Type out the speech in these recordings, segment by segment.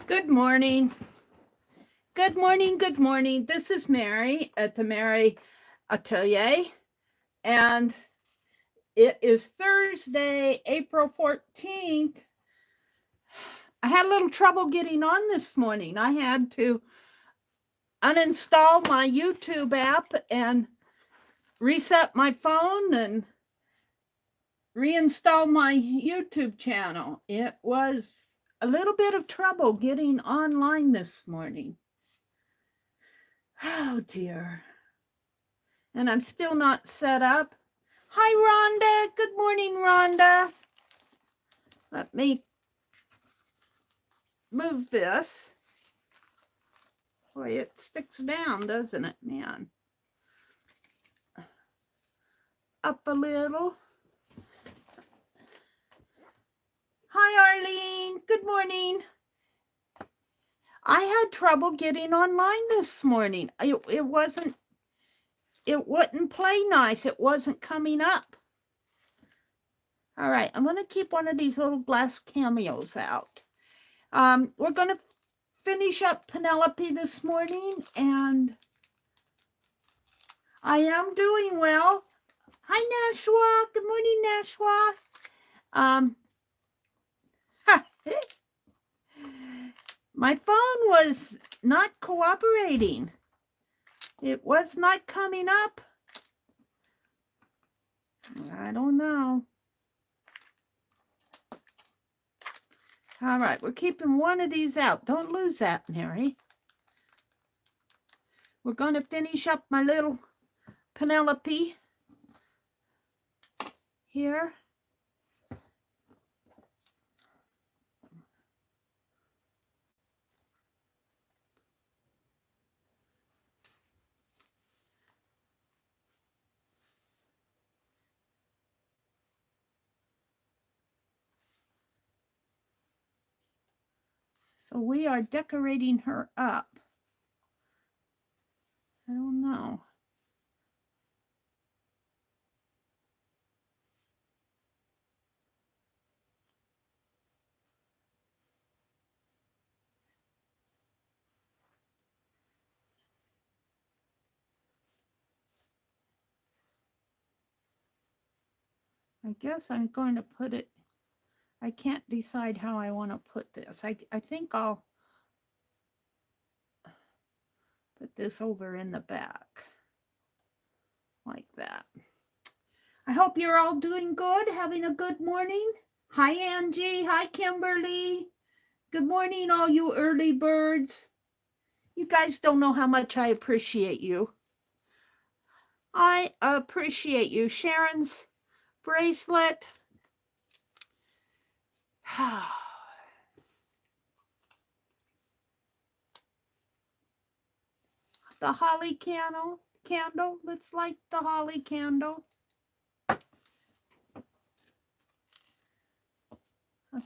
Good morning. Good morning. Good morning. This is Meri at the Meri Atelier, and it is Thursday, April 14th. I had a little trouble getting on this morning. I had to uninstall my YouTube app and reset my phone and reinstall my YouTube channel. It was a little bit of trouble getting online this morning. Oh dear. And I'm still not set up. Hi, Rhonda. Good morning, Rhonda. Let me move this. Boy, it sticks down, doesn't it, man? Up a little. Hi, Arlene. Good morning. I had trouble getting online this morning. It wouldn't play nice. It wasn't coming up. All right, I'm going to keep one of these little glass cameos out. We're going to finish up Penelope this morning, and I am doing well. Hi, Nashua. Good morning, Nashua. My phone was not cooperating. It was not coming up. I don't know. All right, we're keeping one of these out. Don't lose that, Meri. We're going to finish up my little Penelope here. So we are decorating her up. I don't know. I guess I'm going to put it, I can't decide how I want to put this. I think I'll put this over in the back like that. I hope you're all doing good, having a good morning. Hi, Angie. Hi, Kimberly. Good morning, all you early birds. You guys don't know how much I appreciate you. I appreciate you. Sharon's bracelet. The holly candle. Let's light the holly candle. A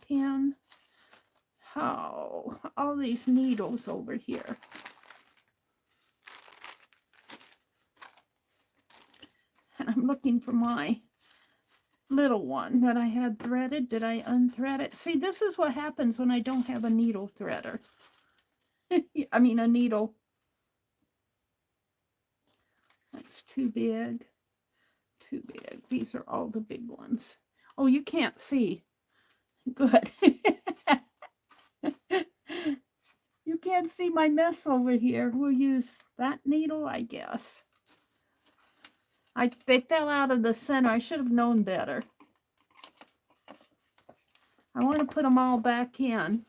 pin. Oh, all these needles over here. And I'm looking for my little one that I had threaded. Did I unthread it? See, this is what happens when I don't have a needle threader. I mean, a needle. That's too big. Too big. These are all the big ones. Oh, you can't see. Good. You can't see my mess over here. We'll use that needle, I guess. They fell out of the center. I should have known better. I want to put them all back in.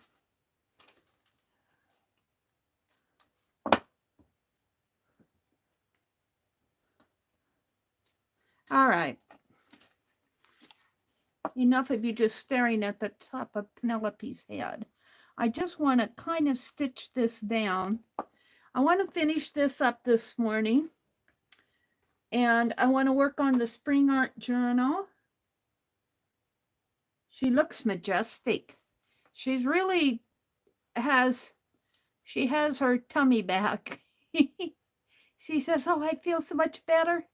All right. Enough of you just staring at the top of Penelope's head. I just want to kind of stitch this down. I want to finish this up this morning. And I want to work on the spring art journal. She looks majestic. She's really she has her tummy back. She says, oh, I feel so much better.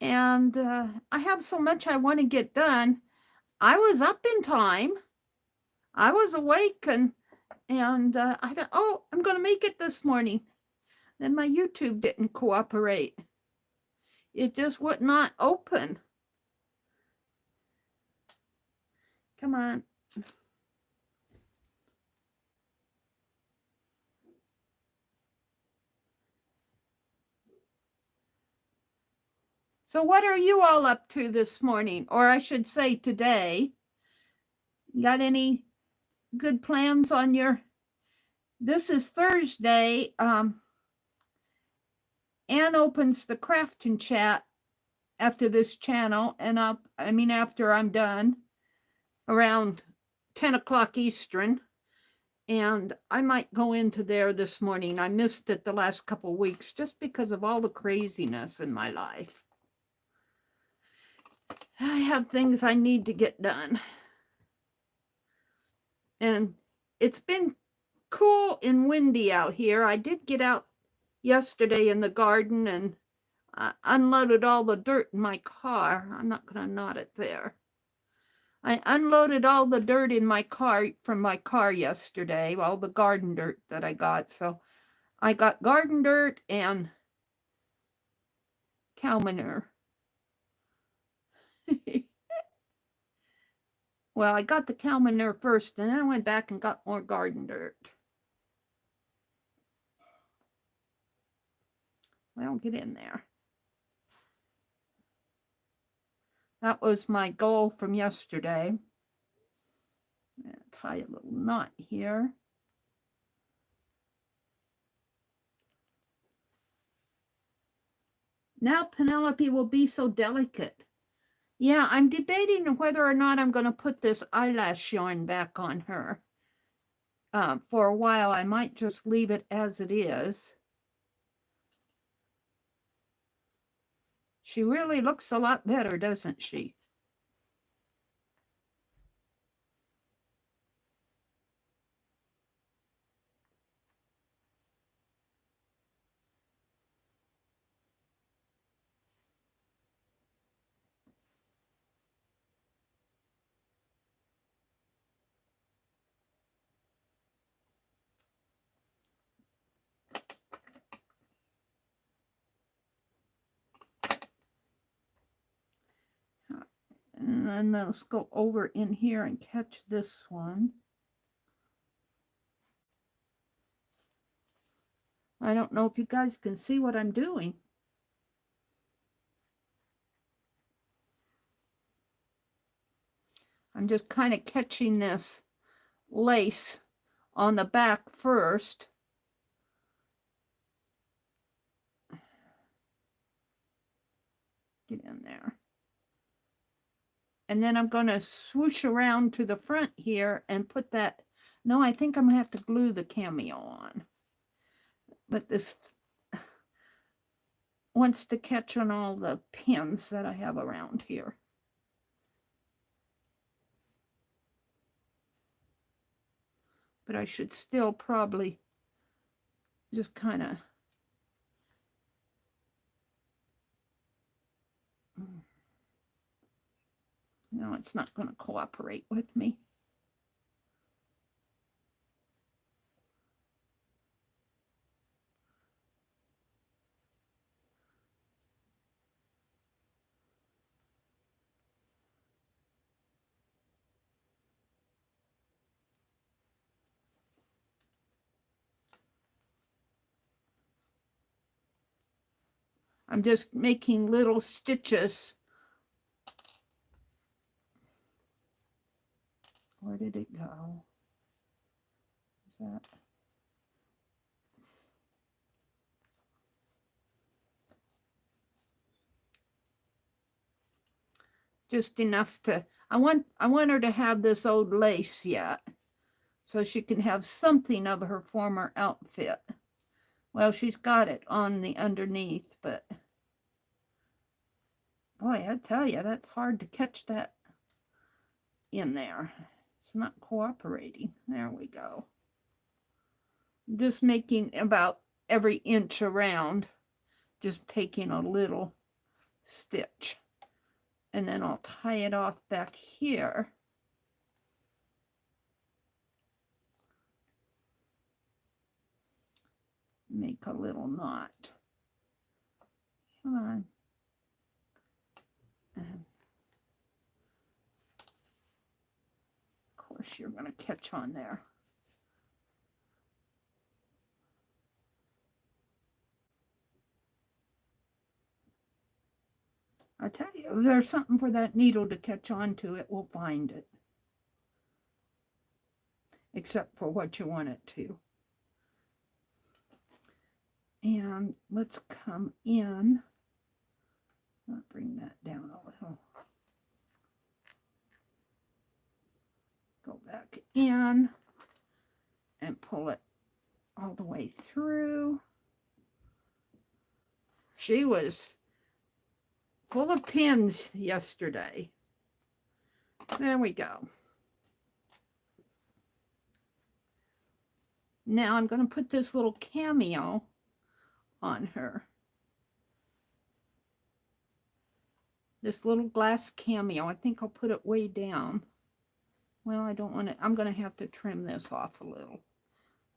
And I have so much I want to get done. I was up in time. I was awake and I thought, oh, I'm going to make it this morning. Then my YouTube didn't cooperate. It just would not open. Come on. So what are you all up to this morning? Or I should say today. Got any good plans on your... This is Thursday. Anne opens the crafting chat after this channel. And after I'm done around 10 o'clock Eastern. And I might go into there this morning. I missed it the last couple of weeks just because of all the craziness in my life. I have things I need to get done. And it's been cool and windy out here. I did get out yesterday in the garden and unloaded all the dirt in my car. I'm not going to knot it there. I unloaded all the dirt in my car from my car yesterday, all the garden dirt that I got. So I got garden dirt and cow manure. Well, I got the cow manure first, and then I went back and got more garden dirt. Well, get in there. That was my goal from yesterday. Tie a little knot here. Now Penelope will be so delicate. Yeah, I'm debating whether or not I'm going to put this eyelash yarn back on her. For a while, I might just leave it as it is. She really looks a lot better, doesn't she? And then let's go over in here and catch this one. I don't know if you guys can see what I'm doing. I'm just kind of catching this lace on the back first. Get in there. And then I'm going to swoosh around to the front here and put that. No, I think I'm going to have to glue the cameo on. But this wants to catch on all the pins that I have around here. But I should still probably just kind of... No, it's not going to cooperate with me. I'm just making little stitches. Where did it go? Is that... Just enough to... I want her to have this old lace yet, so she can have something of her former outfit. Well, she's got it on the underneath, but... Boy, I tell you, that's hard to catch that in there. It's not cooperating. There we go. Just making about every inch around, just taking a little stitch. And then I'll tie it off back here. Make a little knot. Come on. And of course, you're going to catch on there. I tell you, if there's something for that needle to catch on to, it will find it. Except for what you want it to. And let's come in. I'll bring that down a little. Go back in and pull it all the way through. She was full of pins yesterday. There we go. Now I'm going to put this little cameo on her. This little glass cameo. I think I'll put it way down. Well, I don't want it. I'm going to have to trim this off a little.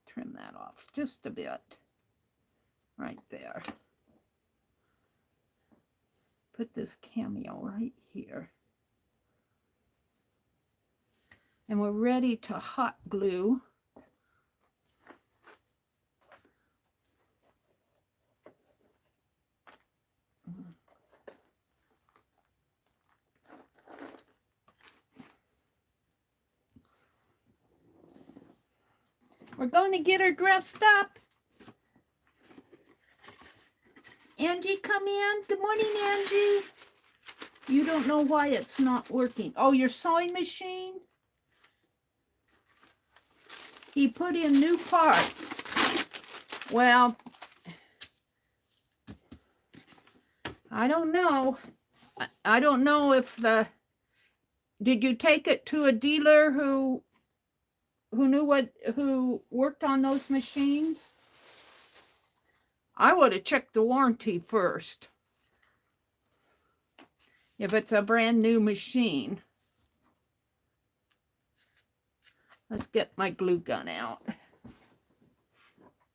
Trim that off just a bit. Right there. Put this cameo right here. And we're ready to hot glue. We're going to get her dressed up. Angie, come in. Good morning, Angie. You don't know why it's not working. Oh, your sewing machine? He put in new parts. Well, I don't know. I don't know if the... Did you take it to a dealer who who worked on those machines? I would have checked the warranty first. If it's a brand new machine. Let's get my glue gun out.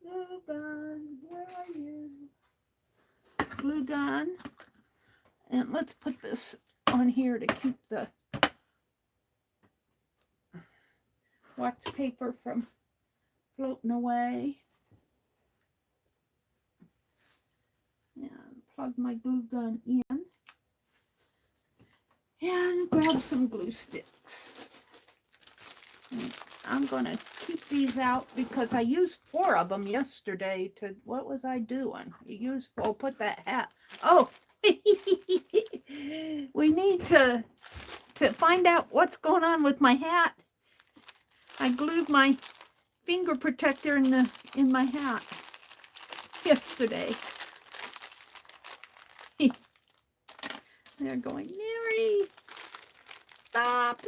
Glue gun, where are you? Glue gun. And let's put this on here to keep the wax paper from floating away. And plug my glue gun in. And grab some glue sticks. And I'm going to keep these out because I used 4 of them yesterday to, what was I doing? Oh, put that hat. Oh, we need to find out what's going on with my hat. I glued my finger protector in my hat yesterday. They're going, Meri, stop.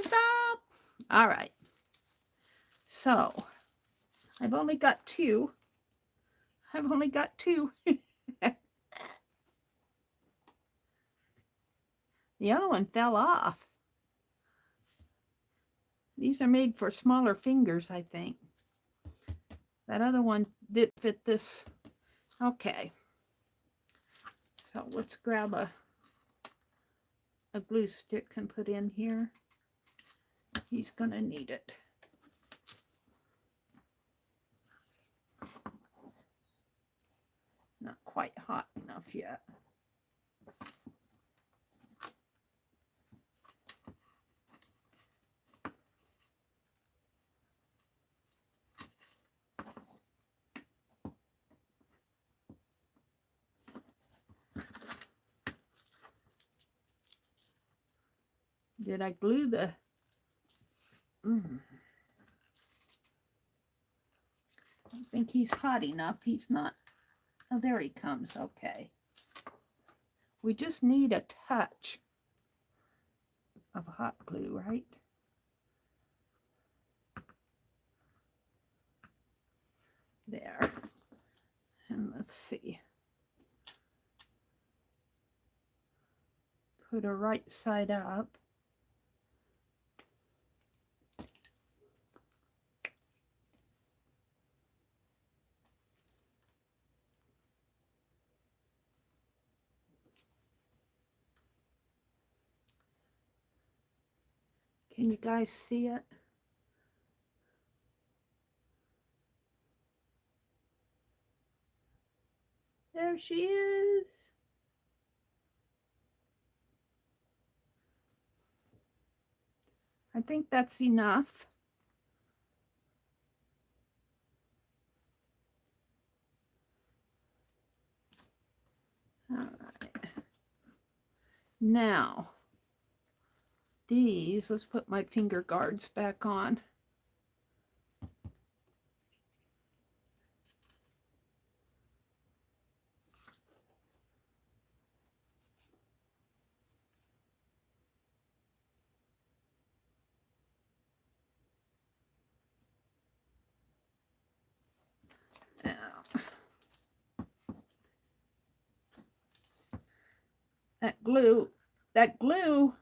All right. So, I've only got 2. The other one fell off. These are made for smaller fingers, I think. That other one did fit this. Okay. So let's grab a glue stick and put in here. He's gonna need it. Not quite hot enough yet. Did I glue the... I don't think he's hot enough. He's not... Oh, there he comes. Okay. We just need a touch of hot glue, right? There. And let's see. put her right side up. Can you guys see it? There she is. I think that's enough. All right. Now, these, let's put my finger guards back on. That glue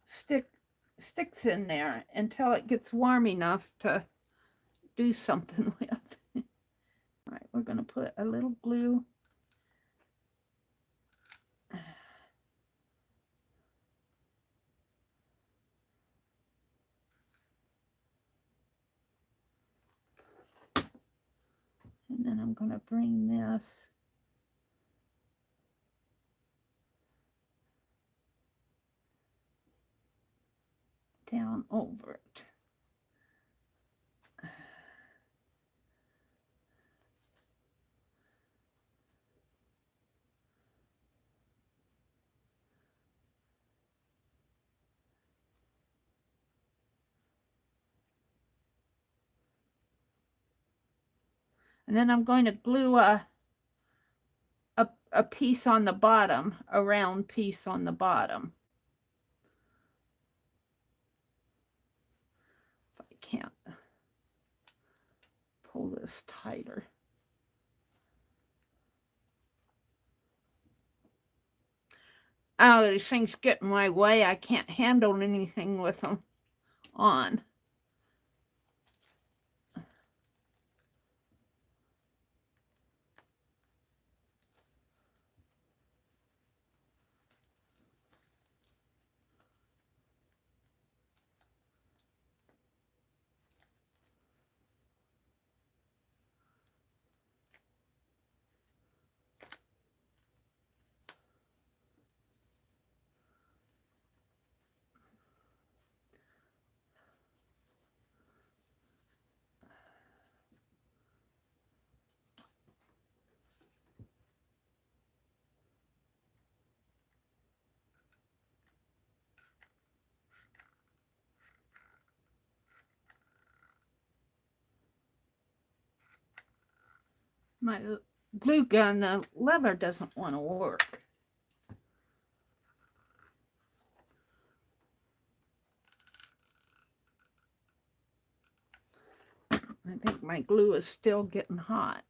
sticks in there until it gets warm enough to do something with. All right, we're going to put a little glue. And then I'm going to bring this down over it. And then I'm going to glue a piece on the bottom, a round piece on the bottom. If I can't pull this tighter. Oh, these things get in my way. I can't handle anything with them on. My glue gun, the lever doesn't want to work. I think my glue is still getting hot.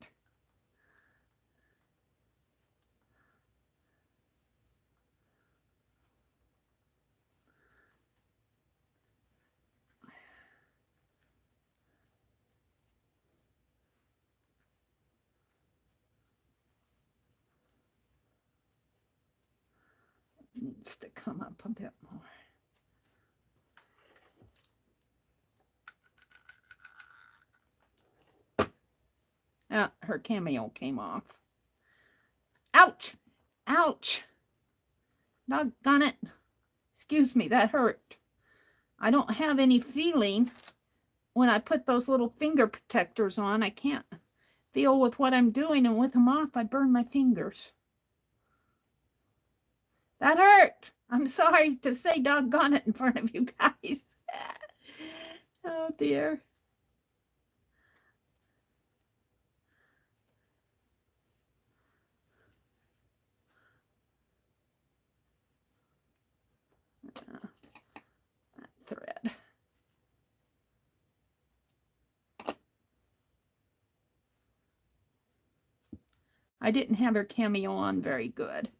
It needs to come up a bit more. Ah, her cameo came off. Ouch! Ouch! Doggone it. Excuse me, that hurt. I don't have any feeling when I put those little finger protectors on. I can't feel with what I'm doing, and with them off, I burn my fingers. That hurt. I'm sorry to say doggone it in front of you guys. Oh, dear. That thread. I didn't have her cameo on very good.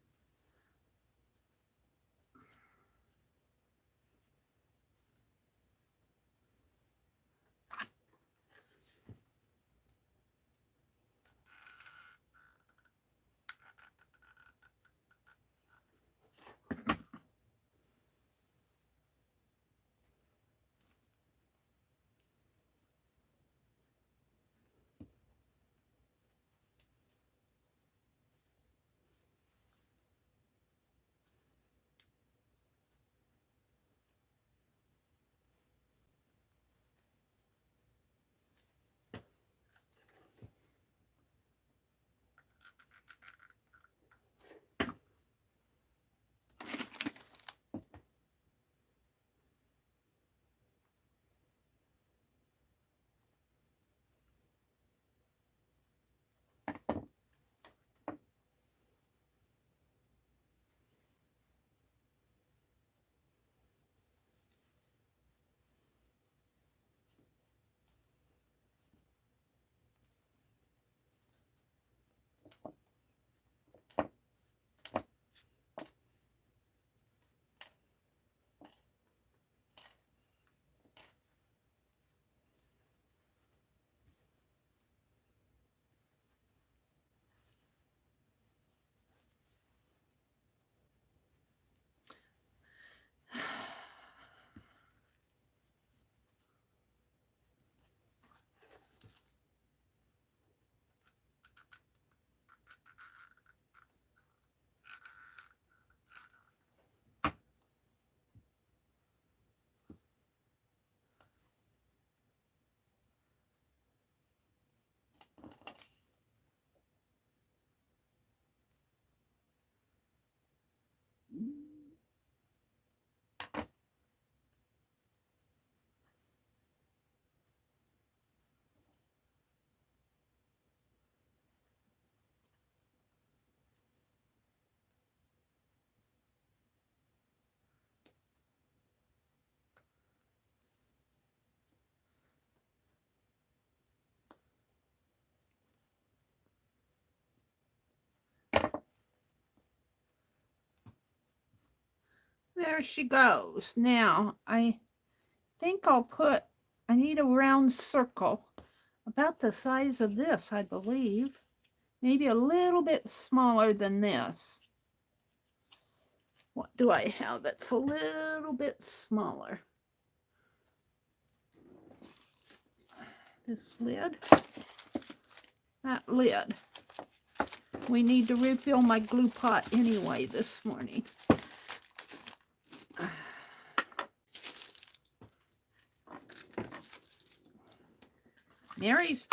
There she goes. Now, I think I need a round circle about the size of this, I believe. Maybe a little bit smaller than this. What do I have that's a little bit smaller? This lid. That lid. We need to refill my glue pot anyway this morning. Mary's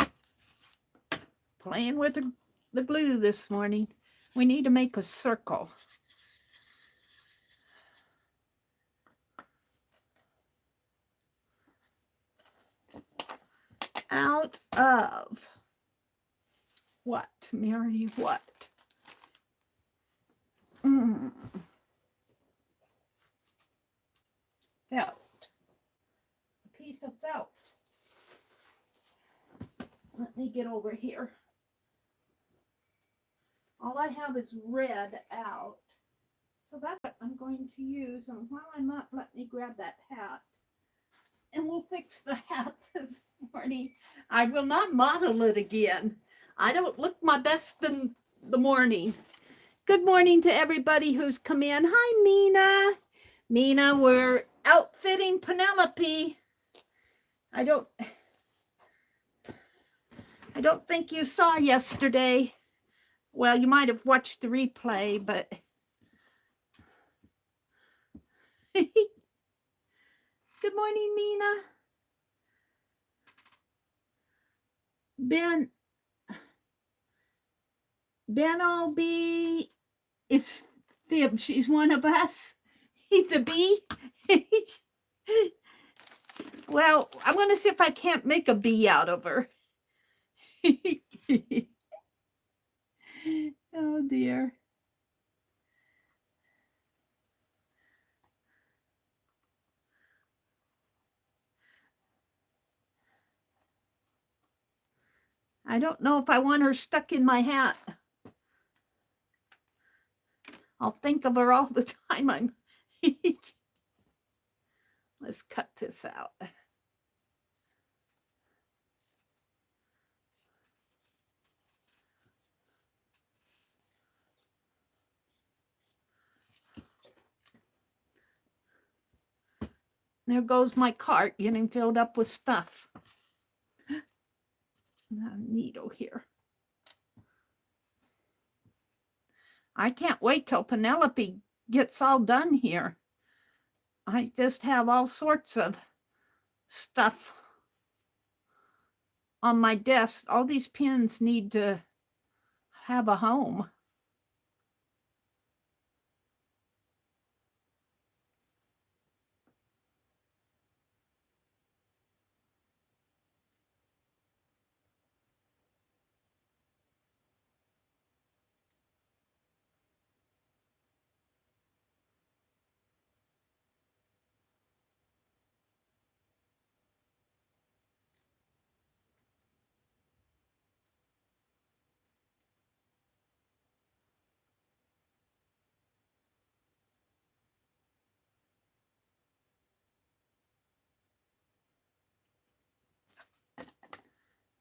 playing with the glue this morning. We need to make a circle. Out of what, Mary? What? Felt. A piece of felt. Let me get over here. All I have is red out. So that's what I'm going to use. And while I'm up, let me grab that hat. And we'll fix the hat this morning. I will not model it again. I don't look my best in the morning. Good morning to everybody who's come in. Hi, Mina. Mina, we're outfitting Penelope. I don't think you saw yesterday. Well, you might have watched the replay, but good morning, Mina. Ben O'B is Fib. She's one of us. The bee. Well, I'm going to see if I can't make a bee out of her. Oh, dear. I don't know if I want her stuck in my hat. I'll think of her all the time. Let's cut this out. There goes my cart getting filled up with stuff. A needle here. I can't wait till Penelope gets all done here. I just have all sorts of stuff on my desk. All these pins need to have a home.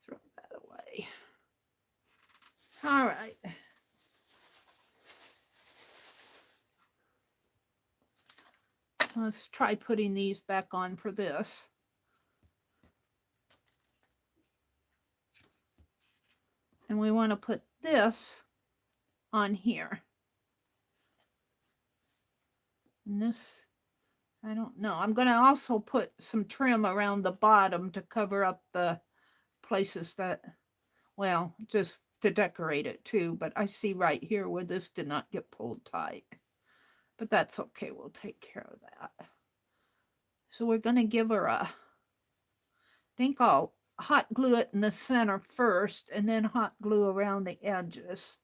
Throw that away. All right. Let's try putting these back on for this. And we want to put this on here. And this, I don't know. I'm going to also put some trim around the bottom to cover up the places that, well, just to decorate it too. But I see right here where this did not get pulled tight. But that's okay. We'll take care of that. So we're going to give her a, I think I'll hot glue it in the center first and then hot glue around the edges.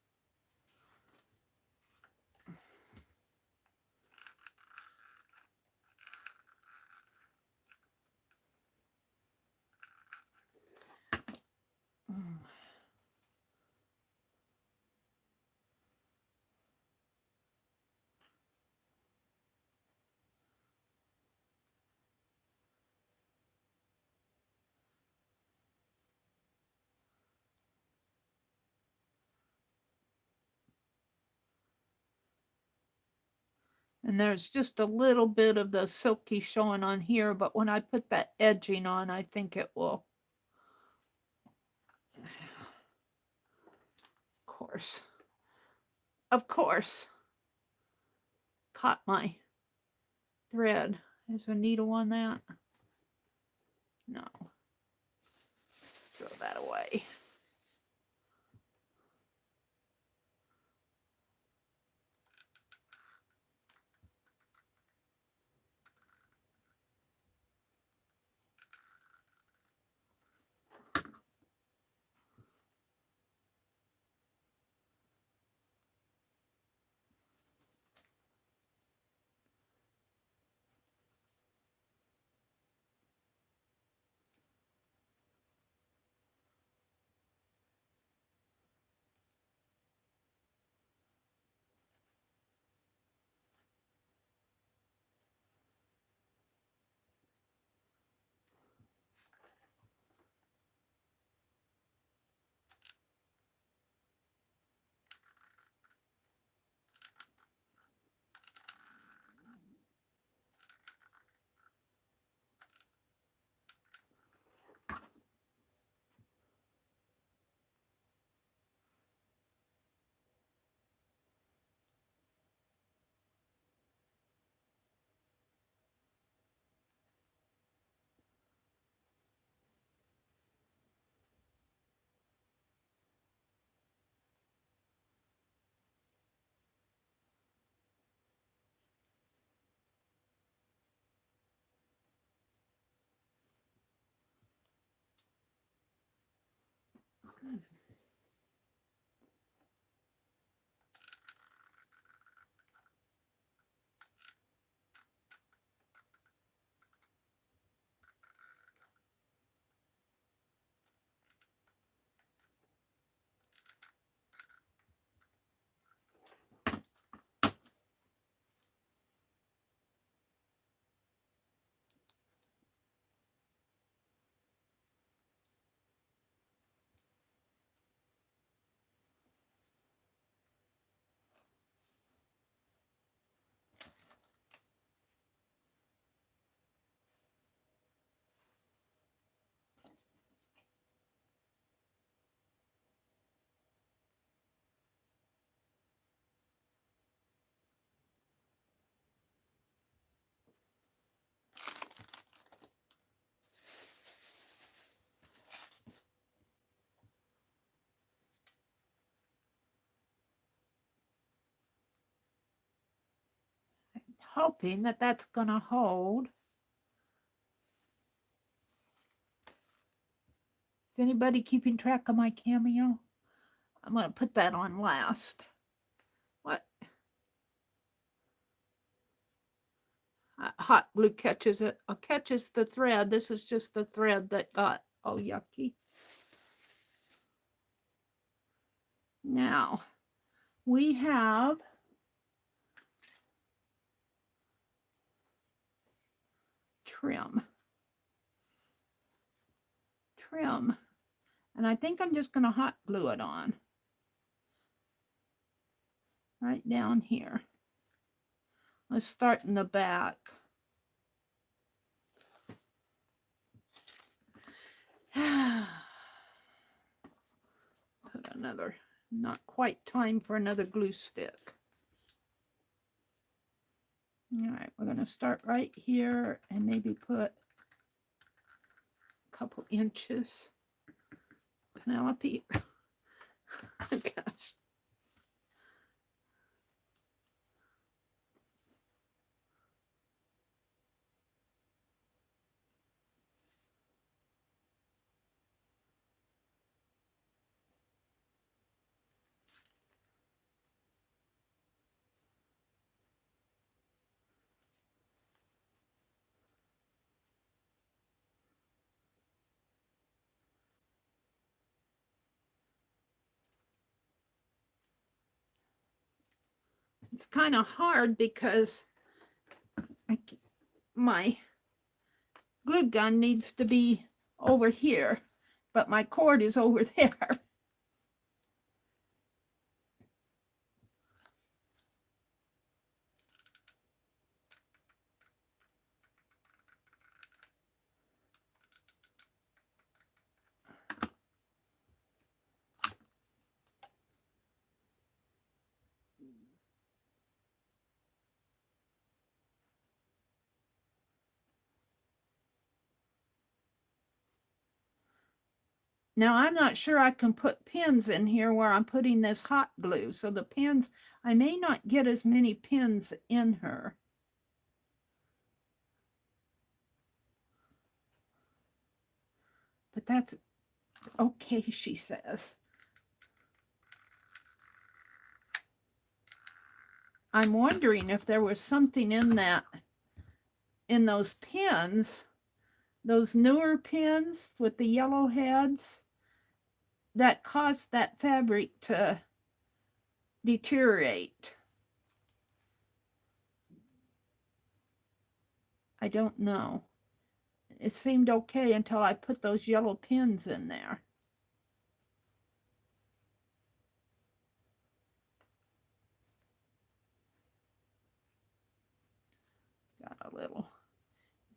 And there's just a little bit of the silky showing on here, but when I put that edging on, I think it will. Of course, caught my thread. Is a needle on that? No. Throw that away. Hoping that that's going to hold. Is anybody keeping track of my cameo? I'm going to put that on last. What? Hot glue catches it. Catches the thread. This is just the thread that got all yucky. Now, we have trim. And I think I'm just going to hot glue it on. Right down here. Let's start in the back. Put another, not quite time for another glue stick. All right, we're going to start right here and maybe put a couple inches. Penelope. Oh, gosh. It's kind of hard because my glue gun needs to be over here, but my cord is over there. Now, I'm not sure I can put pins in here where I'm putting this hot glue. So the pins, I may not get as many pins in her. But that's okay, she says. I'm wondering if there was something in that, in those pins, those newer pins with the yellow heads, that caused that fabric to deteriorate. I don't know. It seemed okay until I put those yellow pins in there. Got a little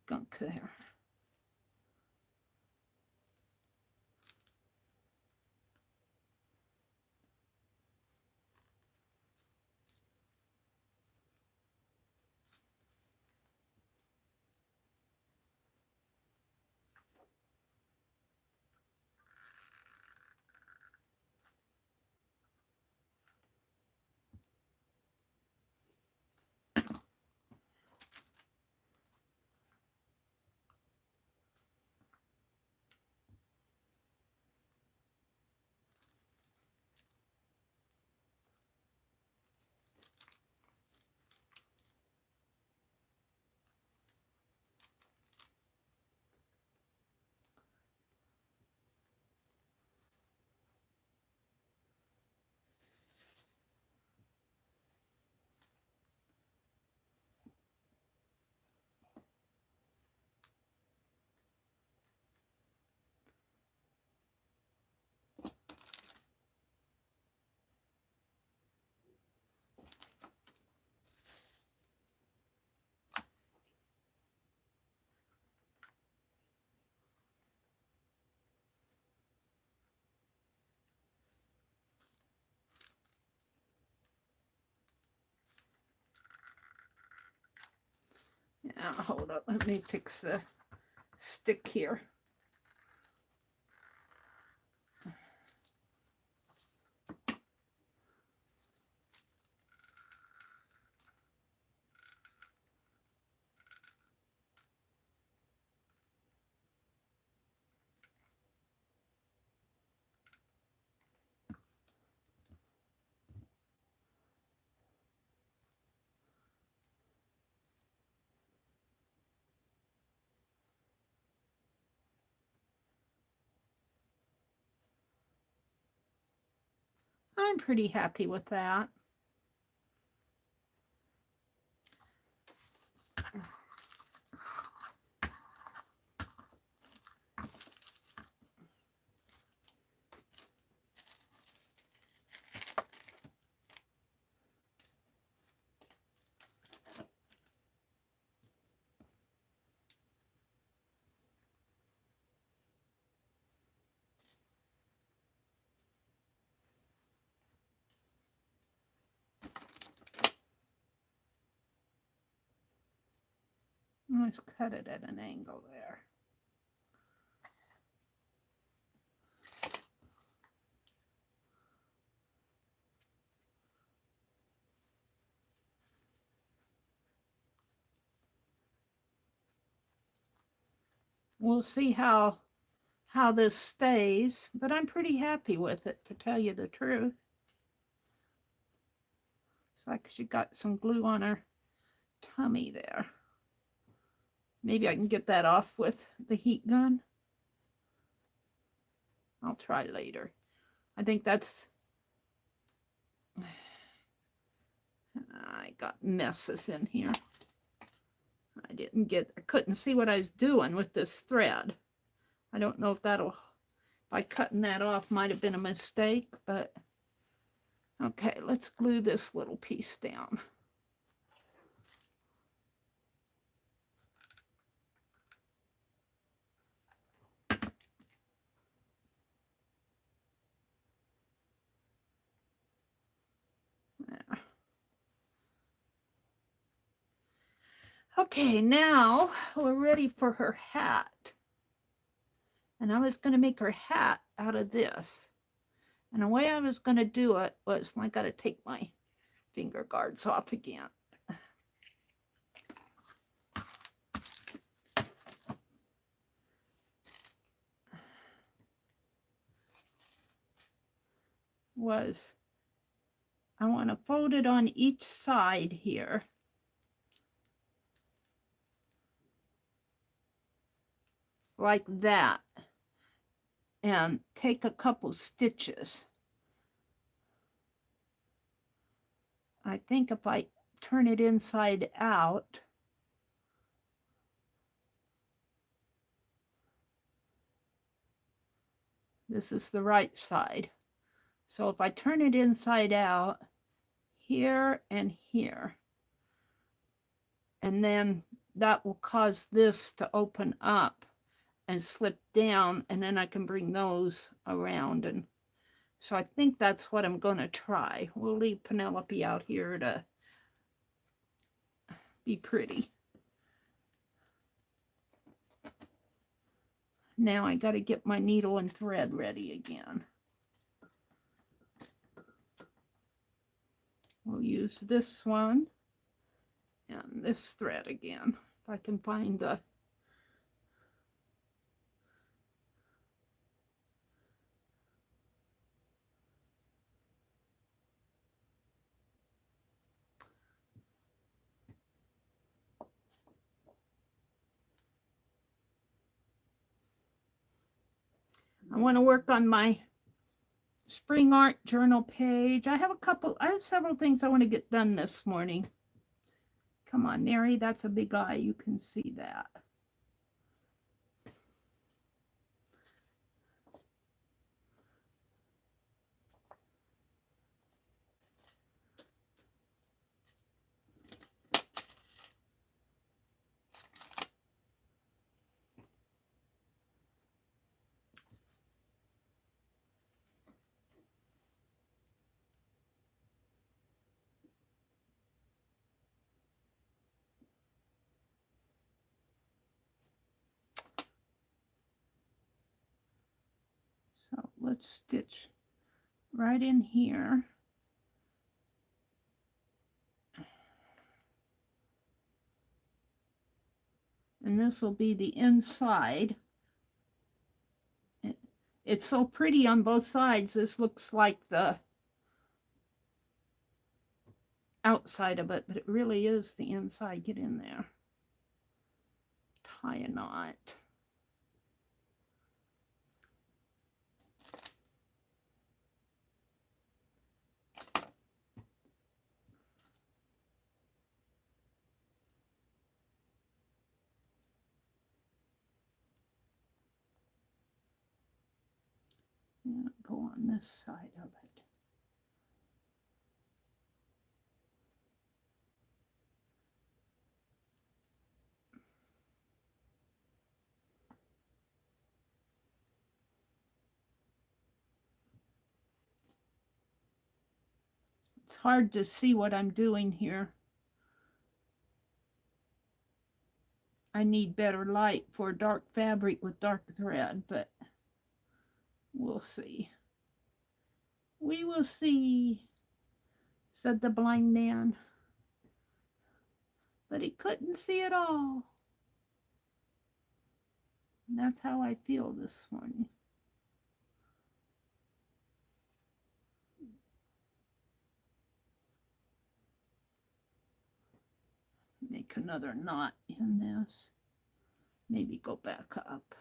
gunk there. Yeah, hold up. Let me fix the stick here. I'm pretty happy with that. Let's cut it at an angle there. We'll see how this stays, but I'm pretty happy with it, to tell you the truth. It's like she got some glue on her tummy there. Maybe I can get that off with the heat gun. I'll try later. I think that's... I got messes in here. I couldn't see what I was doing with this thread. I don't know if that'll, by cutting that off, might have been a mistake, but okay, let's glue this little piece down. There. Okay, now we're ready for her hat. And I was going to make her hat out of this. And the way I was going to do it was, I got to take my finger guards off again. I want to fold it on each side here. Like that. And take a couple stitches. I think if I turn it inside out, this is the right side. So if I turn it inside out, here and here, and then that will cause this to open up and slip down, and then I can bring those around. And so I think that's what I'm going to try. We'll leave Penelope out here to be pretty. Now I got to get my needle and thread ready again. We'll use this one and this thread again, if I can find the... I want to work on my spring art journal page. I have several things I want to get done this morning. Come on, Meri, that's a big eye. You can see that. So let's stitch right in here. And this will be the inside. It's so pretty on both sides. This looks like the outside of it, but it really is the inside. Get in there. Tie a knot. Yeah, go on this side of it. It's hard to see what I'm doing here. I need better light for dark fabric with dark thread, but we'll see. We will see, said the blind man. But he couldn't see it all. And that's how I feel this morning. Make another knot in this. Maybe go back up.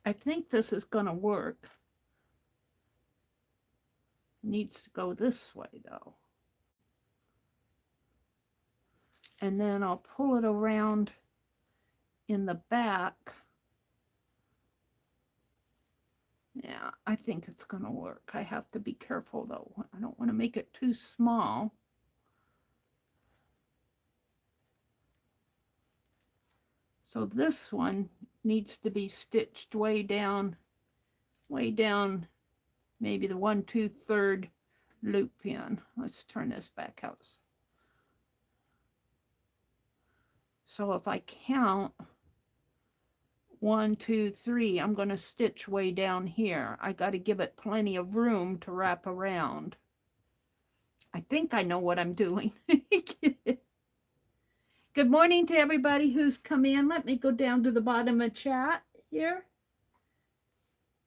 I think this is going to work. It needs to go this way though. And then I'll pull it around in the back. Yeah, I think it's going to work. I have to be careful though. I don't want to make it too small. So this one needs to be stitched way down, maybe the 1/2/3 loop in. Let's turn this back out. So if I count 1, 2, 3, I'm going to stitch way down here. I got to give it plenty of room to wrap around. I think I know what I'm doing. Good morning to everybody who's come in. Let me go down to the bottom of chat here.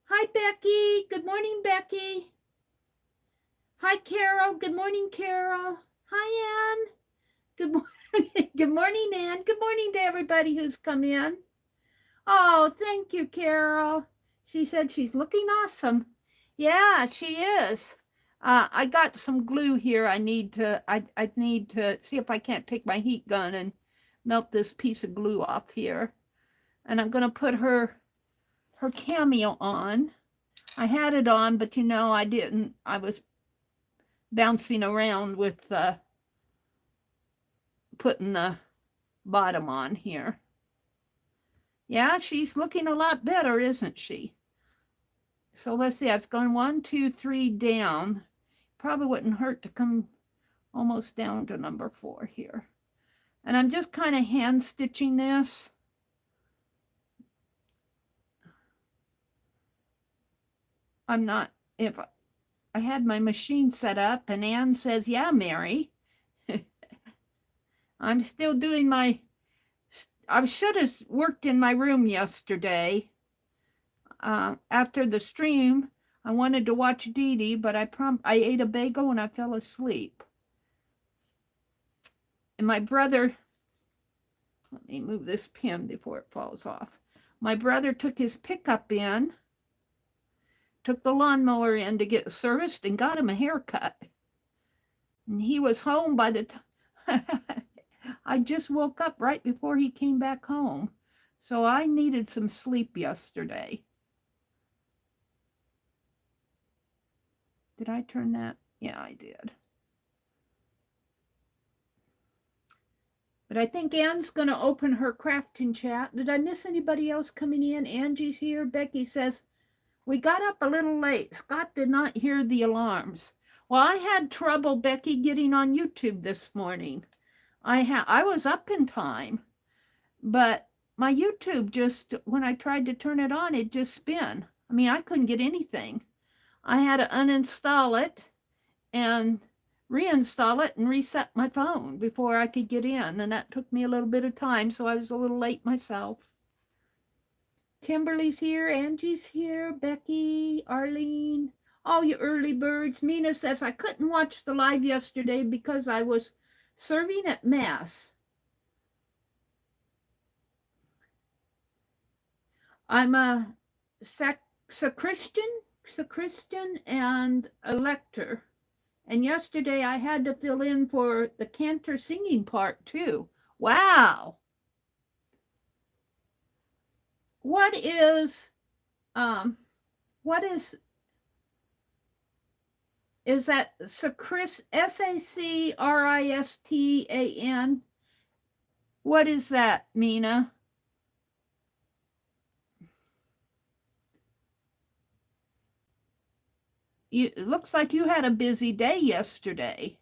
Hi, Becky. Good morning, Becky. Hi, Carol. Good morning, Carol. Hi, Ann. Good morning. Good morning, Ann. Good morning to everybody who's come in. Oh, thank you, Carol. She said she's looking awesome. Yeah, she is. I got some glue here. I need to see if I can't take my heat gun and melt this piece of glue off here. And I'm going to put her cameo on. I had it on, but you know, I didn't. I was bouncing around with putting the bottom on here. Yeah, she's looking a lot better, isn't she? So let's see, it's going 1, 2, 3 down. Probably wouldn't hurt to come almost down to number 4 here. And I'm just kind of hand stitching this. I'm not, if I had my machine set up and Ann says, yeah, Mary. I'm still doing my, I should have worked in my room yesterday. After the stream, I wanted to watch Dee Dee, but I ate a bagel and I fell asleep. And my brother, let me move this pin before it falls off. My brother took his pickup in, took the lawnmower in to get serviced and got him a haircut. And he was home by the time, I just woke up right before he came back home. So I needed some sleep yesterday. Did I turn that? Yeah, I did. But I think Ann's going to open her crafting chat. Did I miss anybody else coming in? Angie's here. Becky says, we got up a little late. Scott did not hear the alarms. Well, I had trouble, Becky, getting on YouTube this morning. I was up in time, but my YouTube just, when I tried to turn it on, it just spin. I mean, I couldn't get anything. I had to uninstall it and reinstall it and reset my phone before I could get in. And that took me a little bit of time, so I was a little late myself. Kimberly's here, Angie's here, Becky, Arlene, all you early birds. Mina says, I couldn't watch the live yesterday because I was serving at Mass. I'm a sacristan and a lector. And yesterday I had to fill in for the cantor singing part too. Wow. What is that sacristan, S-A-C-R-I-S-T-A-N? What is that, Mina? It looks like you had a busy day yesterday.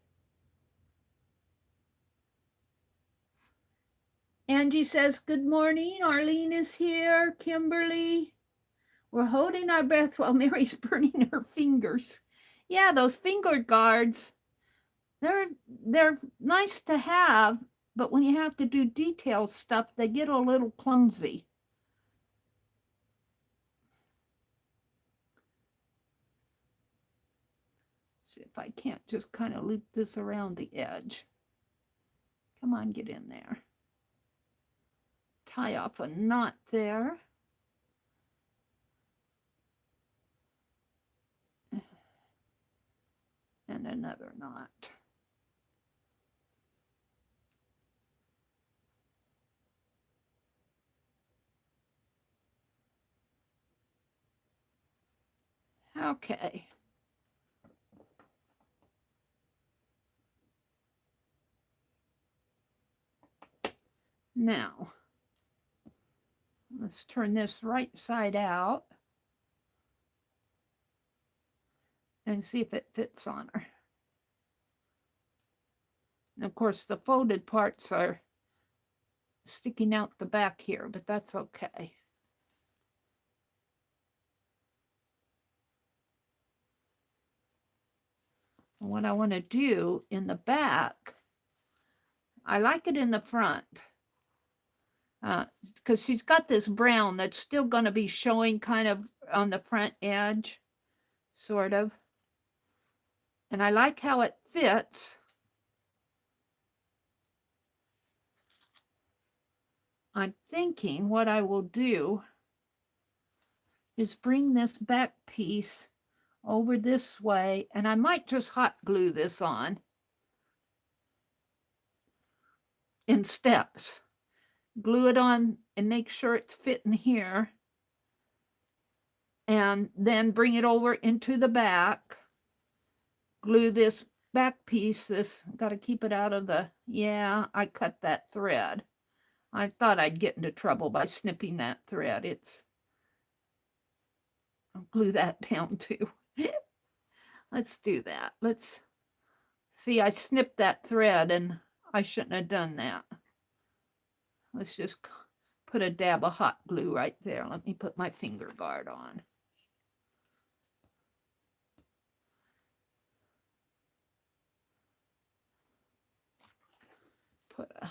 Angie says, good morning. Arlene is here. Kimberly. We're holding our breath while Mary's burning her fingers. Yeah, those finger guards, they're nice to have, but when you have to do detailed stuff, they get a little clumsy. See if I can't just kind of loop this around the edge. Come on, get in there. Tie off a knot there. And another knot. Okay. Now, let's turn this right side out and see if it fits on her. And of course, the folded parts are sticking out the back here, but that's okay. And what I want to do in the back, I like it in the front, because she's got this brown that's still going to be showing kind of on the front edge, sort of. And I like how it fits. I'm thinking what I will do is bring this back piece over this way, and I might just hot glue this on in steps. Glue it on and make sure it's fitting here, and then bring it over into the back. Glue this back piece, this, got to keep it out of the, yeah, I cut that thread. I thought I'd get into trouble by snipping that thread. I'll glue that down too. Let's do that. Let's see, I snipped that thread and I shouldn't have done that. Let's just put a dab of hot glue right there. Let me put my finger guard on. Put a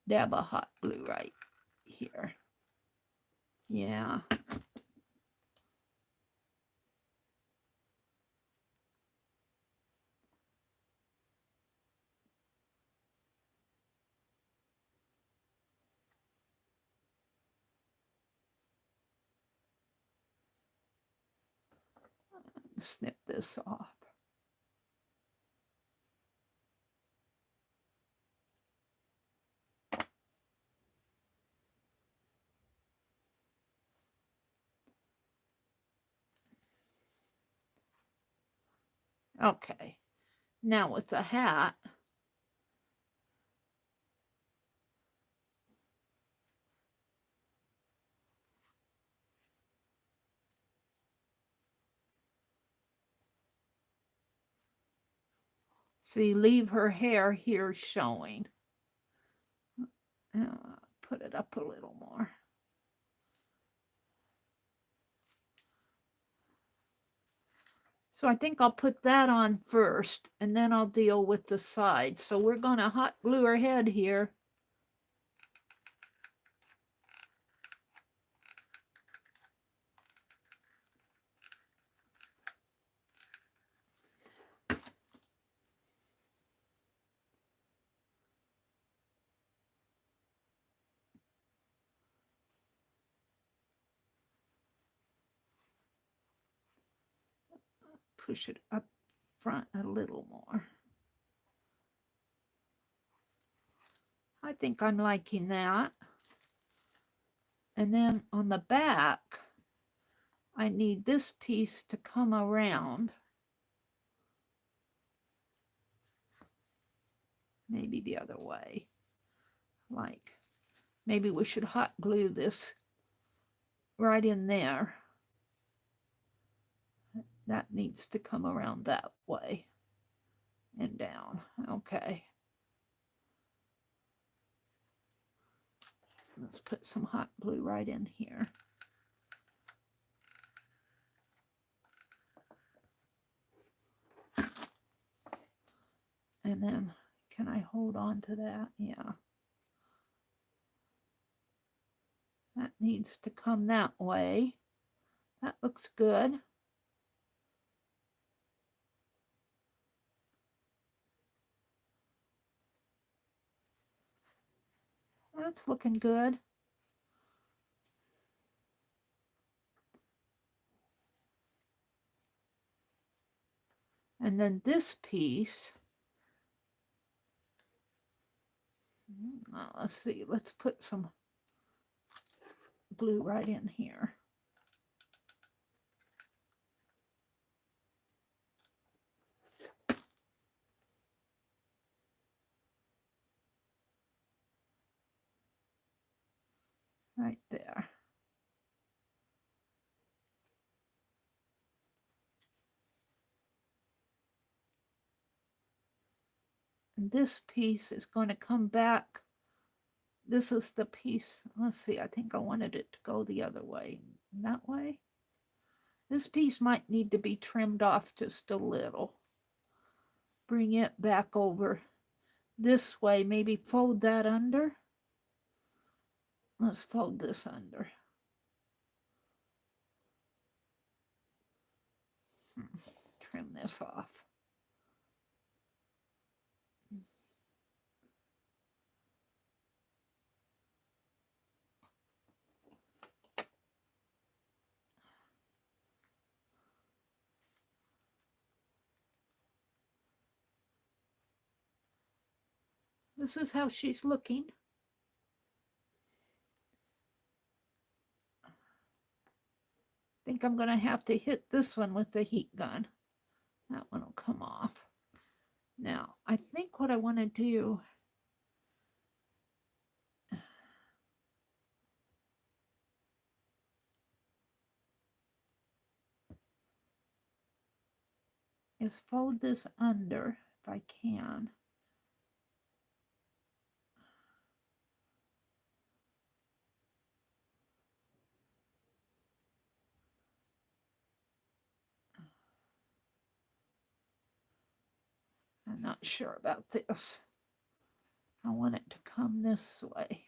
dab of hot glue right here. Yeah. Snip this off. Okay, now with the hat, see, leave her hair here showing. Put it up a little more. So I think I'll put that on first, and then I'll deal with the sides. So we're going to hot glue her head here. Push it up front a little more. I think I'm liking that. And then on the back, I need this piece to come around. Maybe the other way. Like, maybe we should hot glue this right in there. That needs to come around that way and down. Okay. Let's put some hot glue right in here. And then, can I hold on to that? Yeah. That needs to come that way. That looks good. That's looking good. And And then this piece, let's see, let's put some glue right in here. Right there. And this piece is going to come back. This is the piece. Let's see, I think I wanted it to go the other way. That way. This piece might need to be trimmed off just a little. Bring it back over this way. Maybe fold that under. Let's fold this under. Trim this off. This is how she's looking. I think I'm going to have to hit this one with the heat gun. That one will come off. Now, I think what I want to do is fold this under if I can. I'm not sure about this. I want it to come this way.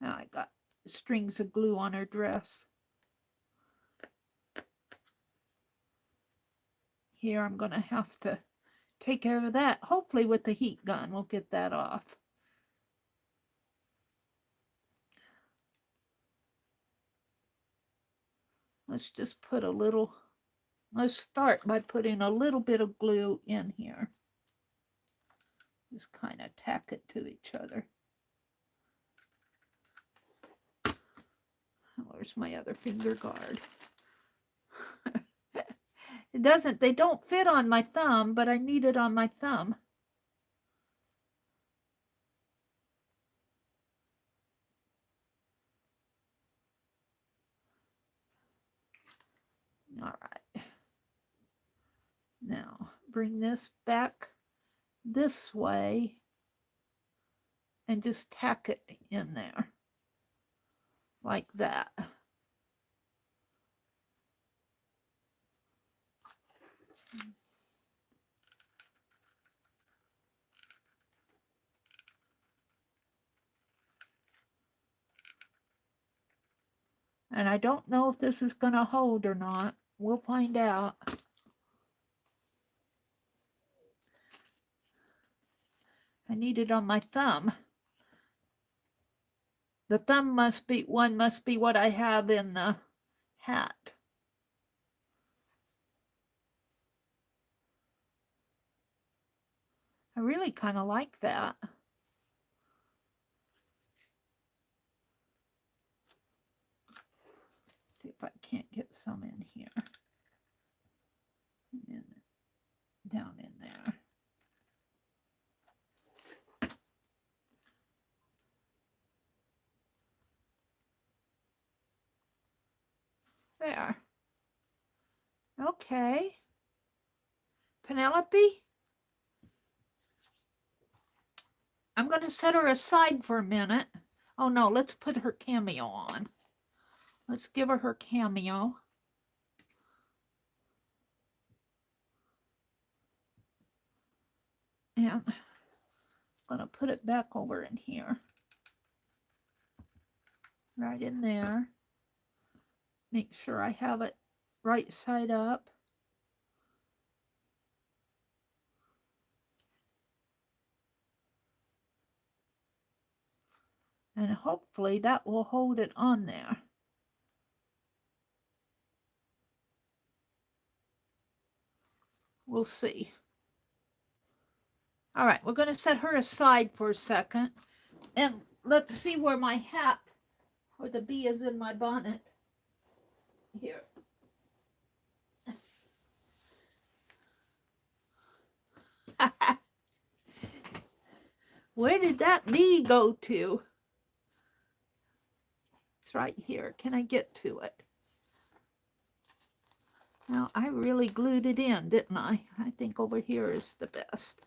Now I got strings of glue on her dress. Here I'm going to have to take care of that. Hopefully with the heat gun we'll get that off. Let's just put a little, let's start by putting a little bit of glue in here. Just kind of tack it to each other. Where's my other finger guard? It doesn't, they don't fit on my thumb, but I need it on my thumb. All right. Now bring this back this way and just tack it in there like that. And I don't know if this is going to hold or not. We'll find out. I need it on my thumb. The thumb must be, one must be what I have in the hat. I really kind of like that. See if I can't get some in here. And then down in there. There. Okay. Penelope, I'm going to set her aside for a minute. Oh no, let's put her cameo on. Let's give her cameo. And I'm going to put it back over in here. Right in there. Make sure I have it right side up. And hopefully that will hold it on there. We'll see. All right, we're going to set her aside for a second. And let's see where my hat or the bee is in my bonnet. Here. Where did that bee go to? It's right here. Can I get to it? Now, I really glued it in, didn't I? I think over here is the best.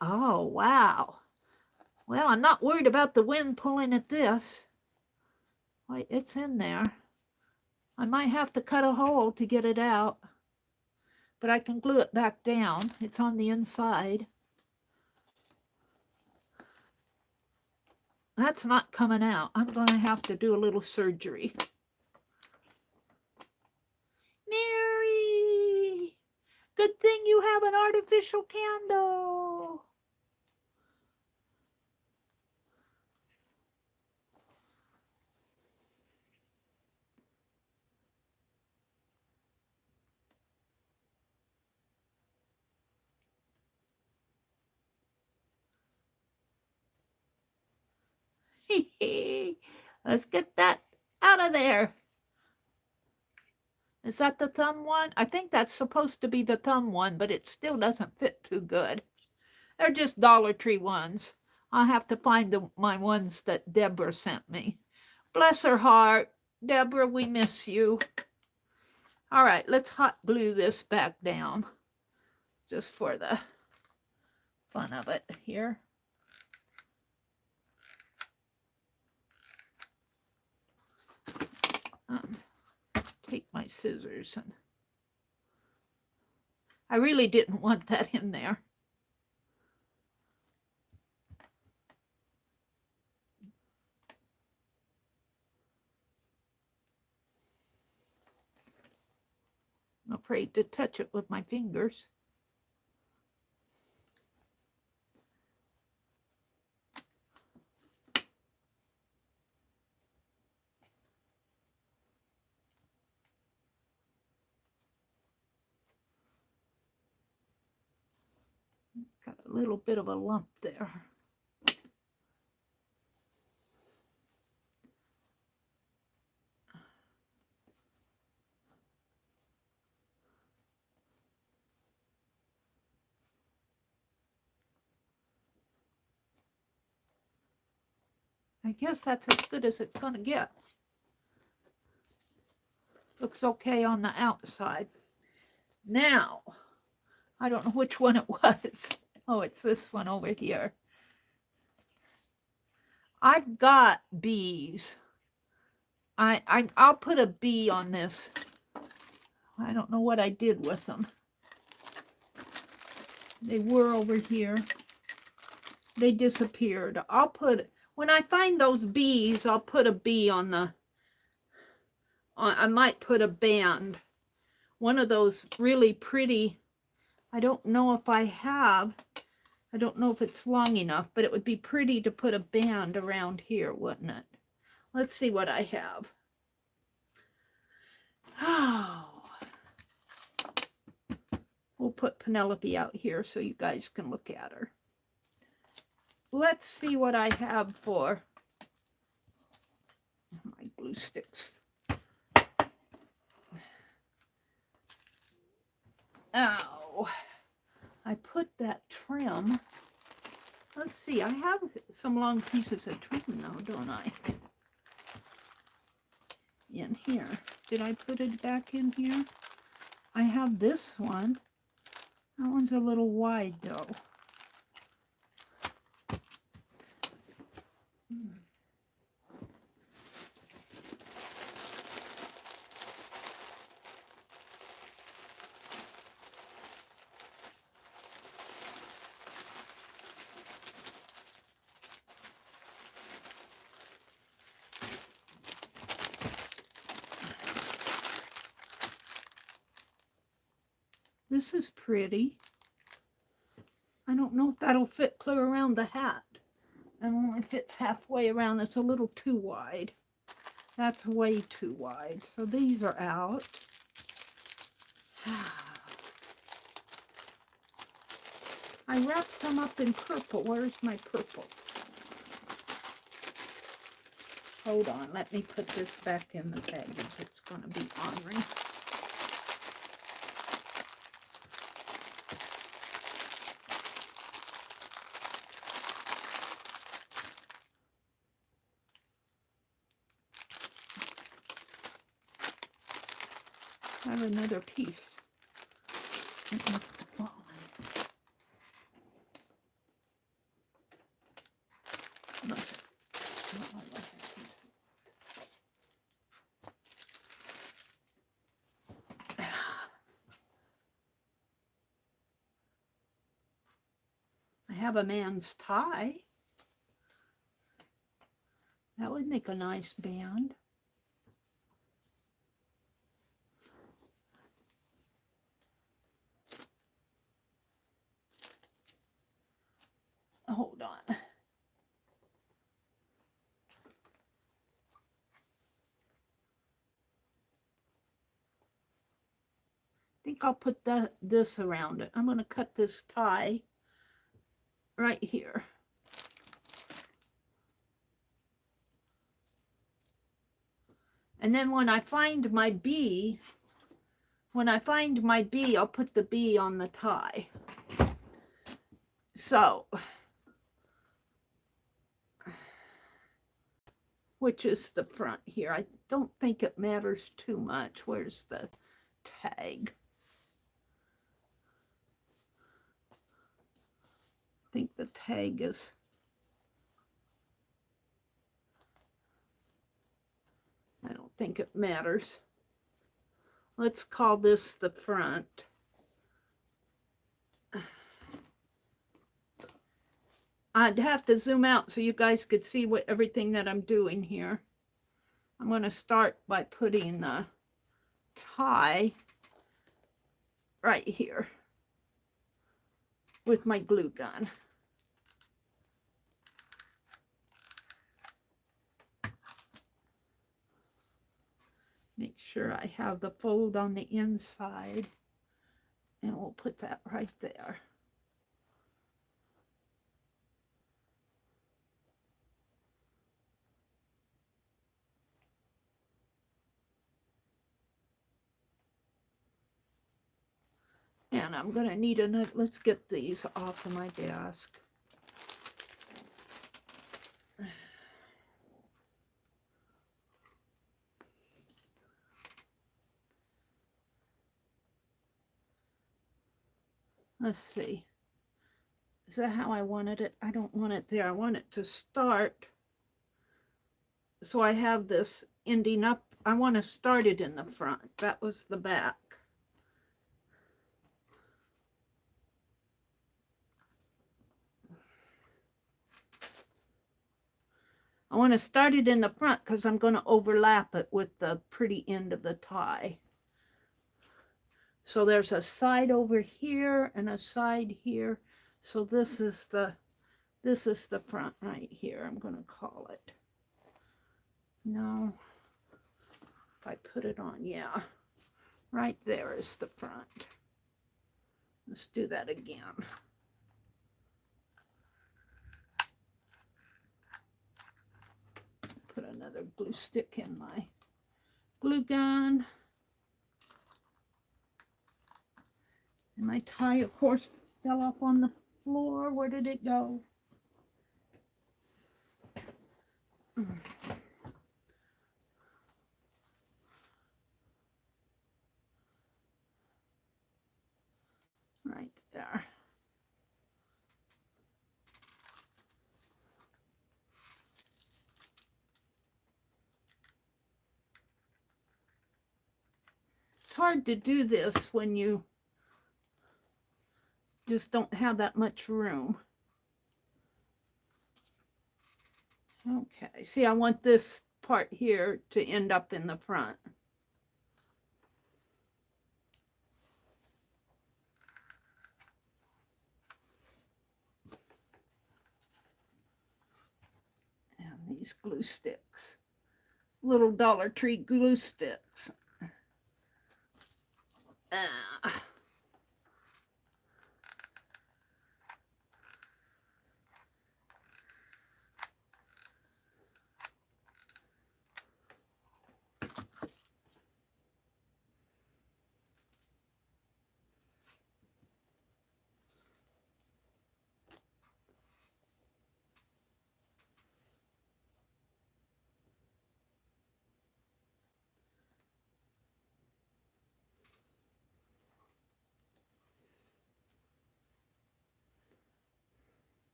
Oh, wow. Well, I'm not worried about the wind pulling at this. Wait, it's in there. I might have to cut a hole to get it out. But I can glue it back down. It's on the inside. That's not coming out. I'm going to have to do a little surgery. Meri! Good thing you have an artificial candle. Let's get that out of there. Is that the thumb one? I think that's supposed to be the thumb one, but it still doesn't fit too good. They're just Dollar Tree ones. I'll have to find my ones that Deborah sent me. Bless her heart. Deborah, we miss you. All right, let's hot glue this back down just for the fun of it here. Take my scissors and I really didn't want that in there. I'm afraid to touch it with my fingers. Got a little bit of a lump there. I guess that's as good as it's going to get. Looks okay on the outside. Now, I don't know which one it was. Oh, it's this one over here. I've got bees. I'll put a bee on this. I don't know what I did with them. They were over here. They disappeared. I'll put, when I find those bees, I'll put a bee on the, I might put a band. One of those really pretty, I don't know if I have, I don't know if it's long enough, but it would be pretty to put a band around here, wouldn't it? Let's see what I have. Oh. We'll put Penelope out here so you guys can look at her. Let's see what I have for my glue sticks. Oh, I put that trim. Let's see, I have some long pieces of trim now, don't I? In here. Did I put it back in here? I have this one. That one's a little wide though. This is pretty. I don't know if that'll fit clear around the hat. It only fits halfway around. It's a little too wide. That's way too wide. So these are out. I wrapped some up in purple. Where's my purple? Hold on, let me put this back in the package. It's going to be ornery. I have another piece. It must have fallen. I have a man's tie. That would make a nice band. Hold on. I think I'll put this around it. I'm going to cut this tie right here. And then when I find my bee, I'll put the bee on the tie. So, which is the front here. I don't think it matters too much. Where's the tag? I think the tag is... I don't think it matters. Let's call this the front. I'd have to zoom out so you guys could see everything that I'm doing here. I'm going to start by putting the tie right here with my glue gun. Make sure I have the fold on the inside, and we'll put that right there. And I'm going to need another, let's get these off of my desk. Let's see. Is that how I wanted it? I don't want it there. I want it to start. So I have this ending up. I want to start it in the front. That was the back. I want to start it in the front because I'm going to overlap it with the pretty end of the tie. So there's a side over here and a side here. So this is the front right here. I'm going to call it. No. If I put it on, yeah. Right there is the front. Let's do that again. Put another glue stick in my glue gun. And my tie, of course, fell off on the floor. Where did it go? Right there. It's hard to do this when you just don't have that much room. Okay, see, I want this part here to end up in the front. And these glue sticks, little Dollar Tree glue sticks.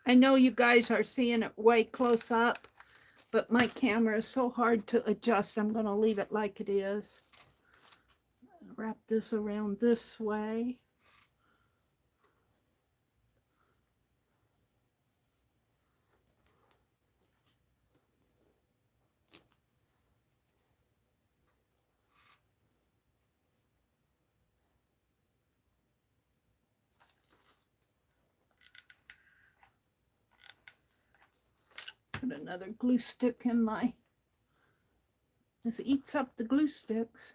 I know you guys are seeing it way close up, but my camera is so hard to adjust. I'm going to leave it like it is. Wrap this around this way. Put another glue stick in my... This eats up the glue sticks.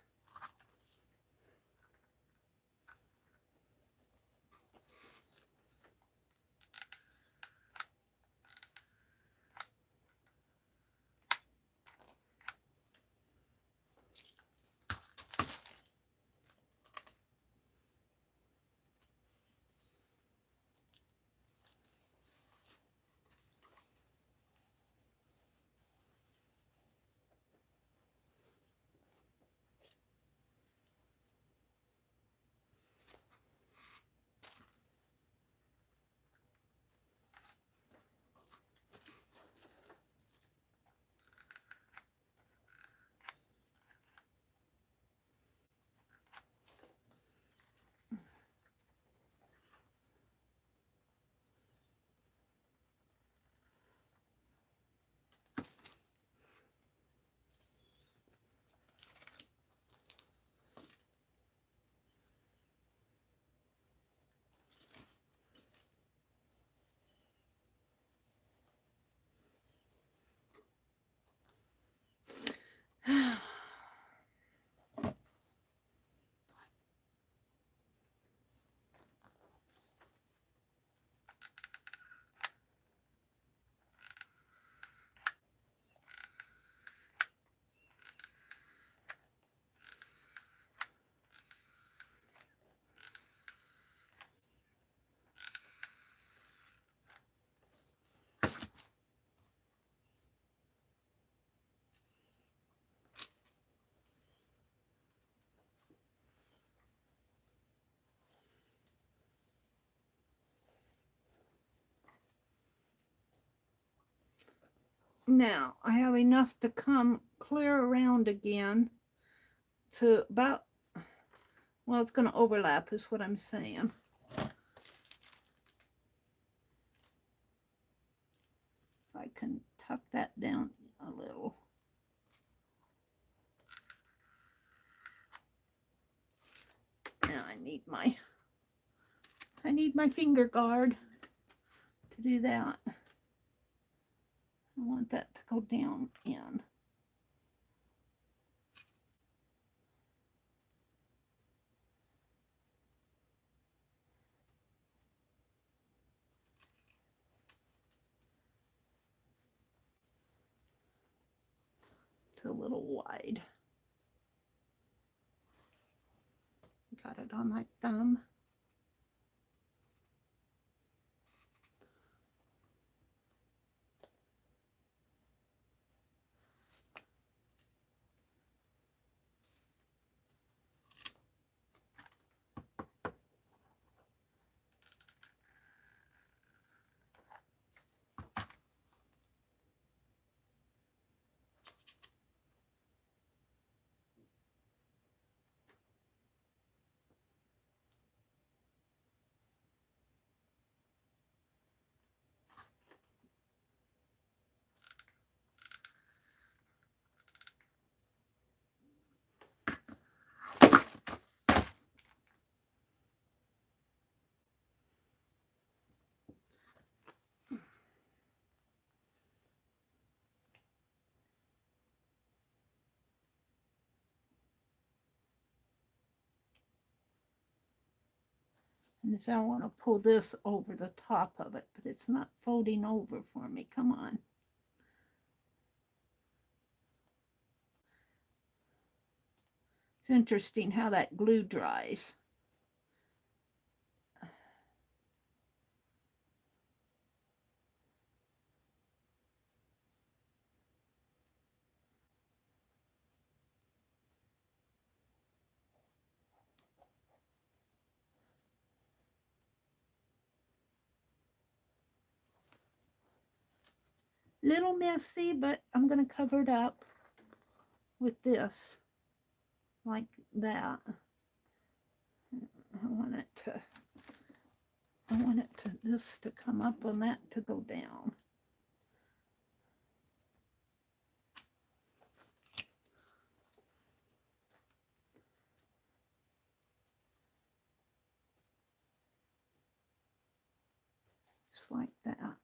Now, I have enough to come clear around again to about, well, it's going to overlap is what I'm saying. I can tuck that down a little. Now I need my finger guard to do that. I want that to go down in. It's a little wide. Got it on my thumb. And so I want to pull this over the top of it, but it's not folding over for me. Come on. It's interesting how that glue dries. Little messy, but I'm going to cover it up with this, like that. I want this to come up and that to go down. Just like that.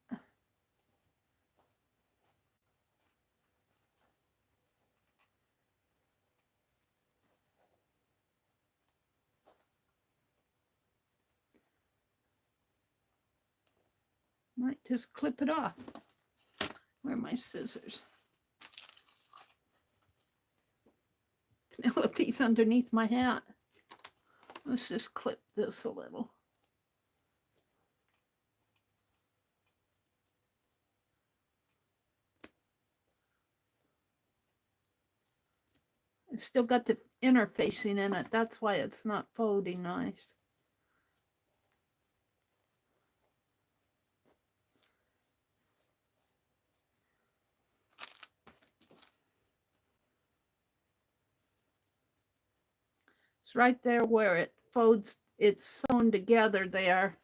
Might just clip it off. Where are my scissors? Penelope's underneath my hat. Let's just clip this a little. It's still got the interfacing in it. That's why it's not folding nice. It's right there where it folds, it's sewn together there.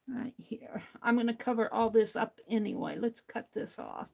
Right here. I'm going to cover all this up anyway. Let's cut this off.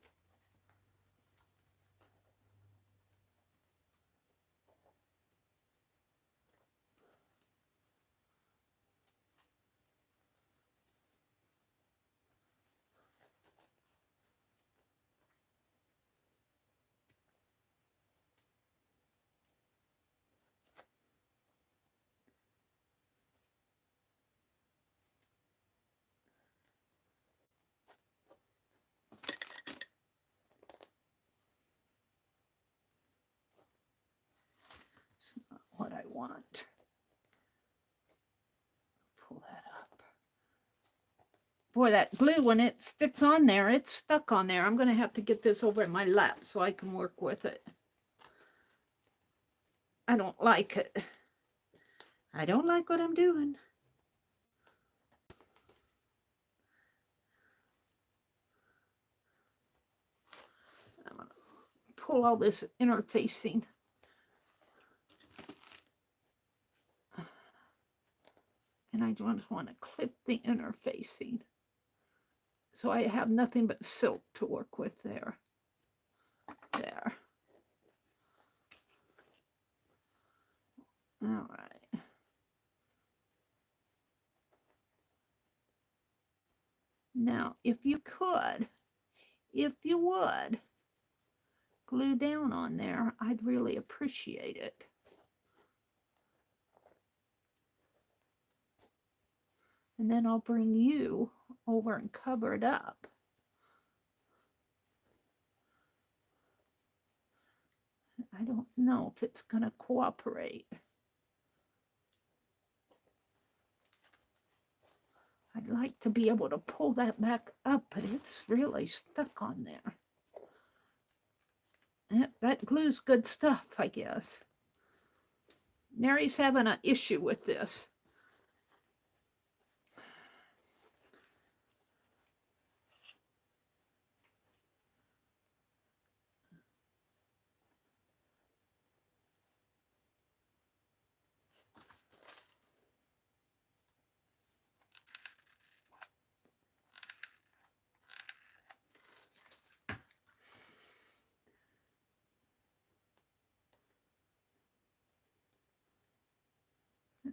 It's not what I want. Pull that up. Boy, that glue, when it sticks on there, it's stuck on there. I'm going to have to get this over in my lap so I can work with it. I don't like it. I don't like what I'm doing. I'm going to pull all this interfacing. And I just want to clip the interfacing. So I have nothing but silk to work with there. There. All right. Now, if you would, glue down on there, I'd really appreciate it. And then I'll bring you over and cover it up. I don't know if it's going to cooperate. I'd like to be able to pull that back up, but it's really stuck on there. That glue's good stuff, I guess. Meri's having an issue with this.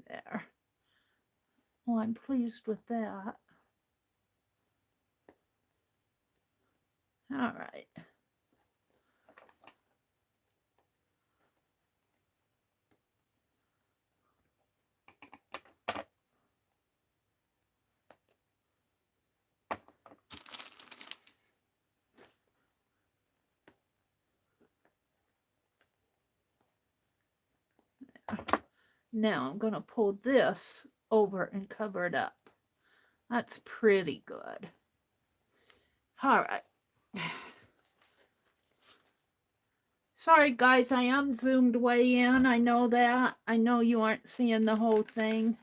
There. Well, I'm pleased with that. All right. Now I'm going to pull this over and cover it up. That's pretty good. All right. Sorry, guys, I am zoomed way in. I know that. I know you aren't seeing the whole thing.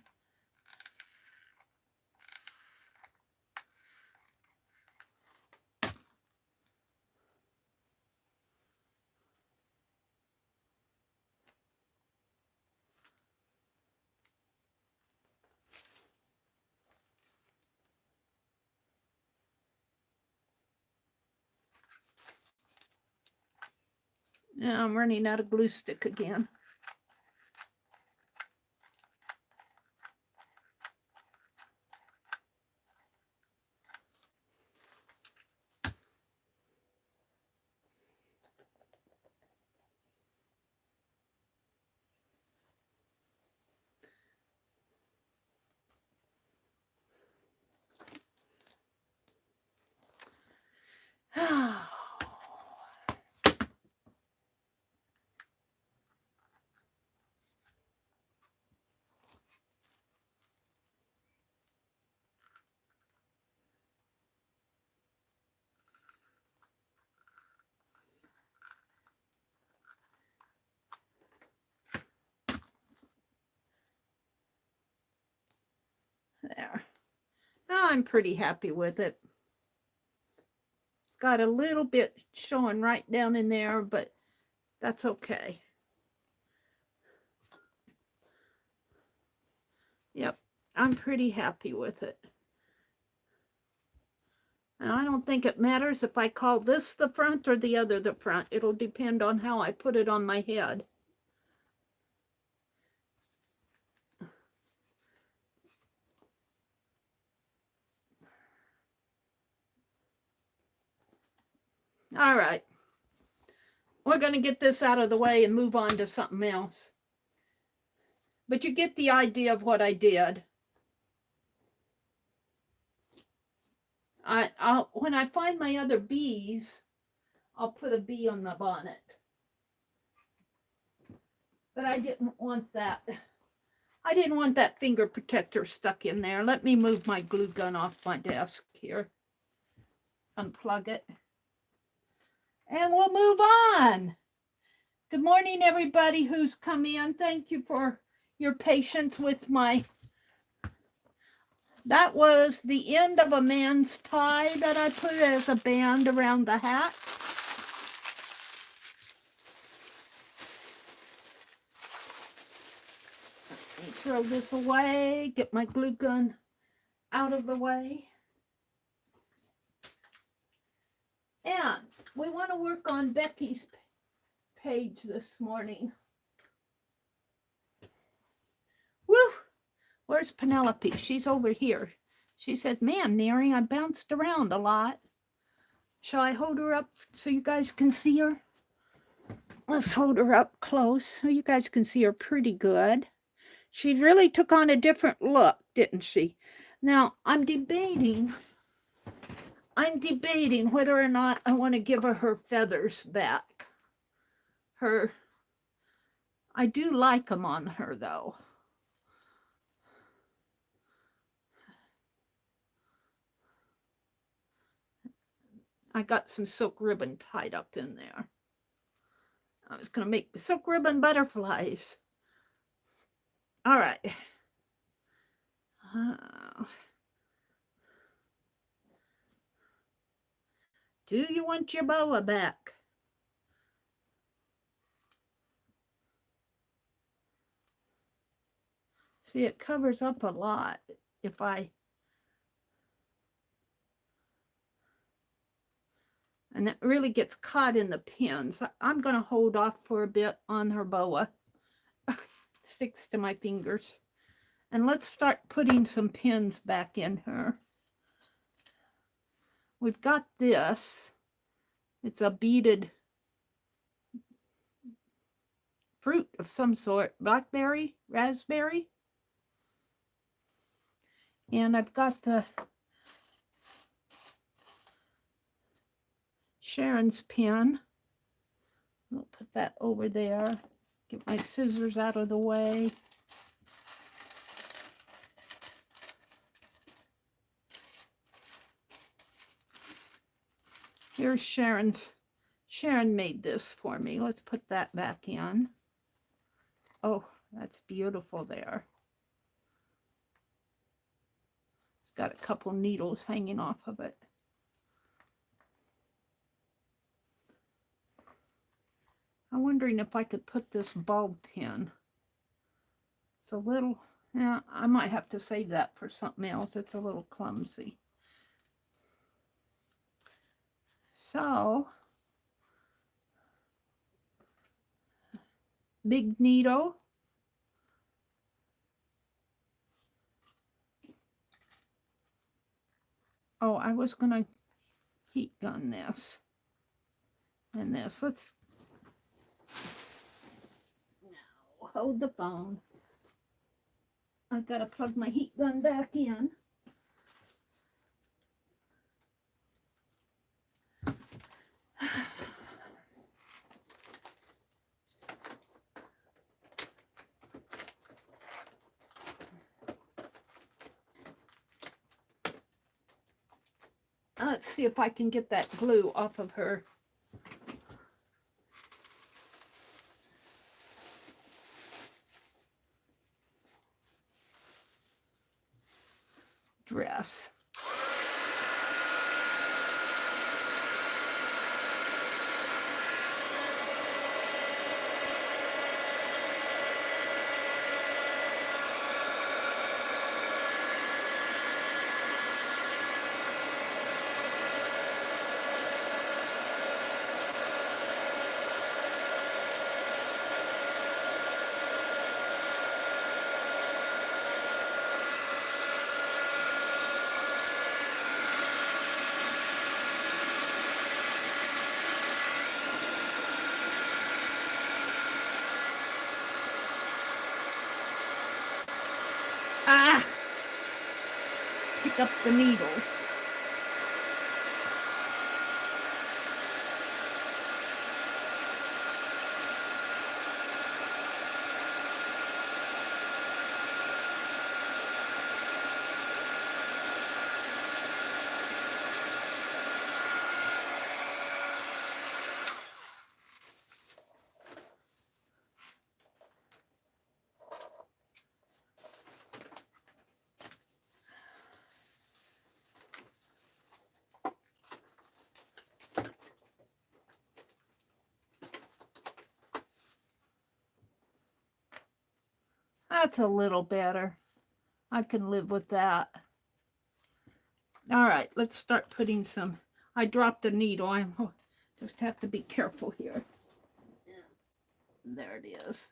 Now I'm running out of glue stick again. There. Now I'm pretty happy with it. It's got a little bit showing right down in there, but that's okay. Yep, I'm pretty happy with it. And I don't think it matters if I call this the front or the other the front. It'll depend on how I put it on my head. All right. We're going to get this out of the way and move on to something else. But you get the idea of what I did. When I find my other bees, I'll put a bee on the bonnet. But I didn't want that. I didn't want that finger protector stuck in there. Let me move my glue gun off my desk here. Unplug it. And we'll move on. Good morning, everybody who's come in. Thank you for your patience with my... That was the end of a man's tie that I put as a band around the hat. Let me throw this away, get my glue gun out of the way. And we want to work on Becky's page this morning. Woo! Where's Penelope? She's over here. She said, man, Meri, I bounced around a lot. Shall I hold her up so you guys can see her? Let's hold her up close so you guys can see her pretty good. She really took on a different look, didn't she? Now, I'm debating whether or not I want to give her feathers back. I do like them on her, though. I got some silk ribbon tied up in there. I was going to make silk ribbon butterflies. All right. Do you want your boa back? See, it covers up a lot if I... And it really gets caught in the pins. I'm going to hold off for a bit on her boa. Sticks to my fingers. And let's start putting some pins back in her. We've got this. It's a beaded fruit of some sort. Blackberry, raspberry. And I've got the Sharon's pin. I'll put that over there. Get my scissors out of the way. Here's Sharon's. Sharon made this for me. Let's put that back in. Oh, that's beautiful there. It's got a couple needles hanging off of it. I'm wondering if I could put this bulb pin. It's a little, yeah, I might have to save that for something else. It's a little clumsy. So, big needle. Oh, I was going to heat gun this and this. Let's now hold the phone. I've got to plug my heat gun back in. Let's see if I can get that glue off of her. Dress. Ah! Pick up the needles. That's a little better. I can live with that. All right, let's start putting some. I dropped the needle. I just have to be careful here. There it is.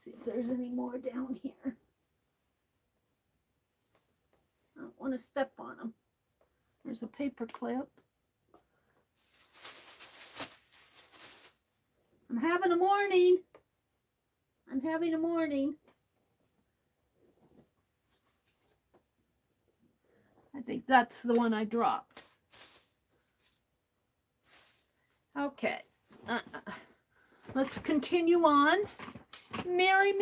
See if there's any more down here. I don't want to step on them. There's a paper clip. I'm having a morning. I'm having a morning. I think that's the one I dropped. Okay. Let's continue on. Meri.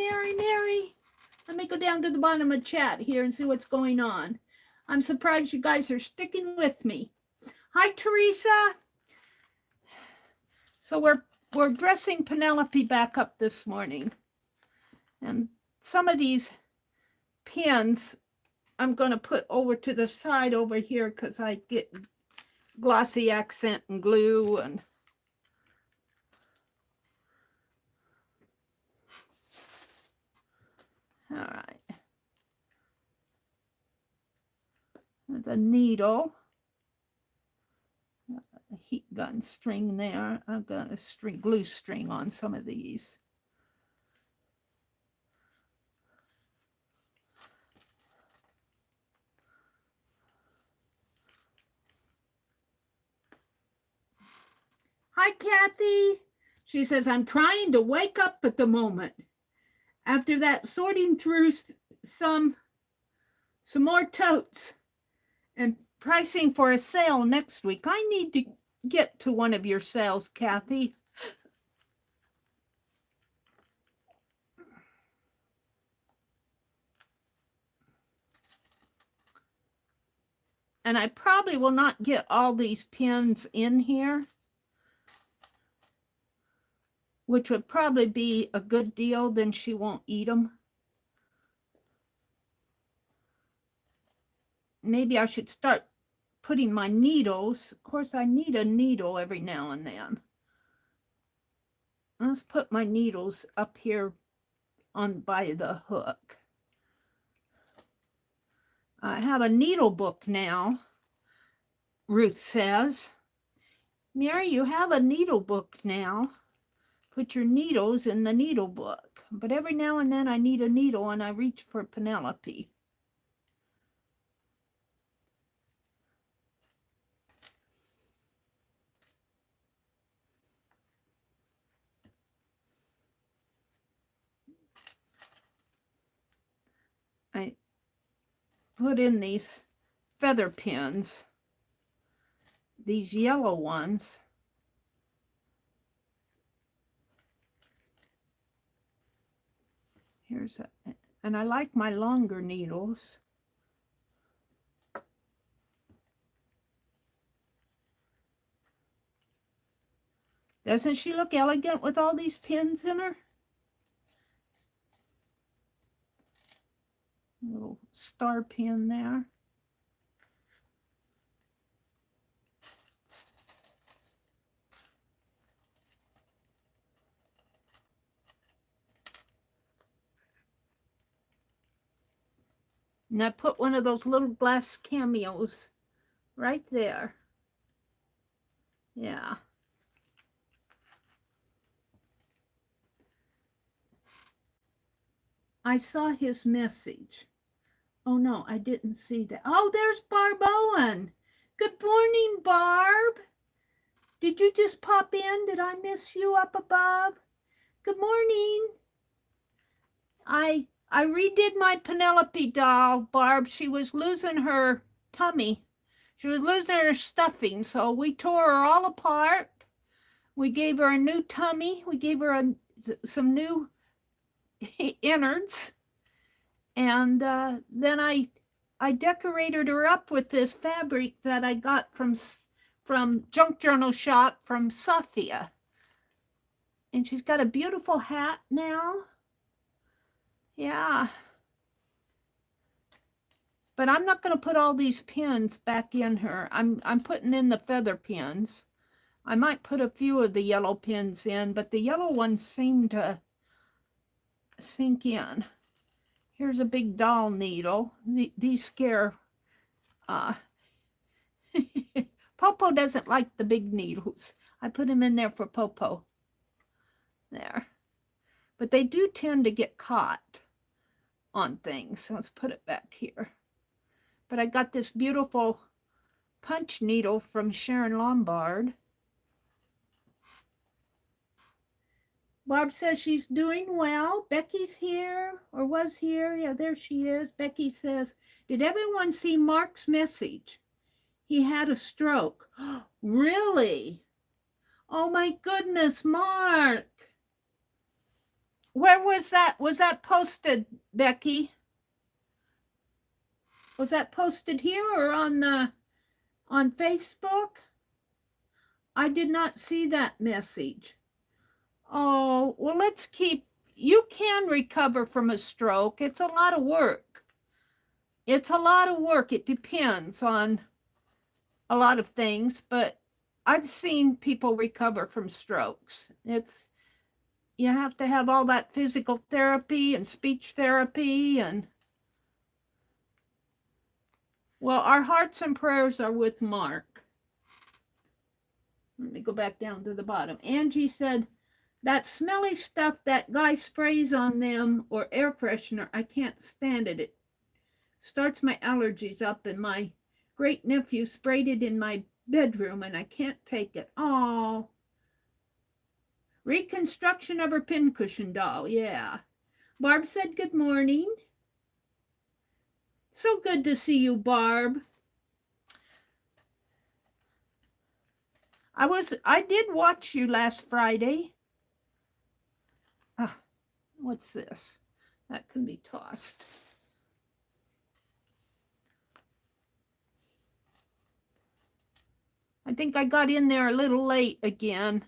Let me go down to the bottom of chat here and see what's going on. I'm surprised you guys are sticking with me. Hi, Teresa. So we're dressing Penelope back up this morning. And some of these pins I'm going to put over to the side over here because I get glossy accent and glue and all right. The needle, a heat gun string there. I've got a glue string on some of these. Hi, Kathy. She says, I'm trying to wake up at the moment. After that, sorting through some more totes and pricing for a sale next week. I need to get to one of your sales, Kathy. And I probably will not get all these pins in here, which would probably be a good deal. Then she won't eat them. Maybe I should start putting my needles. Of course, I need a needle every now and then. Let's put my needles up here on by the hook. I have a needle book now, Ruth says. Meri, you have a needle book now. Put your needles in the needle book. But every now and then I need a needle and I reach for Penelope. I put in these feather pins, these yellow ones. Here's a, and I like my longer needles. Doesn't she look elegant with all these pins in her? A little star pin there. And I put one of those little glass cameos right there. Yeah. I saw his message. Oh no, I didn't see that. Oh, there's Barb Owen. Good morning, Barb. Did you just pop in? Did I miss you up above? Good morning. I redid my Penelope doll, Barb. She was losing her tummy. She was losing her stuffing, so we tore her all apart. We gave her a new tummy. We gave her some new innards. And then I decorated her up with this fabric that I got from Junk Journal Shop from Sophia. And she's got a beautiful hat now. Yeah. But I'm not going to put all these pins back in her. I'm putting in the feather pins. I might put a few of the yellow pins in, but the yellow ones seem to sink in. Here's a big doll needle. These scare... Popo doesn't like the big needles. I put him in there for Popo. There. But they do tend to get caught on things. So let's put it back here. But I got this beautiful punch needle from Sharon Lombard. Barb says she's doing well. Becky's here, or was here. Yeah, there she is. Becky says, did everyone see Mark's message? He had a stroke. Really? Oh my goodness, Mark. Where was that? Was that posted, Becky? Was that posted here or on Facebook? I did not see that message. Oh, well, let's keep, you can recover from a stroke. It's a lot of work. It's a lot of work. It depends on a lot of things, but I've seen people recover from strokes. You have to have all that physical therapy and speech therapy and, well, our hearts and prayers are with Mark. Let me go back down to the bottom. Angie said, that smelly stuff that guy sprays on them, or air freshener, I can't stand it. It starts my allergies up, and my great nephew sprayed it in my bedroom and I can't take it. Oh. Reconstruction of her pincushion doll. Yeah. Barb said good morning. So good to see you, Barb. I did watch you last Friday. What's this? That can be tossed. I think I got in there a little late again.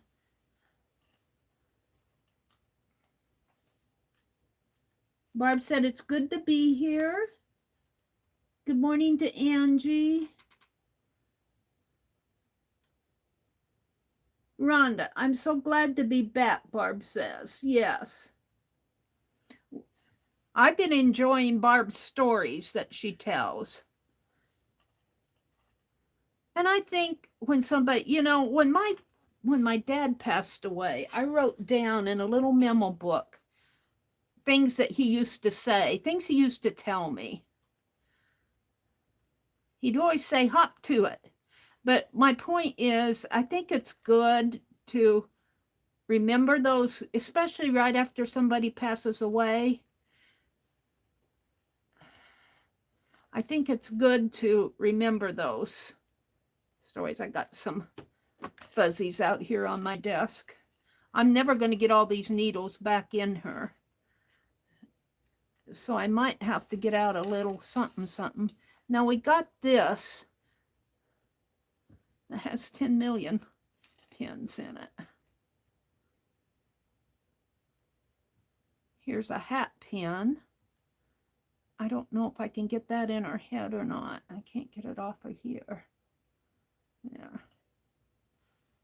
Barb said it's good to be here. Good morning to Angie. Rhonda, I'm so glad to be back, Barb says. Yes. I've been enjoying Barb's stories that she tells. And I think when somebody, you know, when my dad passed away, I wrote down in a little memo book things that he used to say, things he used to tell me. He'd always say, hop to it. But my point is, I think it's good to remember those, especially right after somebody passes away. I think it's good to remember those stories. I got some fuzzies out here on my desk. I'm never going to get all these needles back in her. So I might have to get out a little something, something. Now we got this. It has 10 million pins in it. Here's a hat pin. I don't know if I can get that in her head or not. I can't get it off of here. There.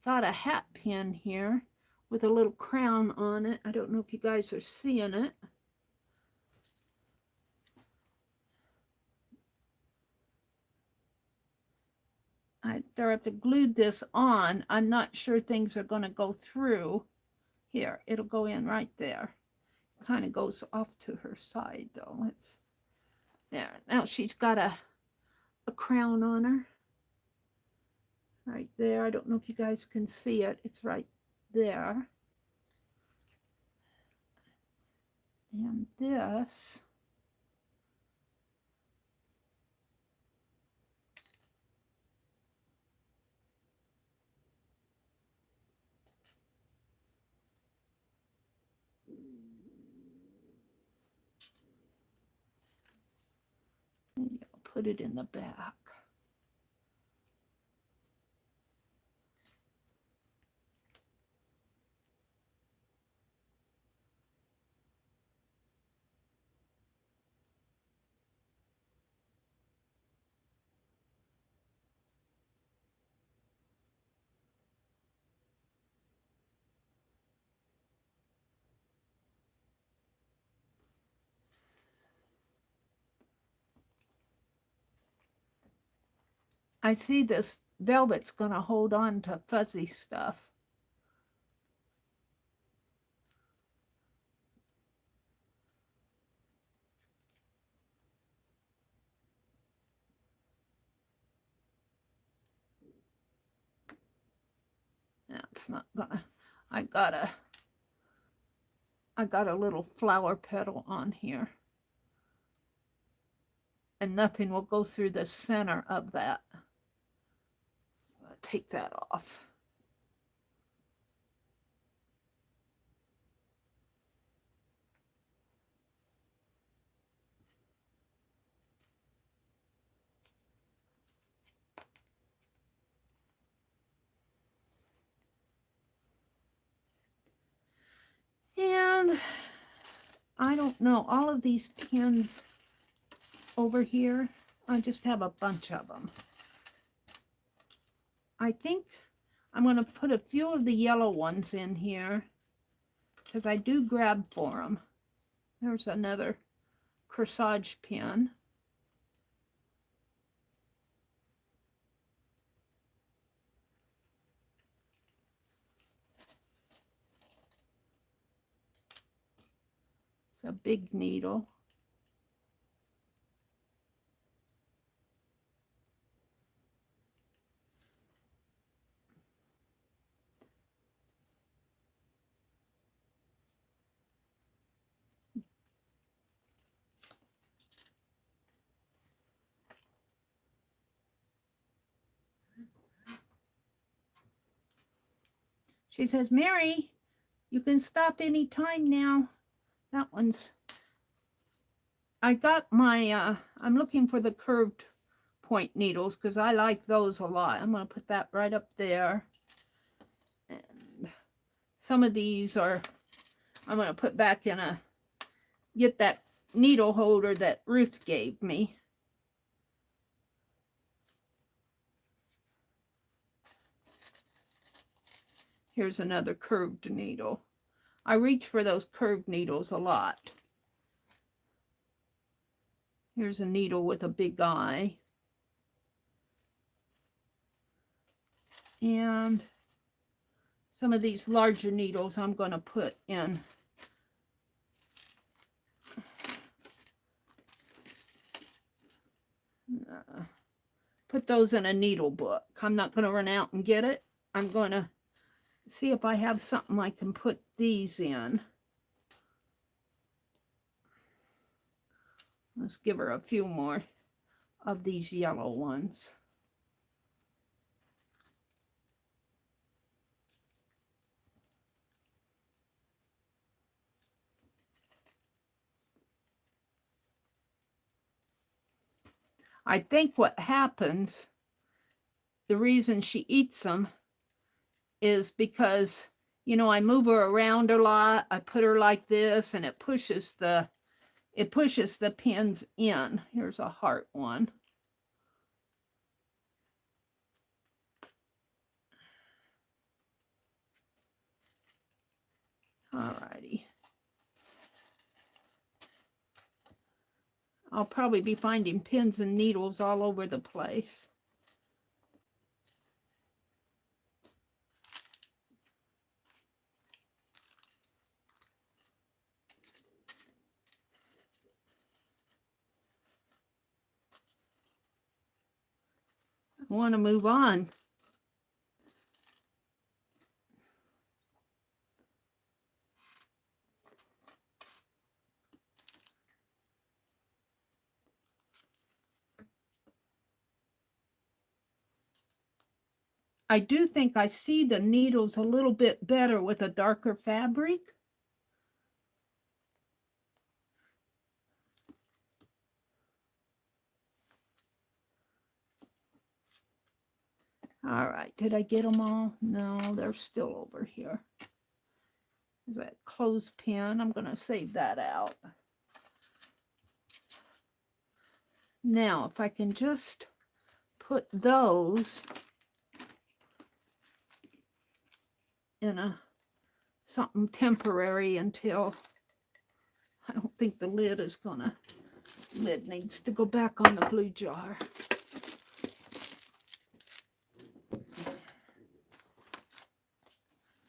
Got a hat pin here with a little crown on it. I don't know if you guys are seeing it. I have to glue this on. I'm not sure things are going to go through. Here, it'll go in right there. Kind of goes off to her side though. It's there. Now she's got a crown on her. Right there. I don't know if you guys can see it. It's right there. And this. Maybe I'll put it in the back. I see this velvet's going to hold on to fuzzy stuff. That's not gonna, I got a little flower petal on here. And nothing will go through the center of that. I'll take that off. And I don't know, all of these pins over here, I just have a bunch of them. I think I'm going to put a few of the yellow ones in here because I do grab for them. There's another corsage pin. It's a big needle. She says, Meri, you can stop any time now. That one's, I got my, I'm looking for the curved point needles because I like those a lot. I'm going to put that right up there. And some of these are, I'm going to put back in a, get that needle holder that Ruth gave me. Here's another curved needle. I reach for those curved needles a lot. Here's a needle with a big eye. And some of these larger needles I'm going to put in put those in a needle book. I'm not going to run out and get it. I'm going to see if I have something I can put these in. Let's give her a few more of these yellow ones. I think what happens, the reason she eats them is because, you know, I move her around a lot. I put her like this and it pushes the pins in. Here's a heart one. Alrighty. I'll probably be finding pins and needles all over the place. I want to move on. I do think I see the needles a little bit better with a darker fabric. All right, did I get them all? No, they're still over here. Is that clothespin? I'm going to save that out. Now, if I can just put those in a something temporary until I don't think the lid needs to go back on the glue jar.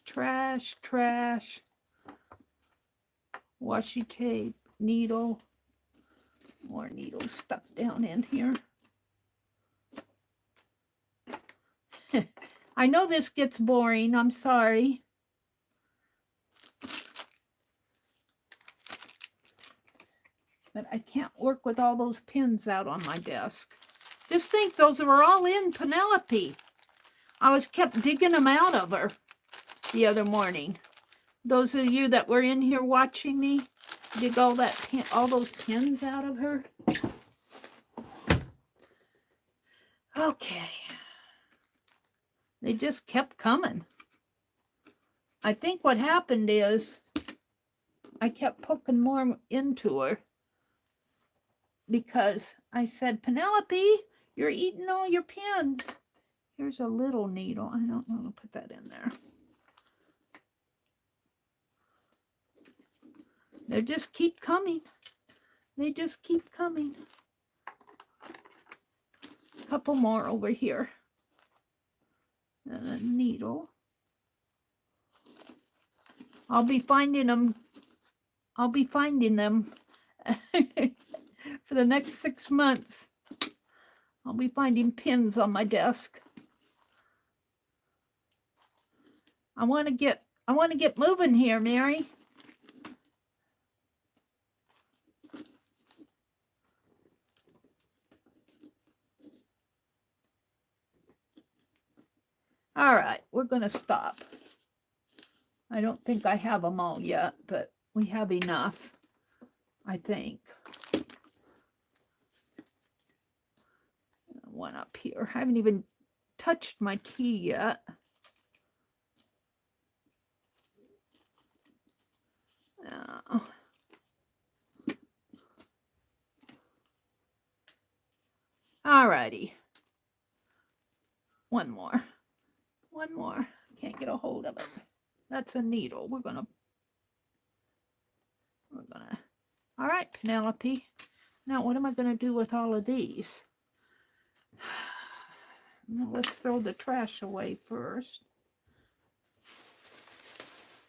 Trash, trash, washi tape, needle, more needles stuck down in here. I know this gets boring, I'm sorry. But I can't work with all those pins out on my desk. Just think those were all in Penelope. I was kept digging them out of her the other morning. Those of you that were in here watching me dig all those pins out of her. Okay. They just kept coming. I think what happened is I kept poking more into her because I said, Penelope, you're eating all your pins. Here's a little needle. I don't want to put that in there. They just keep coming. They just keep coming. A couple more over here. And a needle. I'll be finding them for the next 6 months. I'll be finding pins on my desk. I want to get moving here, Meri. All right, we're going to stop. I don't think I have them all yet, but we have enough, I think. One up here. I haven't even touched my tea yet. All righty. One more. Can't get a hold of it. That's a needle. We're gonna. All right, Penelope. Now, what am I gonna do with all of these? Now let's throw the trash away first.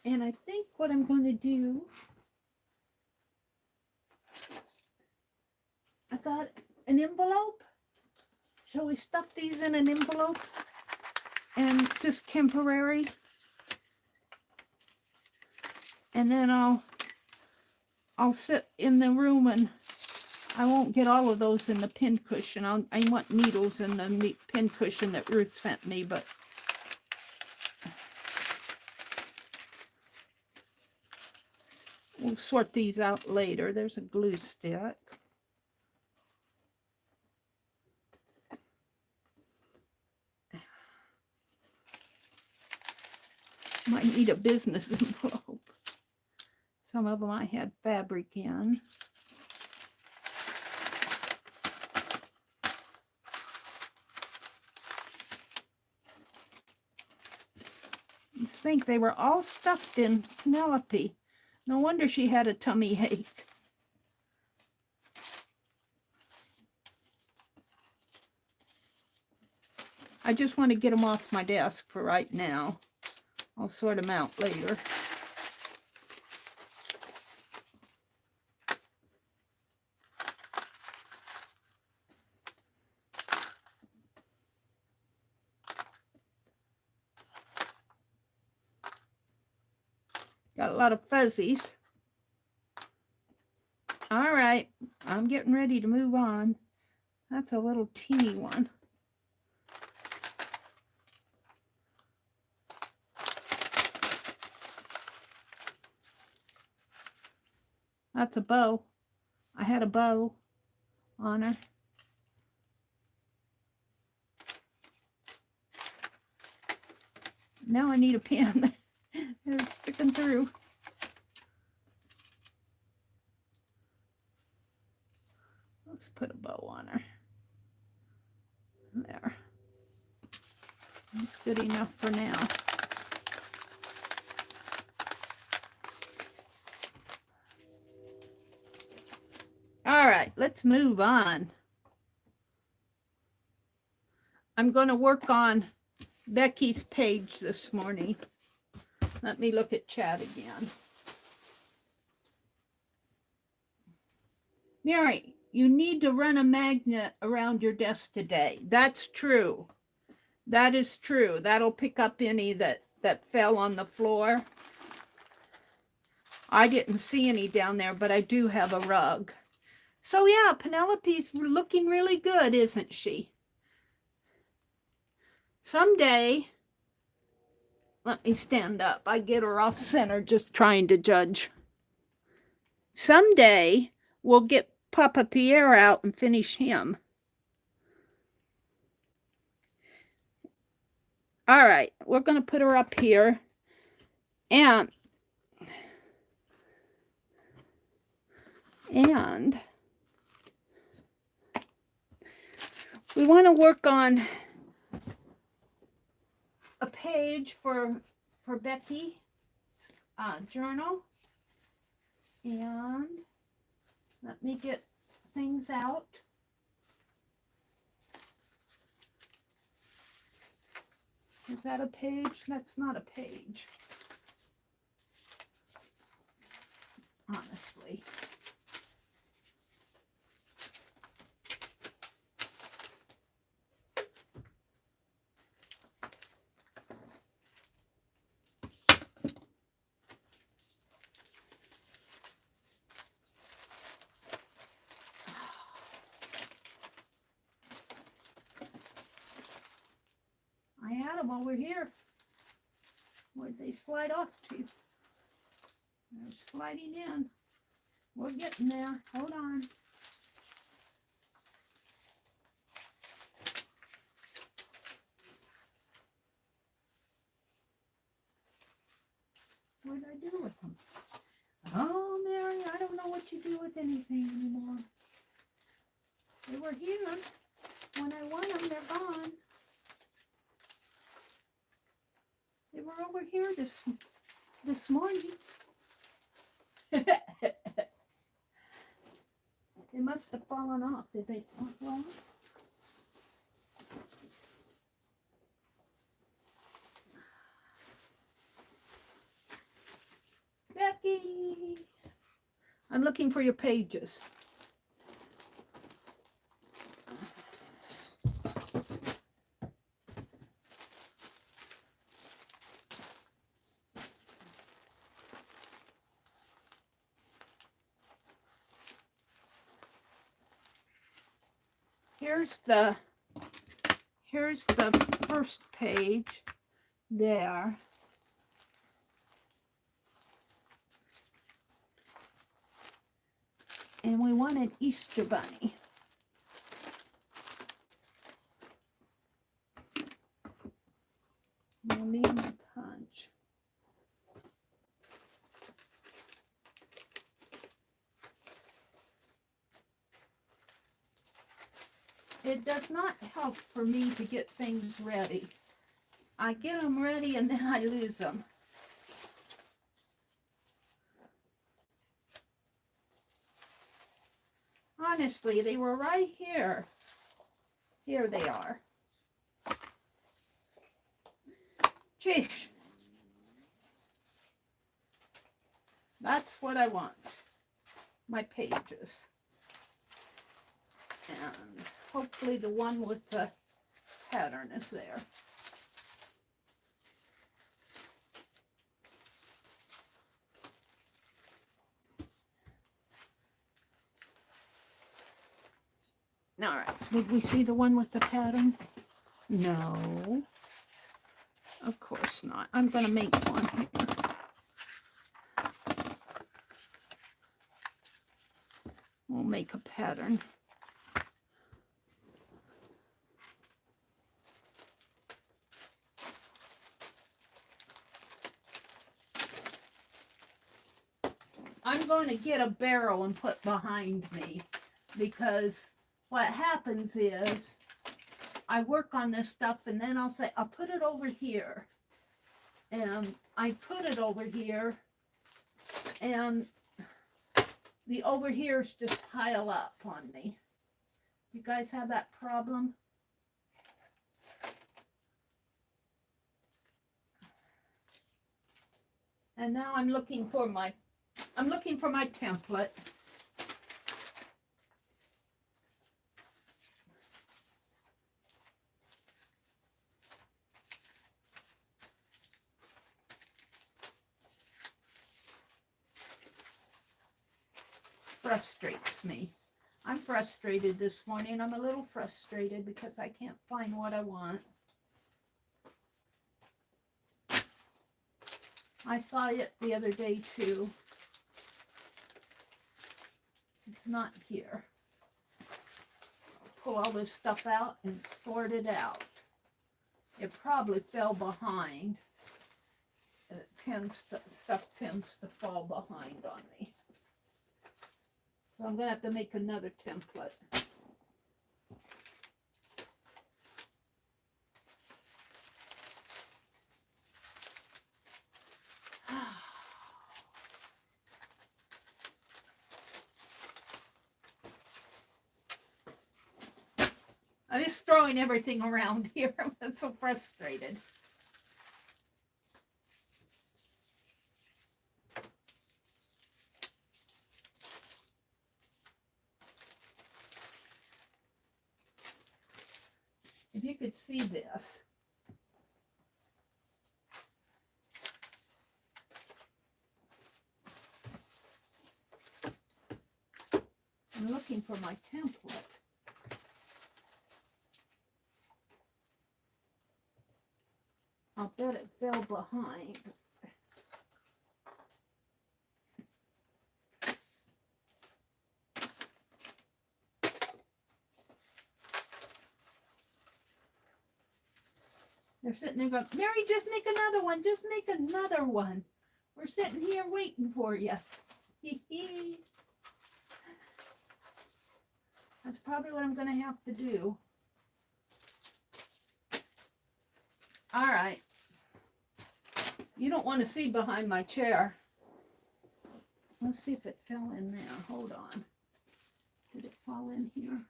And I think what I'm going to do, I got an envelope. Shall we stuff these in an envelope? And just temporary. And then I'll sit in the room and I won't get all of those in the pin cushion. I want needles in the pin cushion that Ruth sent me, but we'll sort these out later. There's a glue stick. Might need a business envelope. Some of them I had fabric in. I think they were all stuffed in Penelope. No wonder she had a tummy ache. I just want to get them off my desk for right now. I'll sort them out later. Got a lot of fuzzies. All right, I'm getting ready to move on. That's a little teeny one. That's a bow. I had a bow on her. Now I need a pin. It's sticking through. Let's put a bow on her. There. That's good enough for now. All right, let's move on. I'm going to work on Becky's page this morning. Let me look at chat again. Meri, you need to run a magnet around your desk today. That's true. That is true. That'll pick up any that fell on the floor. I didn't see any down there, but I do have a rug. So yeah, Penelope's looking really good, isn't she? Someday, let me stand up. I get her off center just trying to judge. Someday, we'll get Papa Pierre out and finish him. All right, we're going to put her up here. And we want to work on a page for Becky's journal. And let me get things out. Is that a page? That's not a page. Honestly. I had them over here. Where'd they slide off to? They're sliding in. We're getting there. Hold on. What did I do with them? Oh, Meri, I don't know what you do with anything anymore. They were here. When I want them, they're gone. They were over here this morning. They must have fallen off. Did they fall off? I'm looking for your pages. Here's the first page there. And we want an Easter bunny. We'll need my punch. It does not help for me to get things ready. I get them ready and then I lose them. Honestly, they were right here. Here they are. Sheesh. That's what I want. My pages. And hopefully the one with the pattern is there. All right, did we see the one with the pattern? No, of course not. I'm going to make one here. We'll make a pattern. I'm going to get a barrel and put behind me, because what happens is I work on this stuff and then I'll say, I'll put it over here. And I put it over here and the over here's just pile up on me. You guys have that problem? And now I'm looking for my template. Frustrates me. I'm frustrated this morning. I'm a little frustrated because I can't find what I want. I saw it the other day too. It's not here. I'll pull all this stuff out and sort it out. It probably fell behind. Stuff tends to fall behind on me. So I'm going to have to make another template. I'm just throwing everything around here. I'm so frustrated. If you could see this. I'm looking for my template. I'll bet it fell behind. They're sitting there going, Meri, just make another one. Just make another one. We're sitting here waiting for you. That's probably what I'm going to have to do. All right. You don't want to see behind my chair. Let's see if it fell in there. Hold on. Did it fall in here?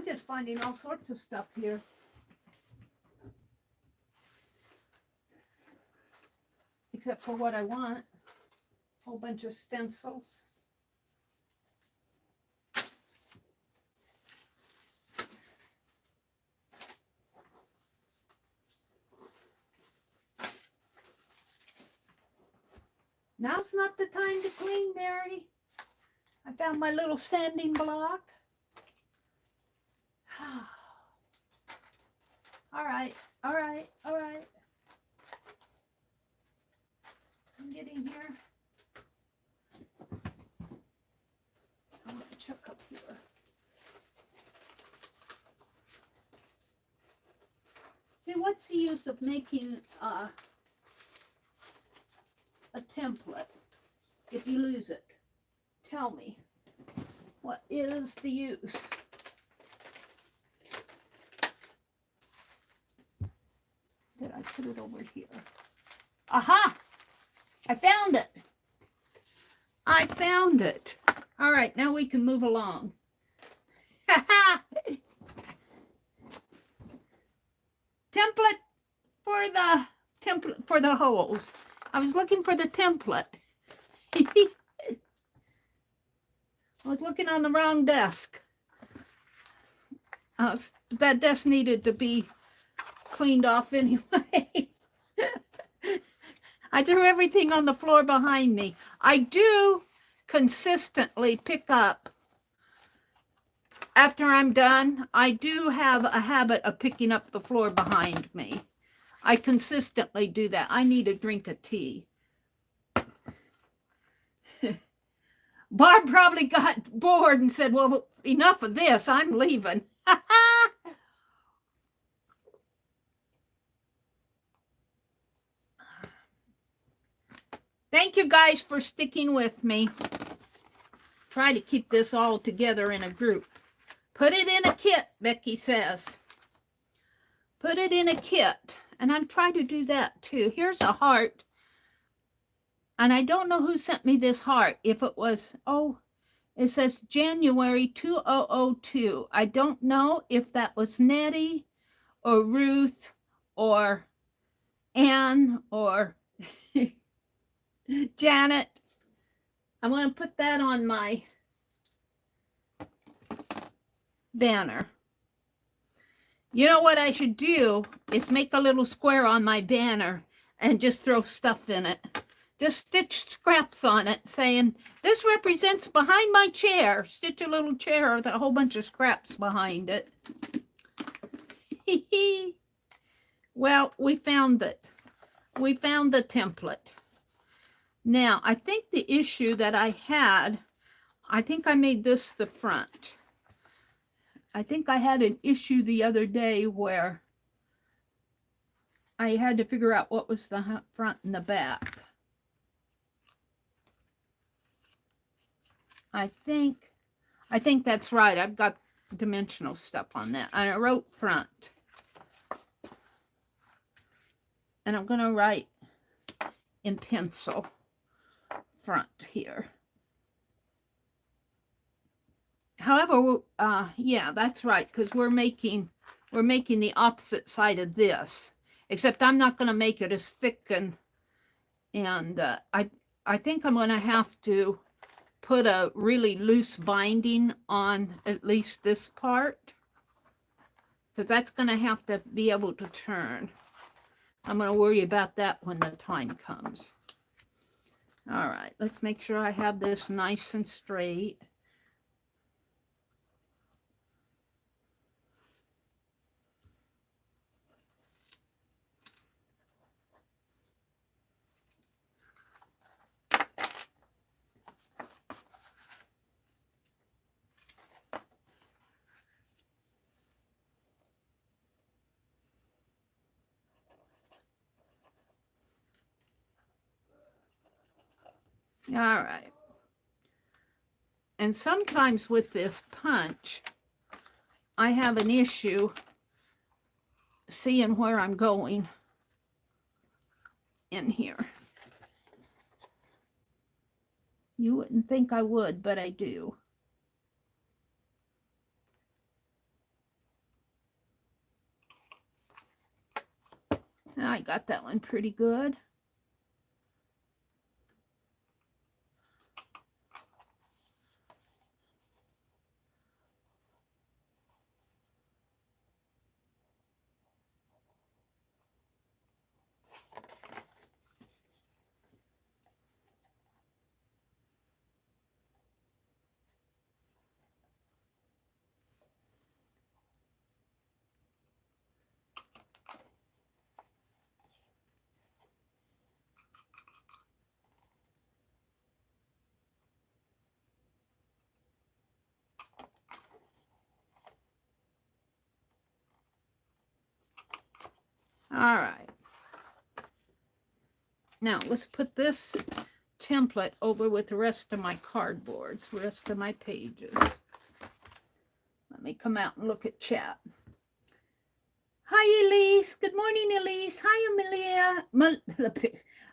I'm just finding all sorts of stuff here. Except for what I want. A whole bunch of stencils. Now's not the time to clean, Mary. I found my little sanding block. All right, all right, all right. I'm getting here. I'm going to check up here. See, what's the use of making a template if you lose it? Tell me, what is the use? Did I put it over here? Aha! I found it. I found it. All right, now we can move along. Template for the holes. I was looking for the template. I was looking on the wrong desk. That desk needed to be cleaned off anyway. I threw everything on the floor behind me. I do consistently pick up, after I'm done, I do have a habit of picking up the floor behind me. I consistently do that. I need a drink of tea. Barb probably got bored and said, well, enough of this. I'm leaving. Thank you guys for sticking with me. Try to keep this all together in a group. Put it in a kit, Becky says. Put it in a kit. And I'm trying to do that too. Here's a heart. And I don't know who sent me this heart. If it was, it says January 2002. I don't know if that was Nettie or Ruth or Anne or Janet. I'm going to put that on my banner. You know what I should do is make a little square on my banner and just throw stuff in it. Just stitch scraps on it saying, this represents behind my chair. Stitch a little chair with a whole bunch of scraps behind it. Well, we found it. We found the template. Now, I think the issue that I had, I think I made this the front. I think I had an issue the other day where I had to figure out what was the front and the back. I think that's right. I've got dimensional stuff on that. And I wrote front. And I'm going to write in pencil front here. However, yeah, that's right, because we're making the opposite side of this. Except I'm not going to make it as thick, and I think I'm going to have to put a really loose binding on at least this part, because that's going to have to be able to turn. I'm going to worry about that when the time comes. All right, let's make sure I have this nice and straight. All right. And sometimes with this punch, I have an issue seeing where I'm going in here. You wouldn't think I would, but I do. I got that one pretty good. All right. Now let's put this template over with the rest of my cardboards, the rest of my pages. Let me come out and look at chat. Hi, Elise. Good morning, Elise. Hi, Amelia.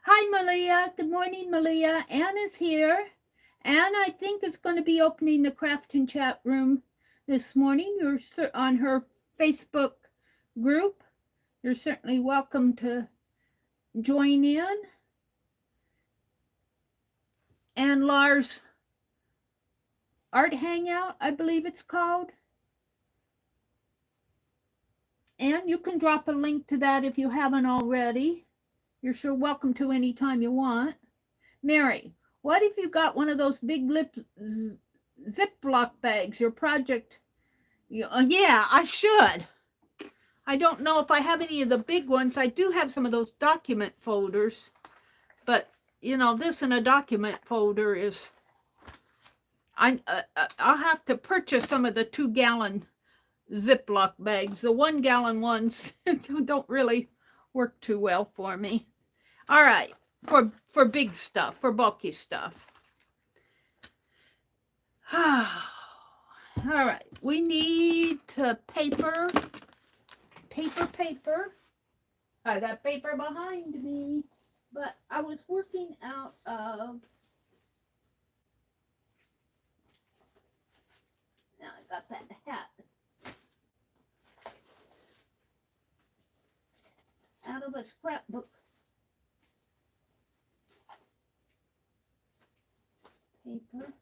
Hi, Malia. Good morning, Malia. Anne is here. Anne, I think, is going to be opening the craft and chat room this morning. You're on her Facebook group. You're certainly welcome to join in. And Lars Art Hangout, I believe it's called. And you can drop a link to that if you haven't already. You're sure welcome to anytime you want. Mary, what if you got one of those big Ziploc bags, your project? Yeah, I should. I don't know if I have any of the big ones. I do have some of those document folders. But, you know, this in a document folder is... I'll have to purchase some of the 2-gallon Ziploc bags. The 1-gallon ones don't really work too well for me. All right, for big stuff, for bulky stuff. All right, we need paper. I got paper behind me, but I was working out of... Now I got that hat. Out of a scrapbook. Paper.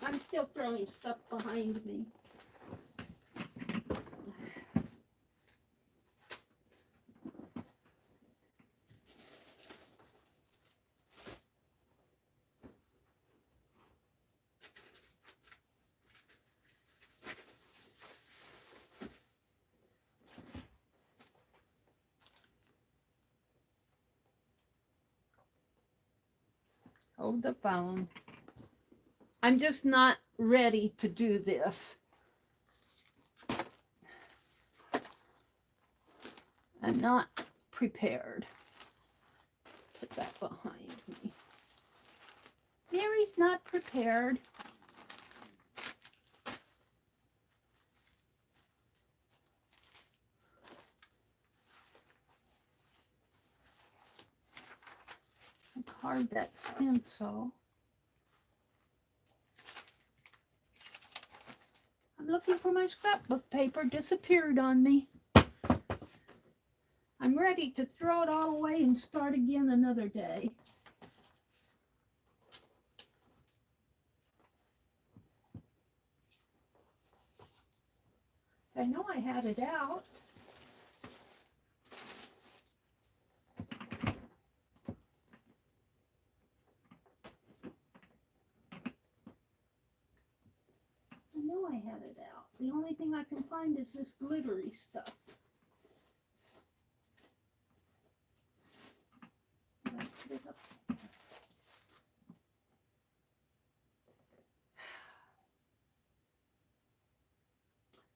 I'm still throwing stuff behind me. Hold the phone. I'm just not ready to do this. I'm not prepared. Put that behind me. Mary's not prepared. I carved that stencil. I'm looking for my scrapbook paper. Disappeared on me. I'm ready to throw it all away and start again another day. I know I had it out. I know I had it out. The only thing I can find is this glittery stuff.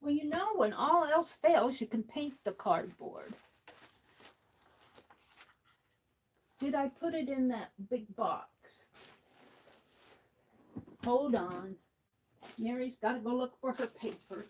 Well, you know, when all else fails, you can paint the cardboard. Did I put it in that big box? Hold on. Mary's got to go look for her paper.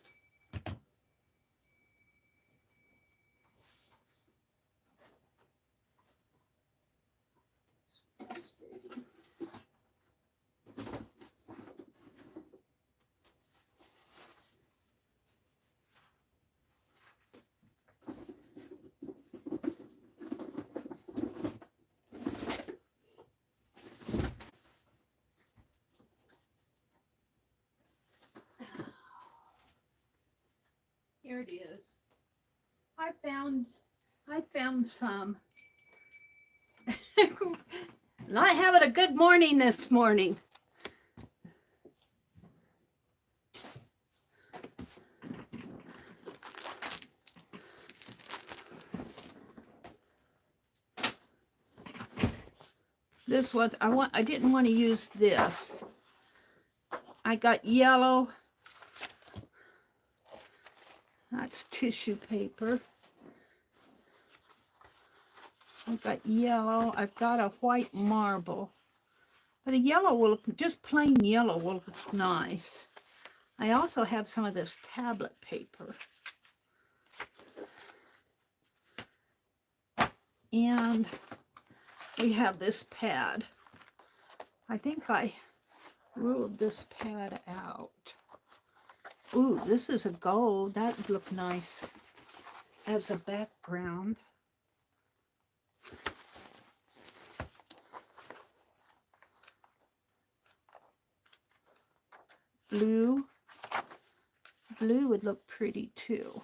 There it is. I found some. Not having a good morning this morning. This was, I didn't want to use this. I got yellow. That's tissue paper. I've got yellow. I've got a white marble. But a yellow will look, just plain yellow will look nice. I also have some of this tablet paper. And we have this pad. I think I ruled this pad out. Ooh, this is a gold. That would look nice as a background. Blue. Blue would look pretty too.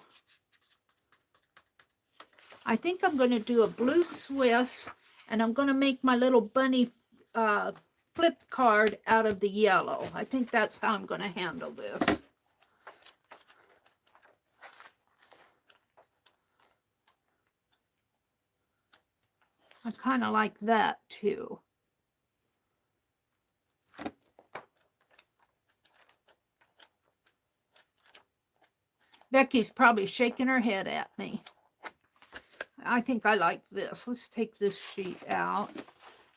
I think I'm going to do a blue Swiss, and I'm going to make my little bunny flip card out of the yellow. I think that's how I'm going to handle this. I kind of like that too. Becky's probably shaking her head at me. I think I like this. Let's take this sheet out.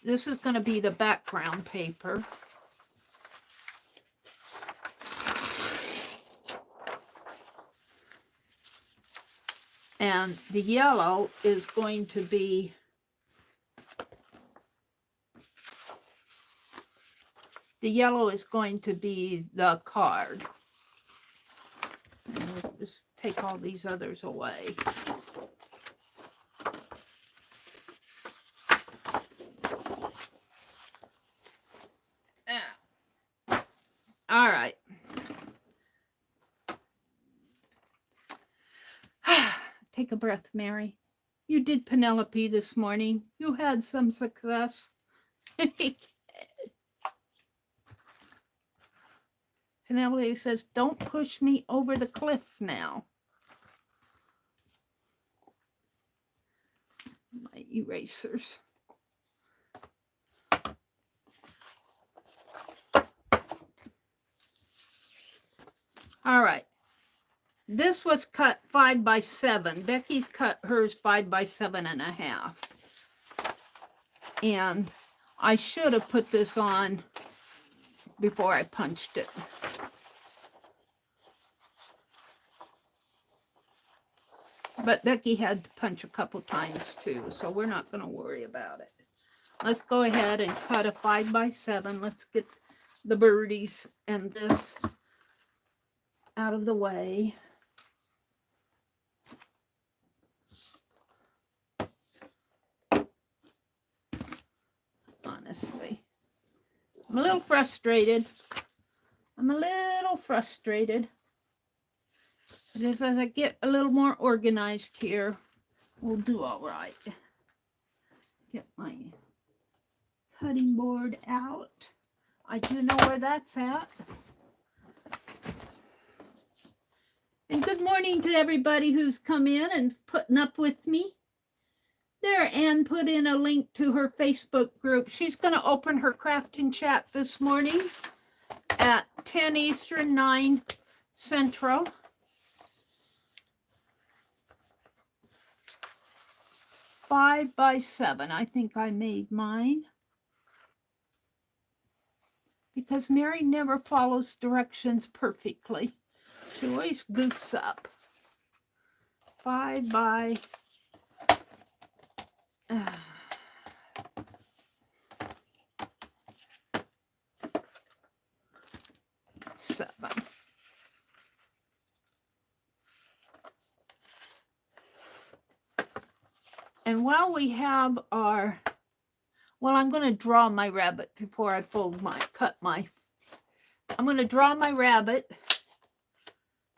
This is going to be the background paper. And the yellow is going to be the card. And we'll just take all these others away. All right. Take a breath, Mary. You did Penelope this morning. You had some success. Penelope says, don't push me over the cliff now. My erasers. All right. This was cut 5 by 7. Becky's cut hers 5 by 7.5. And I should have put this on before I punched it. But Becky had to punch a couple times too, so we're not going to worry about it. Let's go ahead and cut a 5 by 7. Let's get the birdies and this out of the way. Honestly, I'm a little frustrated. But if I get a little more organized here, we'll do all right. Get my cutting board out. I do know where that's at. And good morning to everybody who's come in and putting up with me. There, Anne put in a link to her Facebook group. She's going to open her crafting chat this morning at 10 Eastern, 9 Central. Five by 7. I think I made mine. Because Meri never follows directions perfectly. She always goofs up. 5 by 7. And while we have our, well, I'm going to draw my rabbit before I I'm going to draw my rabbit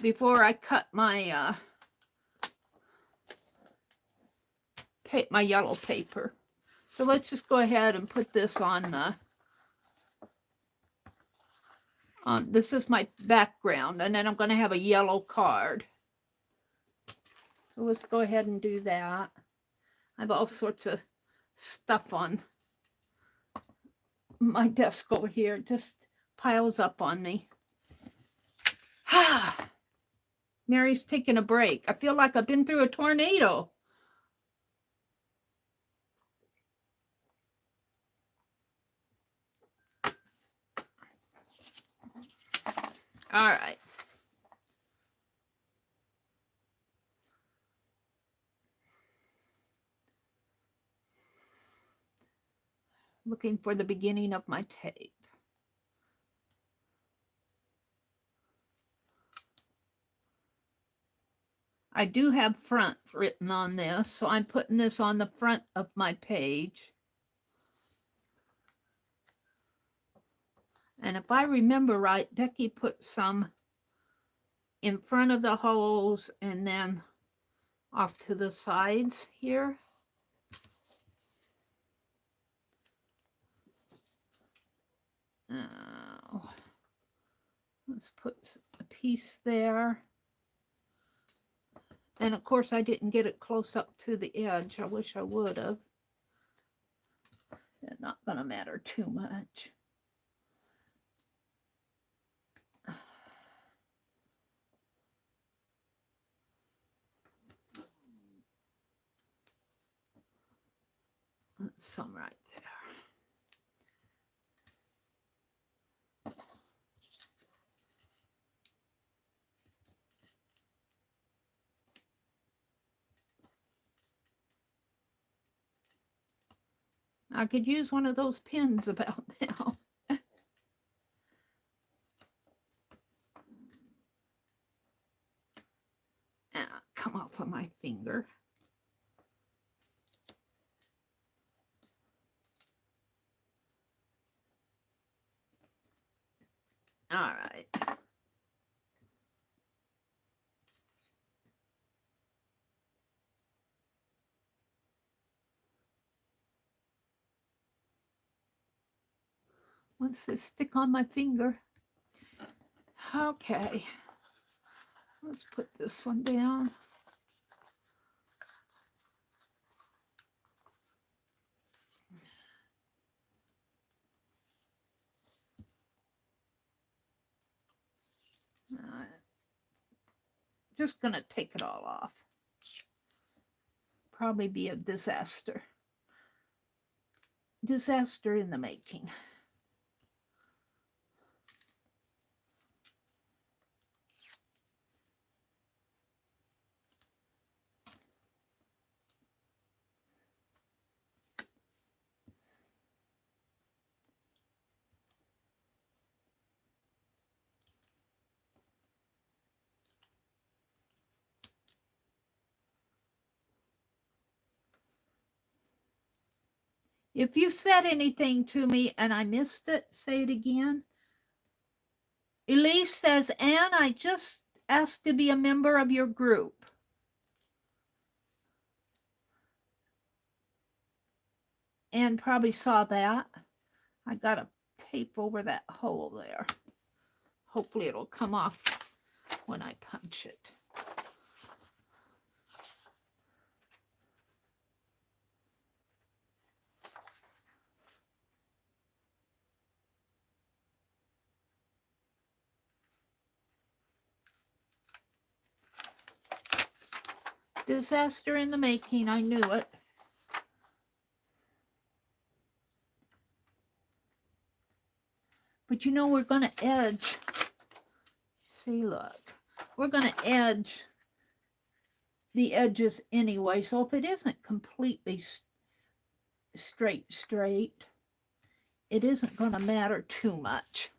before I cut my my yellow paper. So let's just go ahead and put this on the, this is my background, and then I'm going to have a yellow card. So let's go ahead and do that. I have all sorts of stuff on my desk over here. It just piles up on me. Mary's taking a break. I feel like I've been through a tornado. All right. Looking for the beginning of my tape. I do have front written on this, so I'm putting this on the front of my page. And if I remember right, Becky put some in front of the holes and then off to the sides here. Let's put a piece there. And of course, I didn't get it close up to the edge. I wish I would have. It's not going to matter too much. Some right there. I could use one of those pins about now. Come off of my finger. All right. Once this stick on my finger. Okay. Let's put this one down. Just gonna take it all off. Probably be a disaster. Disaster in the making. If you said anything to me and I missed it, say it again. Elise says, Anne, I just asked to be a member of your group. Anne probably saw that. I got a tape over that hole there. Hopefully it'll come off when I punch it. Disaster in the making, I knew it. But you know, we're going to edge. See, look. We're going to edge the edges anyway. So if it isn't completely straight, it isn't going to matter too much.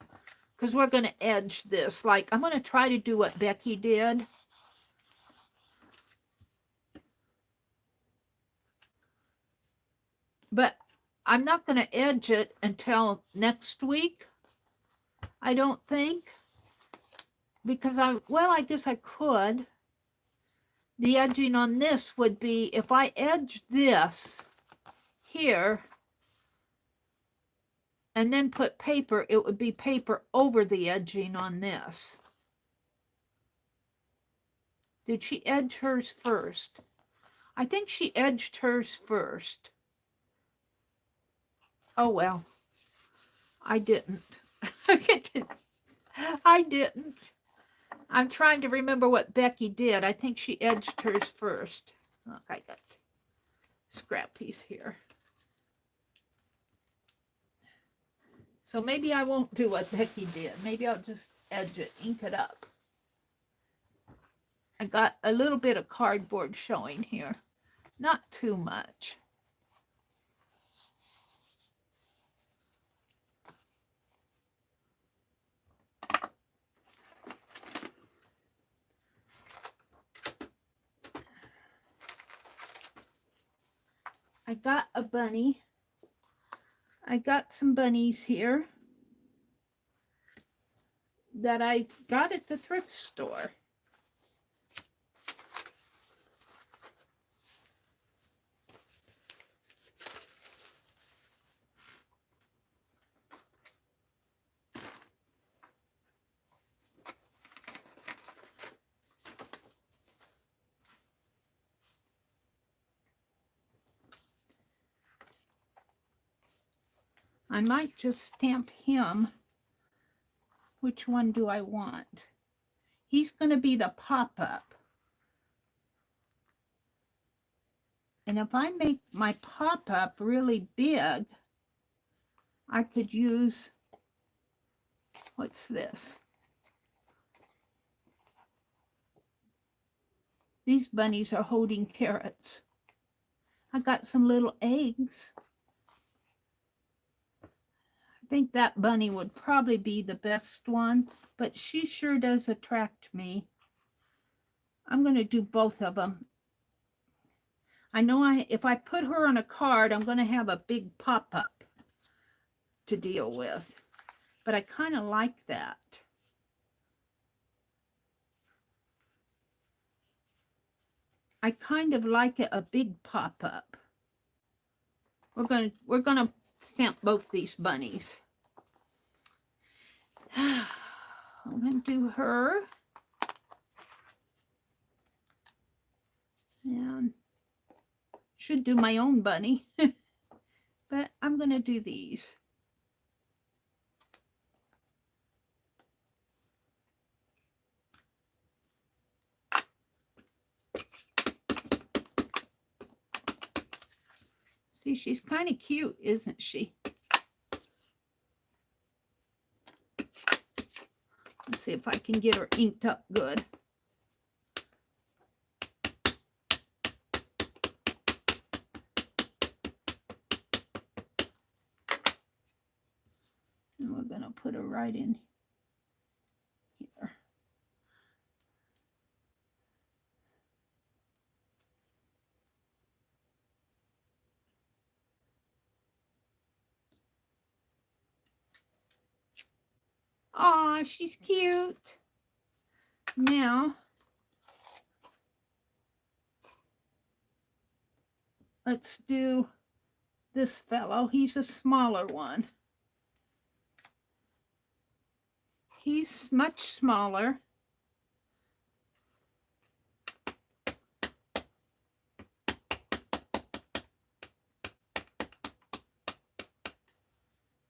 Because we're going to edge this. Like, I'm going to try to do what Becky did. But I'm not going to edge it until next week. I don't think. Because I guess I could. the edging on this would be, if I edge this here and then put paper, it would be paper over the edging on this. Did she edge hers first? I think she edged hers first. Oh, well, I didn't. I didn't. I'm trying to remember what Becky did. I think she edged hers first. Look, I got scrap piece here. So maybe I won't do what Becky did. Maybe I'll just edge it, ink it up. I got a little bit of cardboard showing here. Not too much. I got a bunny. I got some bunnies here that I got at the thrift store. I might just stamp him. Which one do I want? He's going to be the pop-up. And if I make my pop-up really big, I could use, what's this? These bunnies are holding carrots. I got some little eggs. I think that bunny would probably be the best one, but she sure does attract me. I'm going to do both of them. I know if I put her on a card, I'm going to have a big pop-up to deal with, but I kind of like that. I kind of like it a big pop-up. We're gonna stamp both these bunnies. I'm gonna do her. And should do my own bunny, but I'm gonna do these. See, she's kind of cute, isn't she? Let's see if I can get her inked up good. And we're going to put her right in here. Aw, she's cute. Now, let's do this fellow. He's a smaller one. He's much smaller.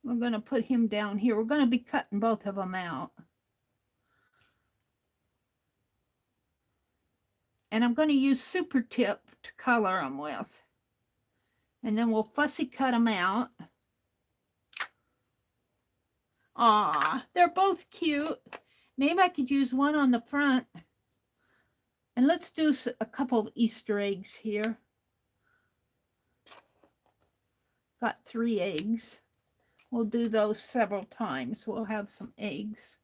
We're going to put him down here. We're going to be cutting both of them out. And I'm going to use Super Tip to color them with. And then we'll fussy cut them out. Aw, they're both cute. Maybe I could use one on the front. And let's do a couple of Easter eggs here. Got 3 eggs. We'll do those several times. We'll have some eggs.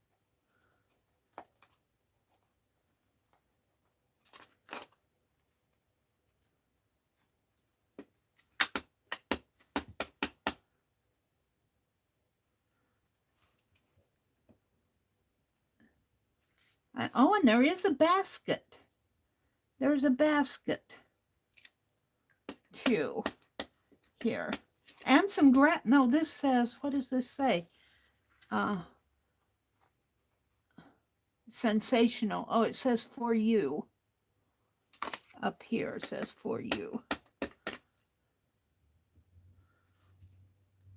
Oh, and there is a basket. There's a basket too here. And some no, this says, what does this say? Sensational. Oh, it says for you. Up here it says for you.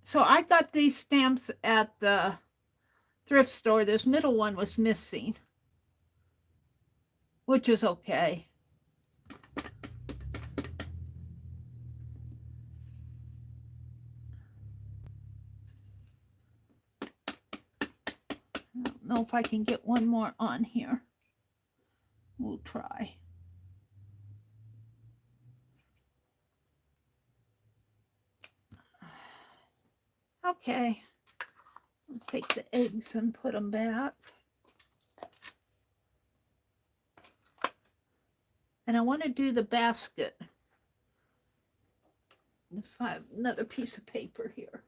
So I got these stamps at the thrift store. This middle one was missing, which is okay. I don't know if I can get one more on here. We'll try. Okay. Let's take the eggs and put them back. And I want to do the basket. Let's find another piece of paper here.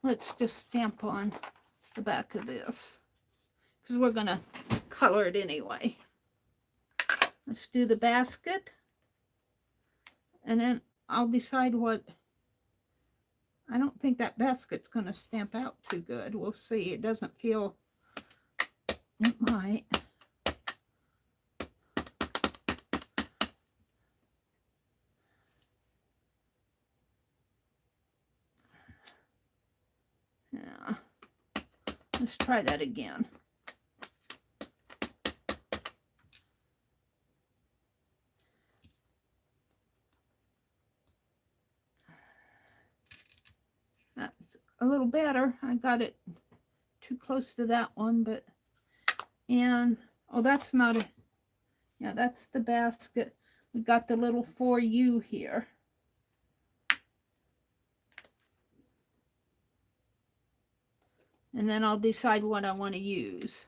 Let's just stamp on the back of this, because we're going to color it anyway. Let's do the basket, and then I'll decide what. I don't think that basket's going to stamp out too good. We'll see. It doesn't feel, it might. Yeah. Let's try that again. That's a little better. I got it too close to that one, but, and, oh, that's not a, yeah, that's the basket. We got the little for you here. And then I'll decide what I want to use.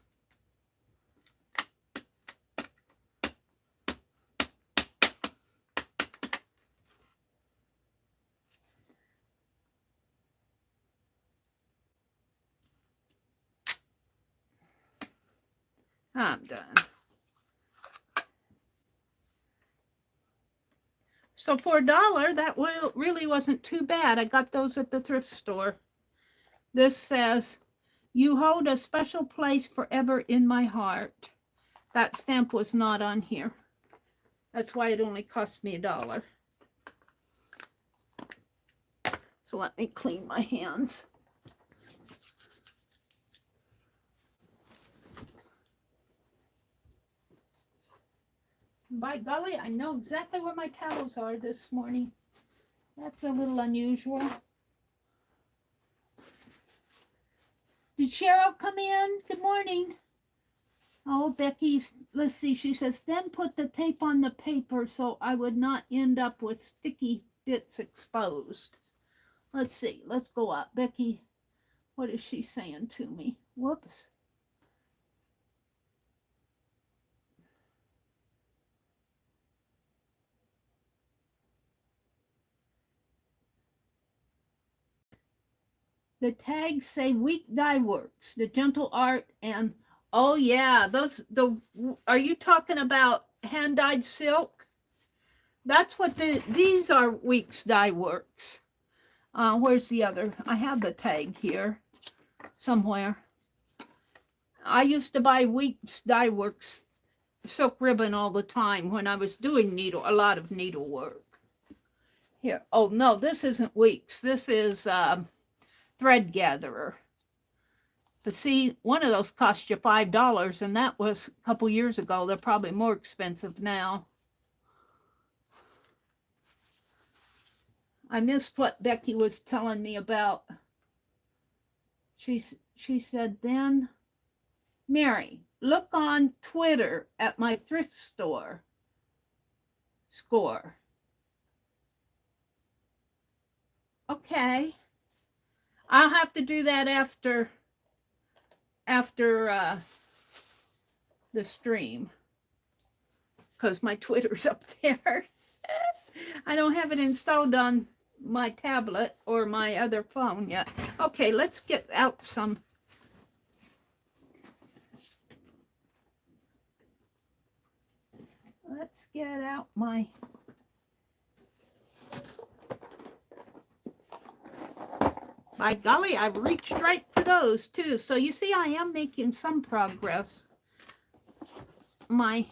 I'm done. So for $1, that really wasn't too bad. I got those at the thrift store. This says, "You hold a special place forever in my heart." That stamp was not on here. That's why it only cost me $1. So let me clean my hands. By golly, I know exactly where my towels are this morning. That's a little unusual. Did Cheryl come in? Good morning. Oh, Becky, let's see. She says, then put the tape on the paper so I would not end up with sticky bits exposed. Let's see. Let's go up. Becky, what is she saying to me? Whoops. The tags say Week Dye Works, The Gentle Art, and oh yeah, those, are you talking about hand-dyed silk? That's what these are, Weeks Dye Works. Where's the other? I have the tag here somewhere. I used to buy Weeks Dye Works silk ribbon all the time when I was doing a lot of needlework. Here, oh no, this isn't Weeks. This is Thread Gatherer. But see, one of those cost you $5, and that was a couple years ago. They're probably more expensive now. I missed what Becky was telling me about. She said, then, Meri, look on Twitter at my thrift store score. Okay. I'll have to do that after the stream, because my Twitter's up there. I don't have it installed on my tablet or my other phone yet. Okay, let's get out some. Let's get out my. By golly, I've reached right for those too. So you see, I am making some progress. And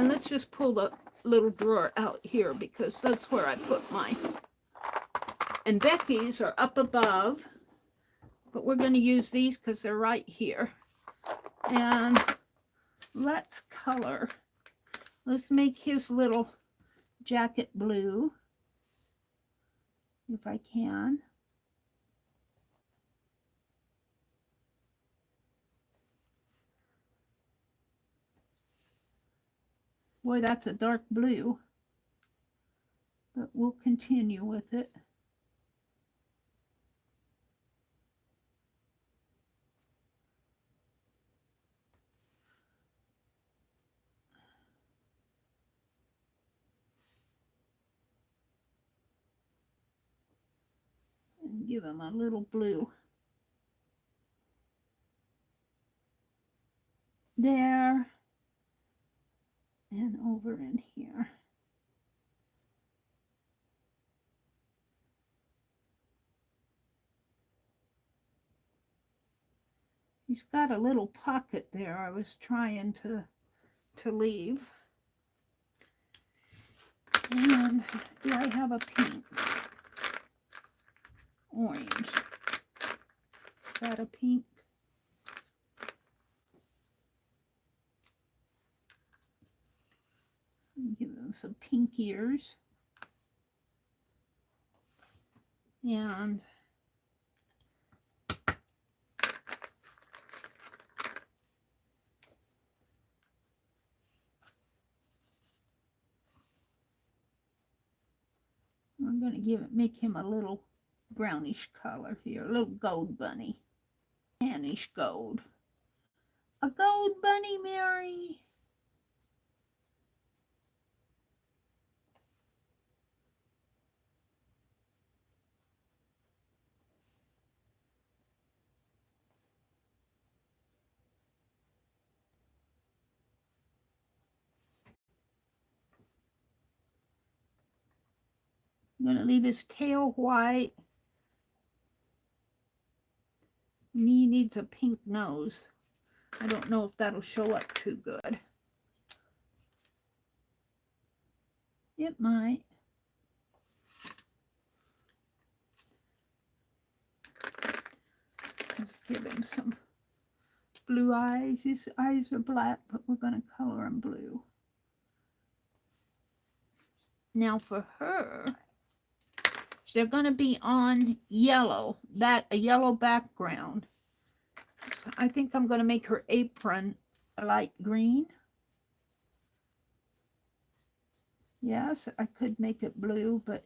let's just pull the little drawer out here because that's where I put my. And Becky's are up above, but we're going to use these because they're right here. And let's color. Let's make his little jacket blue, if I can. Boy, that's a dark blue, but we'll continue with it. And give him a little blue. There. And over in here. He's got a little pocket there I was trying to leave. And do I have a pink? Orange. Is that a pink? Give them some pink ears. And I'm going to make him a little brownish color here, a little gold bunny. Tannish gold. A gold bunny, Mary. I'm going to leave his tail white. He needs a pink nose. I don't know if that'll show up too good. It might. Let's give him some blue eyes. His eyes are black, but we're going to color them blue. Now for her, they're going to be on yellow, a yellow background. I think I'm going to make her apron a light green. Yes, I could make it blue, but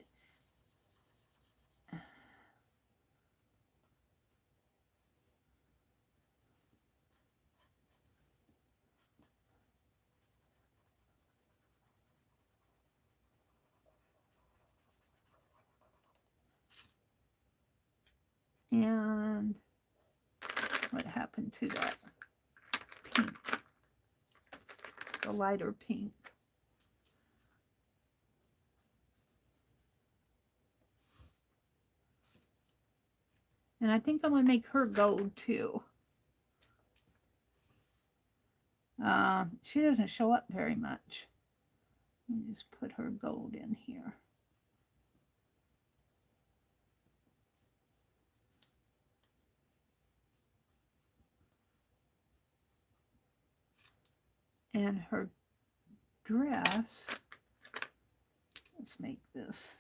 and what happened to that pink? It's a lighter pink. And I think I'm going to make her gold too. She doesn't show up very much. Let me just put her gold in here. And her dress, let's make this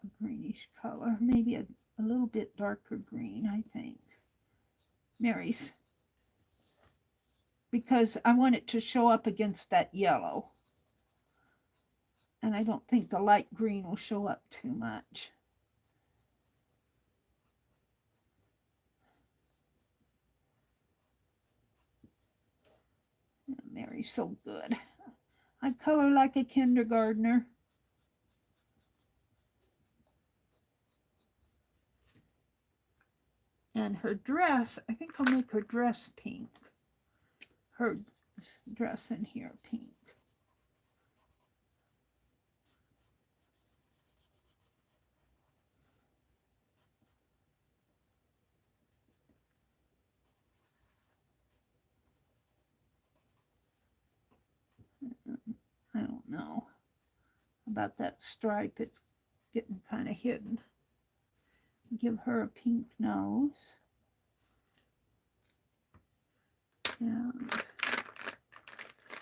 a greenish color, maybe a little bit darker green, I think. Mary's, because I want it to show up against that yellow. And I don't think the light green will show up too much. Mary's so good. I color like a kindergartner. And her dress, I think I'll make her dress pink. Her dress in here pink. I don't know about that stripe. It's getting kind of hidden. Give her a pink nose. And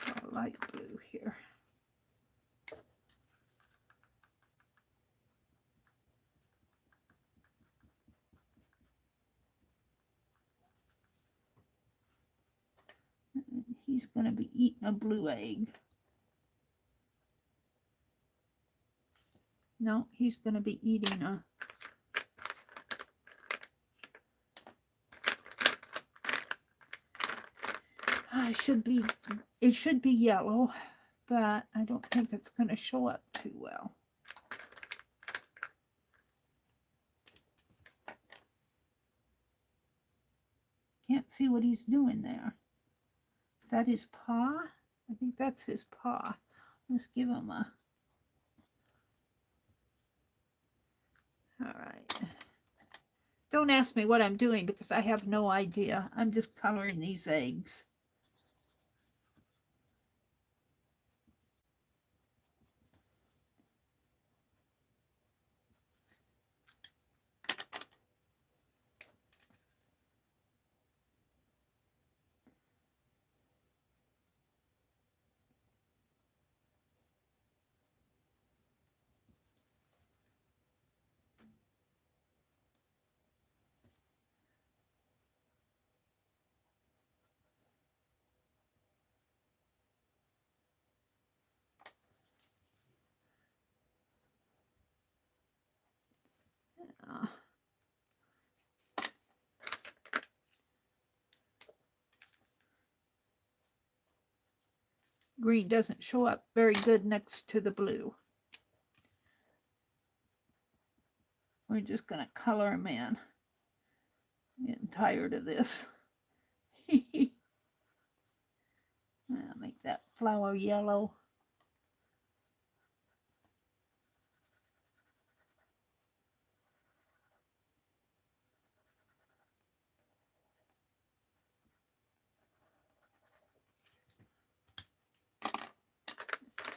a light blue here. And he's going to be eating a blue egg. No, he's going to be eating a... It should be yellow, but I don't think it's going to show up too well. Can't see what he's doing there. Is that his paw? I think that's his paw. Let's give him a... All right. Don't ask me what I'm doing because I have no idea. I'm just coloring these eggs. Green doesn't show up very good next to the blue. We're just going to color him in. I'm getting tired of this. I'll make that flower yellow.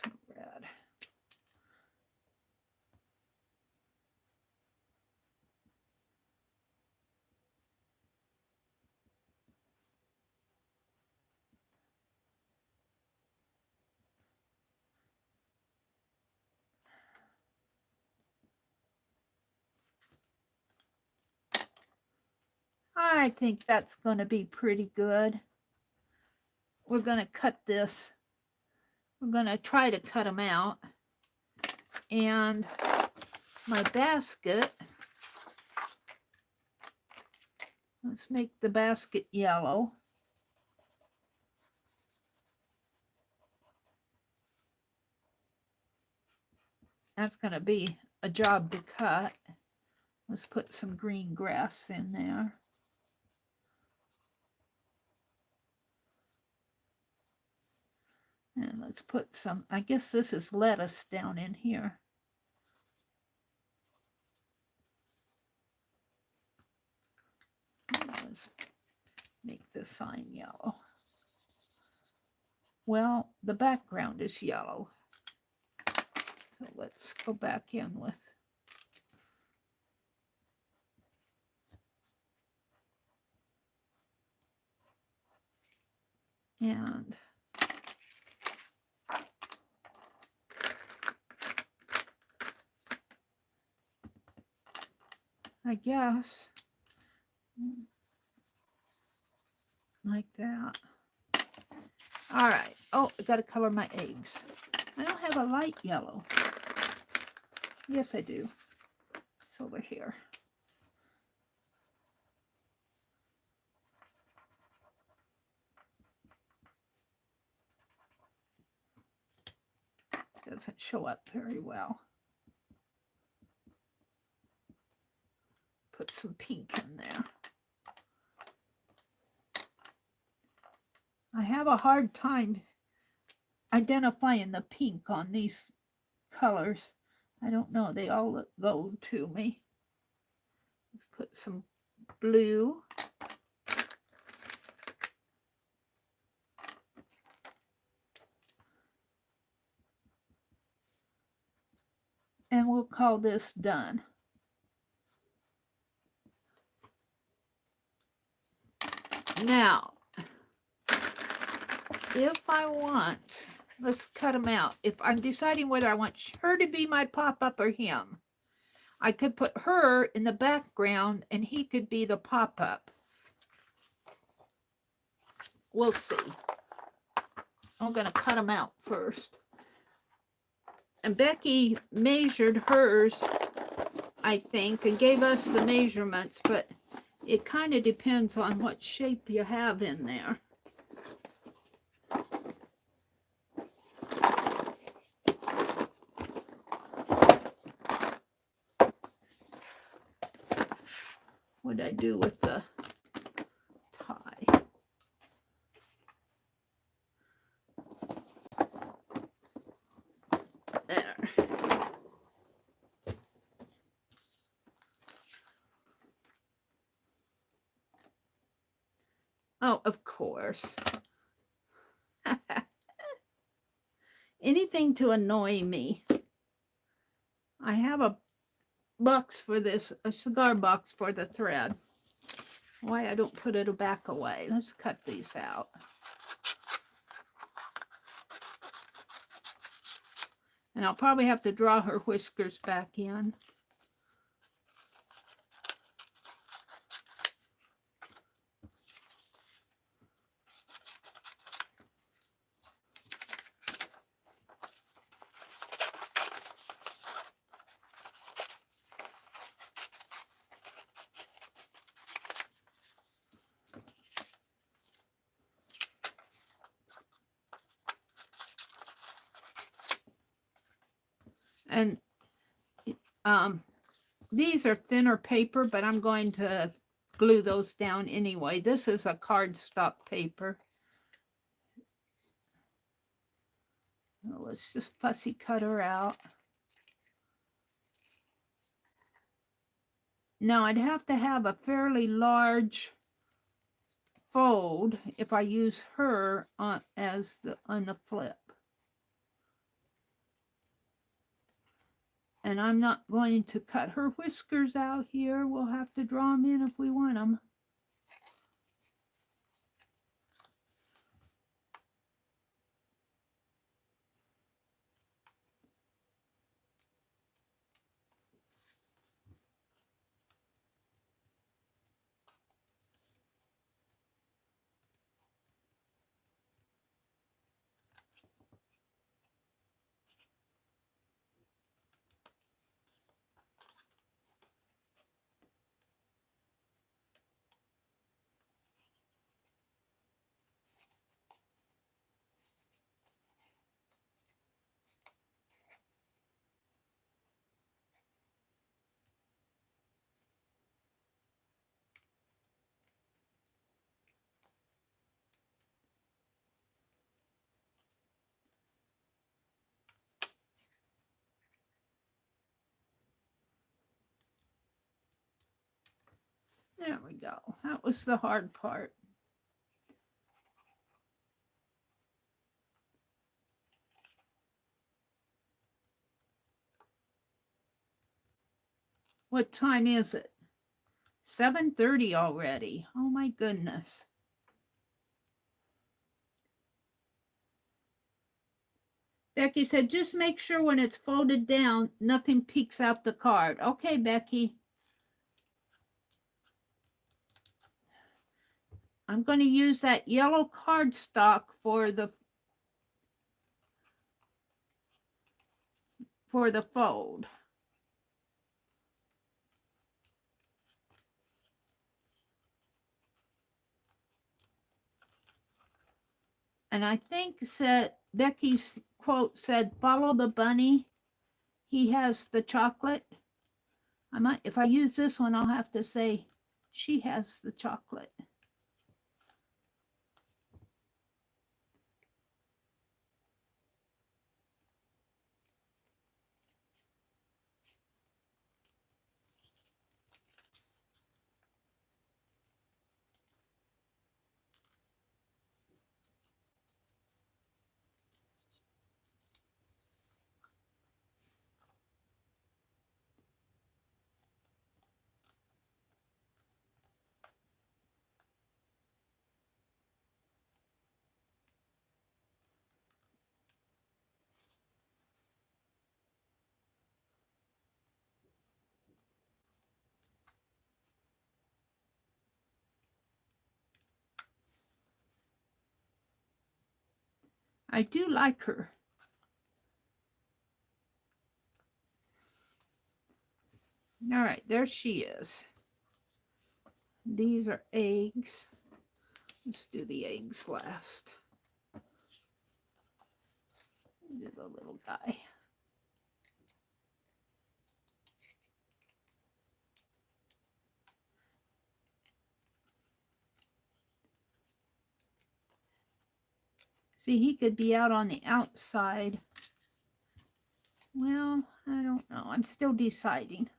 Some red. I think that's going to be pretty good. We're going to cut this. We're going to try to cut them out. And my basket, let's make the basket yellow. That's going to be a job to cut. Let's put some green grass in there. And let's put some, I guess this is lettuce down in here. Let's make this sign yellow. Well, the background is yellow. So let's go back in with and I guess like that. All right. Oh, I got to color my eggs. I don't have a light yellow. Yes, I do. It's over here. Doesn't show up very well. Put some pink in there. I have a hard time identifying the pink on these colors. I don't know, they all look gold to me. Put some blue. And we'll call this done. Now, if I want, let's cut them out. If I'm deciding whether I want her to be my pop-up or him, I could put her in the background and he could be the pop-up. We'll see. I'm going to cut them out first. And Becky measured hers, I think, and gave us the measurements, but it kind of depends on what shape you have in there. What'd I do with the tie? There. Oh, of course. Anything to annoy me. I have a box for this, a cigar box for the thread. Why I don't put it back away. Let's cut these out. And I'll probably have to draw her whiskers back in. And these are thinner paper, but I'm going to glue those down anyway. This is a cardstock paper. Well, let's just fussy cut her out. Now I'd have to have a fairly large fold if I use her on the flip. And I'm not going to cut her whiskers out here. We'll have to draw them in if we want them. There we go. That was the hard part. What time is it? 7:30 already. Oh my goodness. Becky said, just make sure when it's folded down, nothing peeks out the card. Okay, Becky. I'm going to use that yellow cardstock for the fold. And I think that Becky's quote said, follow the bunny. He has the chocolate. I might, if I use this one, I'll have to say she has the chocolate. I do like her. All right, there she is. These are eggs. Let's do the eggs last. Do the little guy. See, he could be out on the outside. Well, I don't know. I'm still deciding.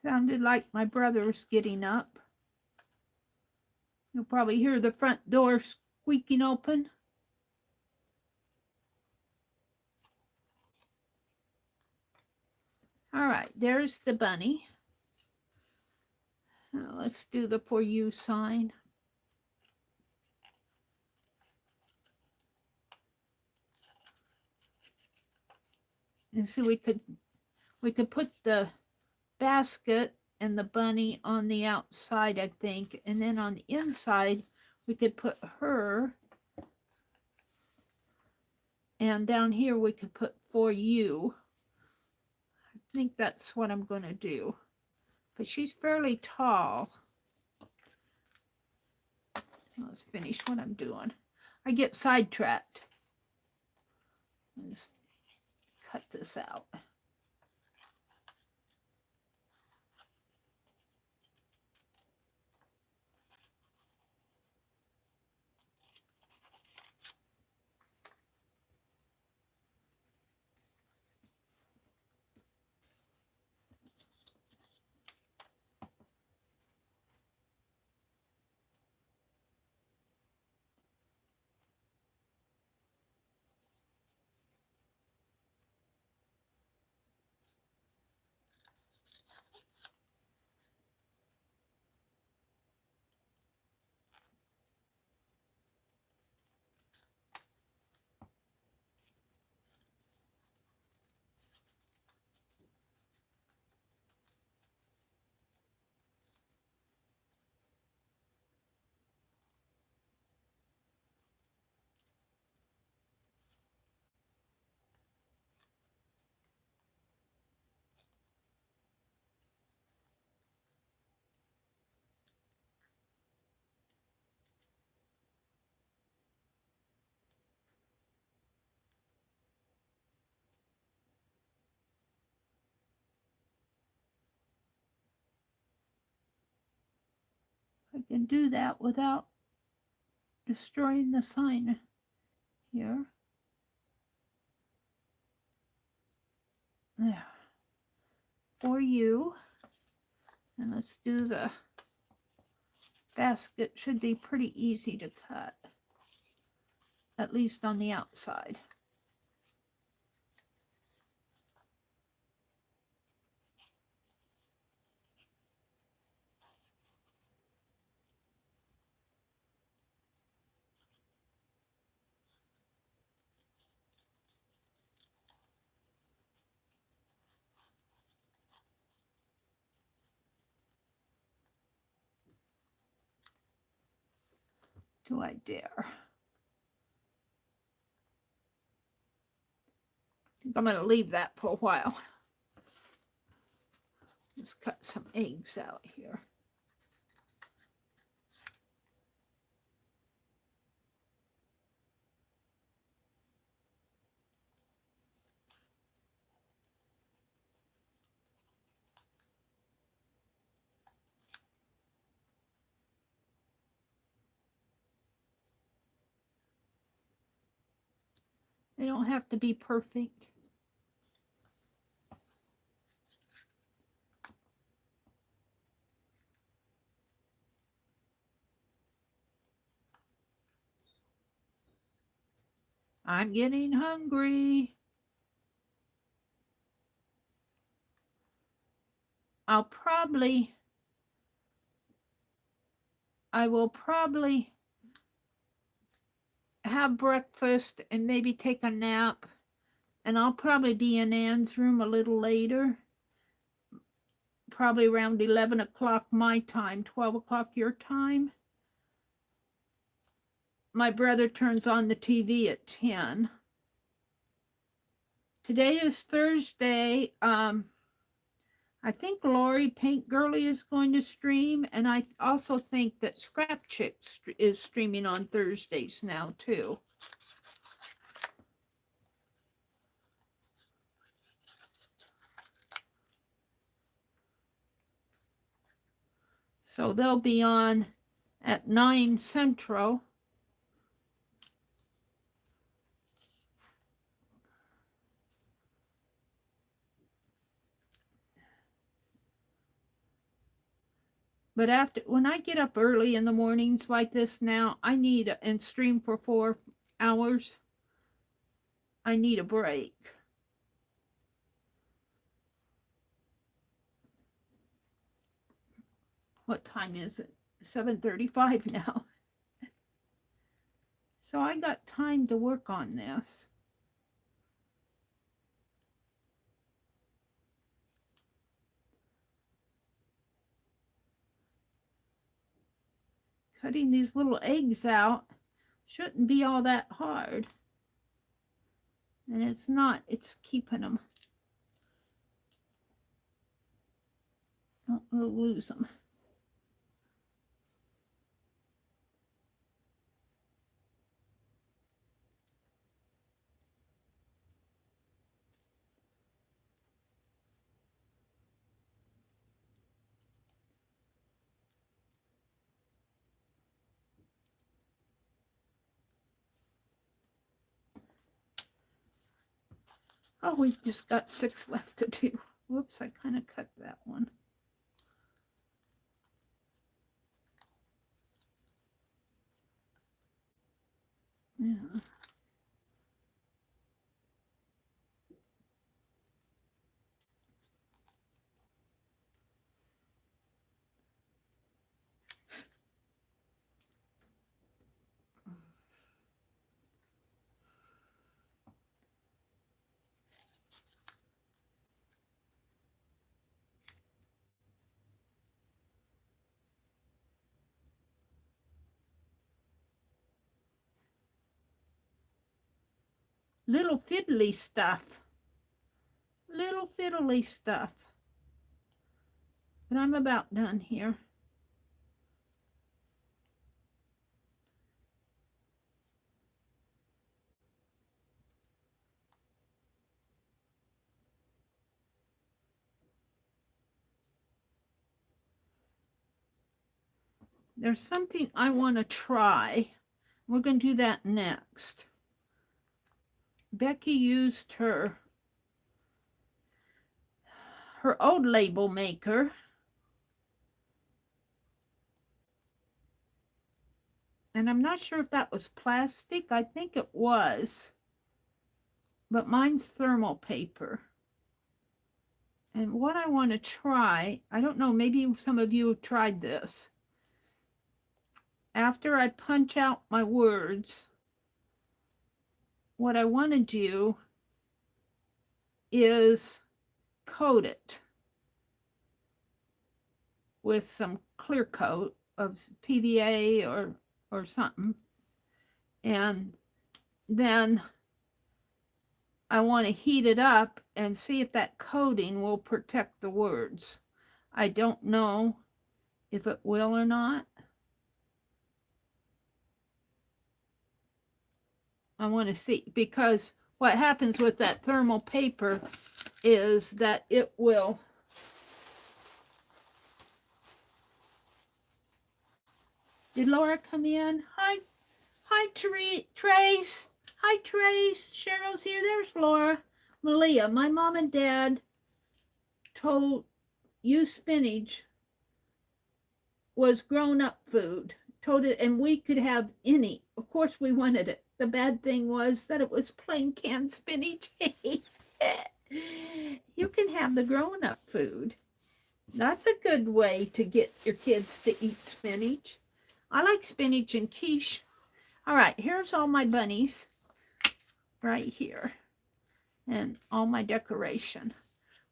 Sounded like my brother's getting up. You'll probably hear the front door squeaking open. All right, there's the bunny. Now let's do the for you sign. And so we could put the basket and the bunny on the outside, I think, and then on the inside we could put her, and down here we could put for you. I think that's what I'm going to do, but she's fairly tall. Let's finish what I'm doing. I get sidetracked. Let's cut this out. I can do that without destroying the sign here. There. For you. And let's do the basket. Should be pretty easy to cut, at least on the outside. Do I dare? I think I'm going to leave that for a while. Let's cut some eggs out here. They don't have to be perfect. I'm getting hungry. I will probably have breakfast and maybe take a nap. And I'll probably be in Anne's room a little later. Probably around 11 o'clock my time, 12 o'clock your time. My brother turns on the TV at 10. Today is Thursday. I think Lori Paint Girly is going to stream, and I also think that Scrap Chick is streaming on Thursdays now too. So they'll be on at 9 Central. But when I get up early in the mornings like this now, I need and stream for 4 hours. I need a break. What time is it? 7:35 now. So I got time to work on this. Cutting these little eggs out shouldn't be all that hard. And it's not, it's keeping them. We'll lose them. Oh, we've just got 6 left to do. Whoops, I kind of cut that one. Yeah. Little fiddly stuff. Little fiddly stuff. But I'm about done here. There's something I want to try. We're going to do that next. Becky used her old label maker. And I'm not sure if that was plastic. I think it was. But mine's thermal paper. And what I want to try, I don't know, maybe some of you have tried this. After I punch out my words, what I want to do is coat it with some clear coat of PVA or something. And then I want to heat it up and see if that coating will protect the words. I don't know if it will or not. I want to see, because what happens with that thermal paper is that it will Did Laura come in? Hi, Trace. Hi, Trace. Cheryl's here. There's Laura. Malia, my mom and dad told you spinach was grown-up food. Told it, and we could have any. Of course, we wanted it. The bad thing was that it was plain canned spinach. You can have the grown-up food. That's a good way to get your kids to eat spinach. I like spinach and quiche. All right, here's all my bunnies right here and all my decoration.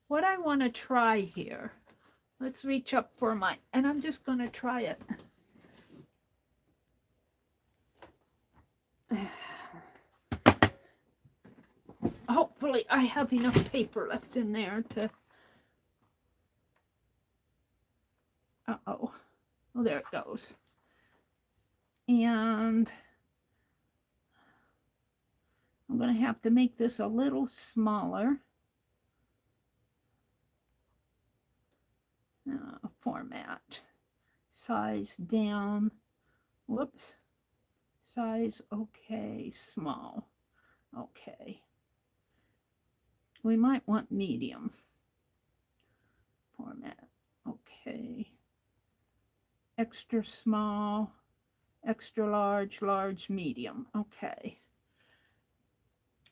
What I want to try here, let's reach up for my, and I'm just going to try it. Hopefully I have enough paper left in there to, oh, there it goes. And I'm going to have to make this a little smaller. Format. Size down. Whoops. Size, okay. Small. Okay. We might want medium. Format. Okay. Extra small. Extra large. Large, medium. Okay.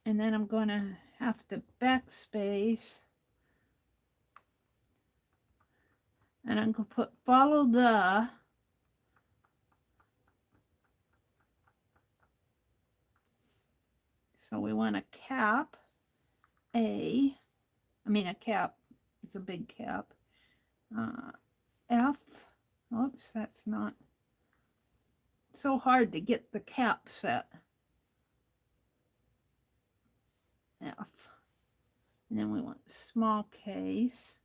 And then I'm going to have to backspace. And I'm going to put follow the. So we want a cap. A cap. It's a big cap. F. Oops, that's not. It's so hard to get the cap set. F. And then we want small case.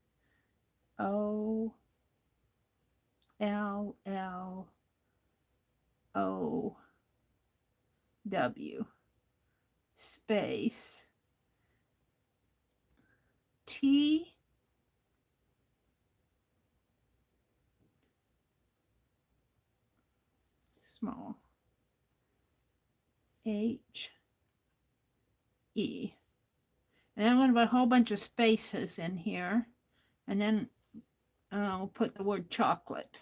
O. L. L. O. W. Space. T. Small. H. E. And then I'm going to put a whole bunch of spaces in here. And then I'll put the word chocolate.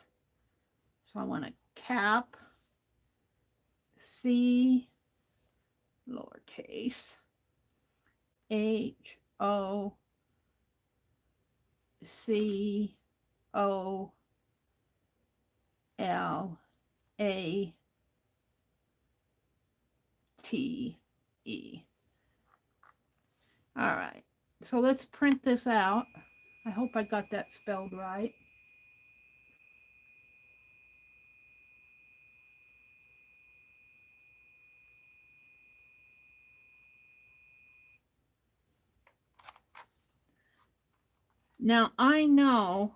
So I want a cap. C. Lowercase. H. O. C. O. L. A. T. E. All right, so let's print this out. I hope I got that spelled right. Now I know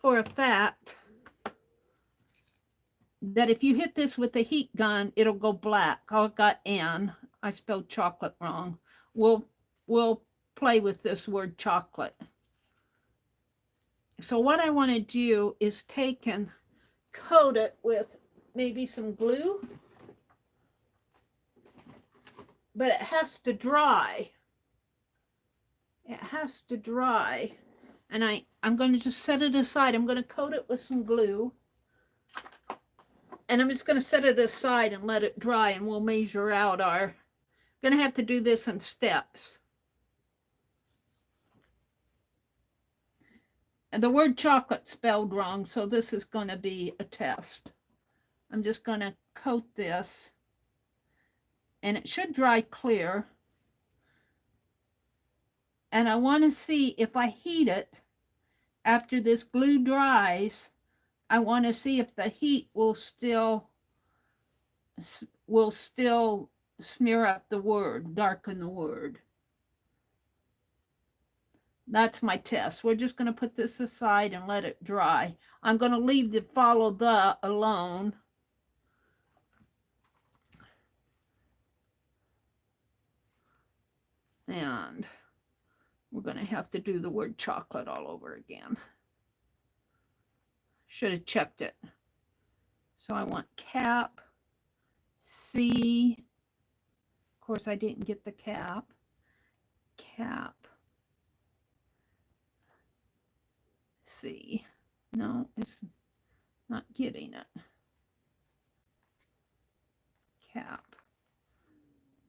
for a fact that if you hit this with a heat gun, it'll go black. Oh, it got N. I spelled chocolate wrong. We'll play with this word chocolate. So what I want to do is take and coat it with maybe some glue. But it has to dry. It has to dry. And I'm going to just set it aside. I'm going to coat it with some glue. And I'm just going to set it aside and let it dry, and we'll measure out our, going to have to do this in steps. And the word chocolate spelled wrong, so this is going to be a test. I'm just going to coat this, and it should dry clear. And I want to see if I heat it after this glue dries. I want to see if the heat will still smear up the word, darken the word. That's my test. We're just going to put this aside and let it dry. I'm going to leave the follow the alone. And we're going to have to do the word chocolate all over again. Should have checked it. So I want cap, C. Of course, I didn't get the cap. Cap. C. No, it's not getting it. Cap.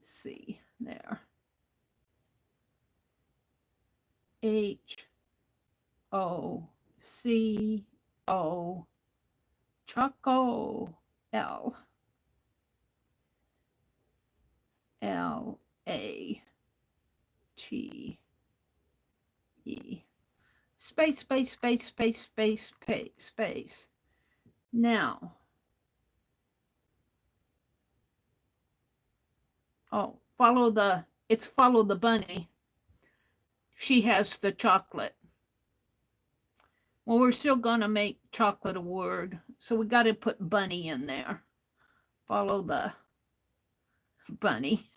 C. There. H. O. C. O. Choco. L. L. A. T. E. Space, space, space, space, space, space, space. Now, oh, follow the bunny. She has the chocolate. Well, we're still going to make chocolate a word, so we got to put bunny in there. Follow the bunny.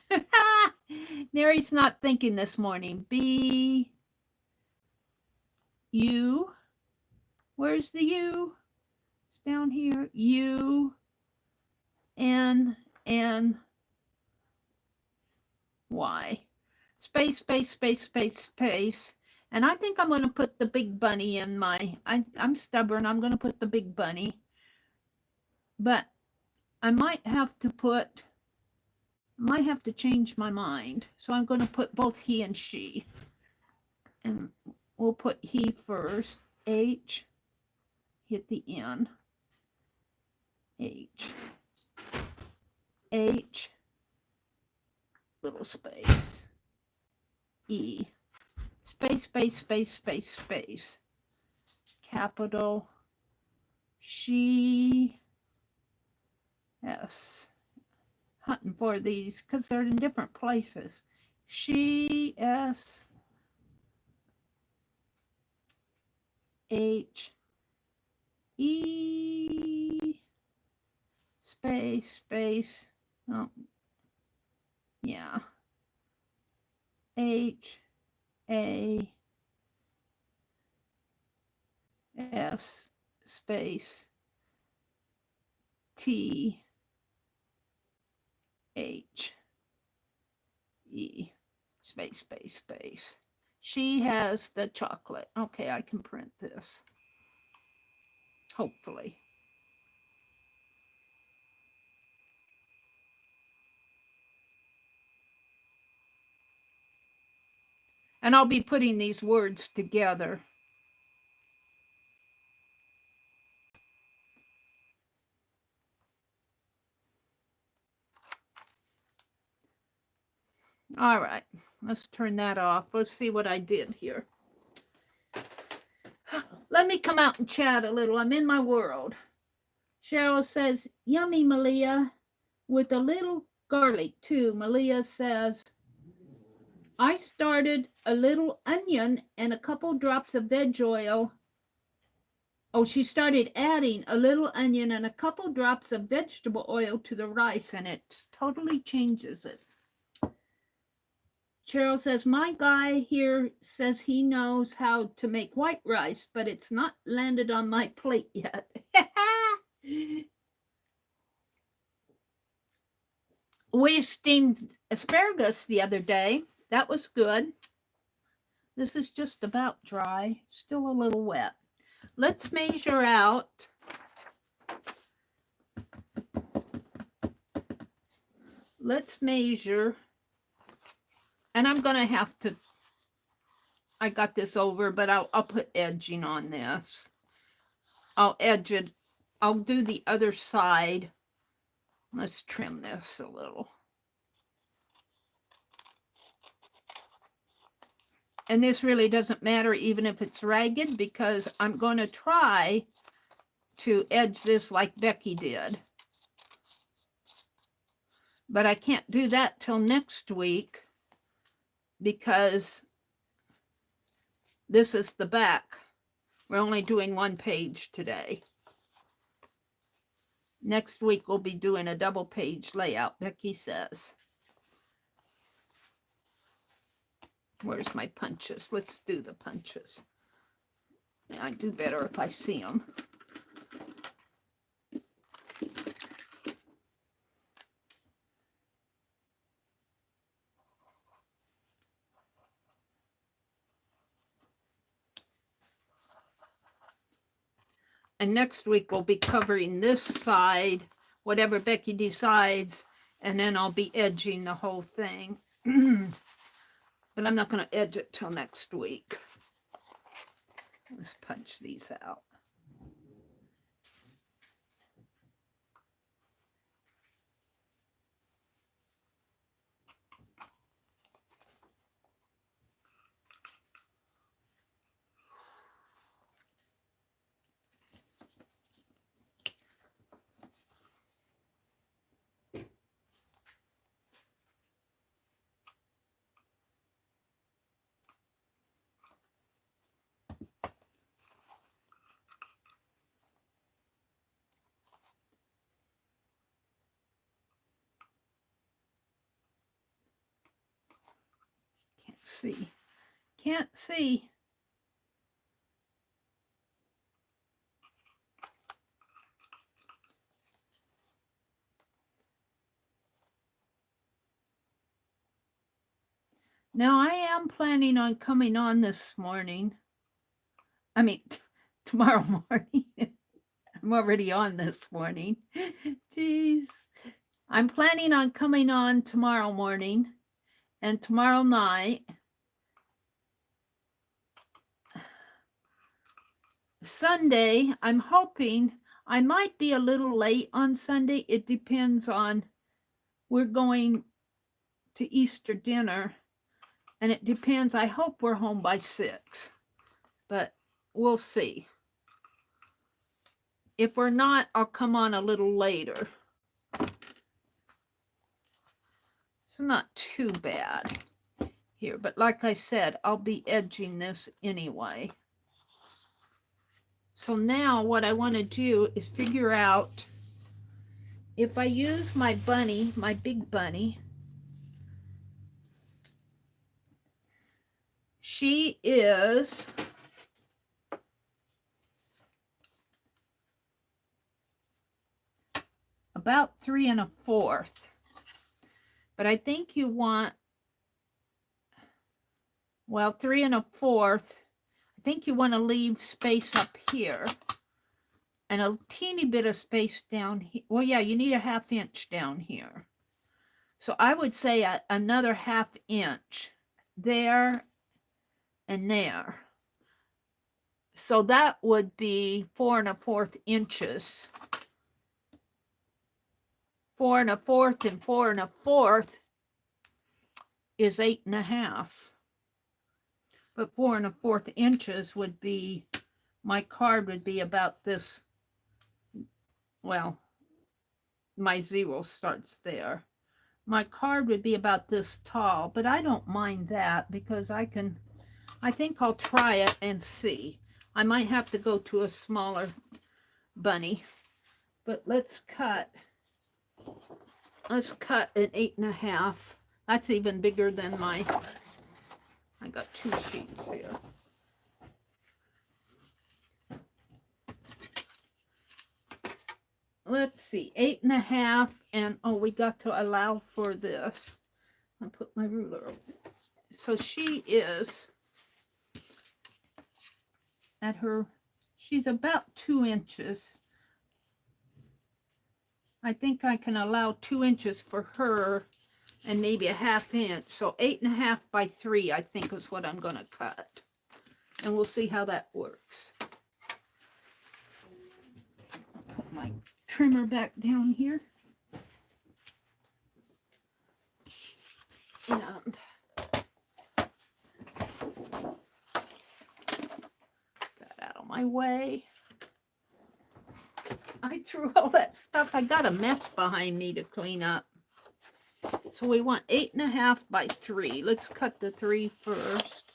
Meri's not thinking this morning. B, U. Where's the U? It's down here. U, N, Y. Space, space, space, space, space. And I think I'm going to put the big bunny in my, I'm stubborn. I'm going to put the big bunny. But I might have to change my mind. So I'm going to put both he and she. And we'll put he first. H. Hit the N. H. H. Little space. E. Space, space, space, space, space. Capital. She. S. Hunting for these because they're in different places. She. S. H. E. Space, space. Oh. Yeah. H. A. S. Space. T. H. E. Space, space, space. She has the chocolate. Okay, I can print this. Hopefully. And I'll be putting these words together. All right, let's turn that off. Let's see what I did here. Let me come out and chat a little. I'm in my world. Cheryl says, yummy, Malia, with a little garlic too. Malia says, I started a little onion and a couple drops of veg oil. Oh, she started adding a little onion and a couple drops of vegetable oil to the rice, and it totally changes it. Cheryl says, my guy here says he knows how to make white rice, but it's not landed on my plate yet. We steamed asparagus the other day. That was good. This is just about dry, still a little wet. Let's measure out. Let's measure. And I'm going to have to, I got this over, but I'll put edging on this. I'll edge it. I'll do the other side. Let's trim this a little. And this really doesn't matter even if it's ragged, because I'm going to try to edge this like Becky did. But I can't do that till next week, because this is the back. We're only doing one page today. Next week we'll be doing a double page layout, Becky says. Where's my punches? Let's do the punches. I do better if I see them. And next week we'll be covering this side, whatever Becky decides, and then I'll be edging the whole thing. But I'm not going to edge it till next week. Let's punch these out. See. Can't see. Now I am planning on coming on this morning. I mean, tomorrow morning. I'm already on this morning. Jeez. I'm planning on coming on tomorrow morning and tomorrow night. Sunday, I'm hoping I might be a little late on Sunday. It depends on, we're going to Easter dinner, and it depends. I hope we're home by 6, but we'll see. If we're not, I'll come on a little later. It's not too bad here, but like I said, I'll be edging this anyway. So now what I want to do is figure out if I use my bunny, my big bunny. She is about 3 1/4. But I think you want, well, 3 1/4. I think you want to leave space up here and a teeny bit of space down here. Well, yeah, you need a 1/2 inch down here. So I would say another 1/2 inch there and there. So that would be 4 1/4 inches. 4 1/4 and 4 1/4 is 8 1/2. But 4 1/4 inches would be, my card would be about this. Well, my 0 starts there. My card would be about this tall, but I don't mind that because I think I'll try it and see. I might have to go to a smaller bunny, but let's cut an 8 1/2. That's even bigger than my, I got 2 sheets here. Let's see, 8 1/2, and oh, we got to allow for this. I'll put my ruler over. So she is at her, she's about 2 inches. I think I can allow 2 inches for her and maybe a 1/2 inch. So 8 1/2 by 3, I think is what I'm going to cut. And we'll see how that works. I'll put my trimmer back down here. And get that out of my way. I threw all that stuff. I got a mess behind me to clean up. So we want 8 1/2 by 3. Let's cut the 3 first.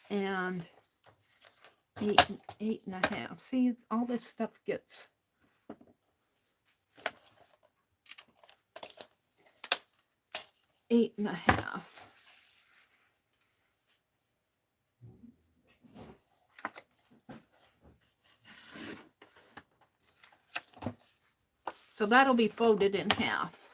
And 8 1/2. See, all this stuff gets 8 1/2. So that'll be folded in half.